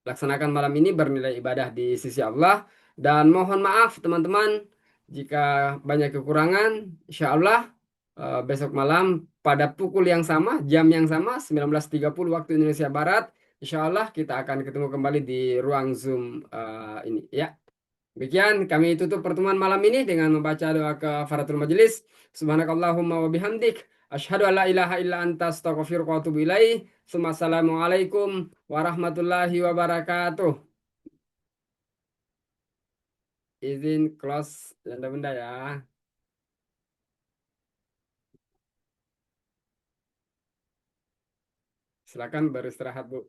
S1: laksanakan malam ini bernilai ibadah di sisi Allah, dan mohon maaf teman-teman jika banyak kekurangan. Insya Allah besok malam pada pukul yang sama, jam yang sama, 19.30 waktu Indonesia Barat, Insya Allah kita akan ketemu kembali di ruang Zoom ini ya. Demikian kami tutup pertemuan malam ini dengan membaca doa kafaratul majelis. Subhanakallahumma wa bihamdik. Asyhadu an la ilaha illa anta astaghfiruka wa atubu ilaih. Assalamualaikum warahmatullahi wabarakatuh. Izin close benda-benda ya. Silakan beristirahat, Bu.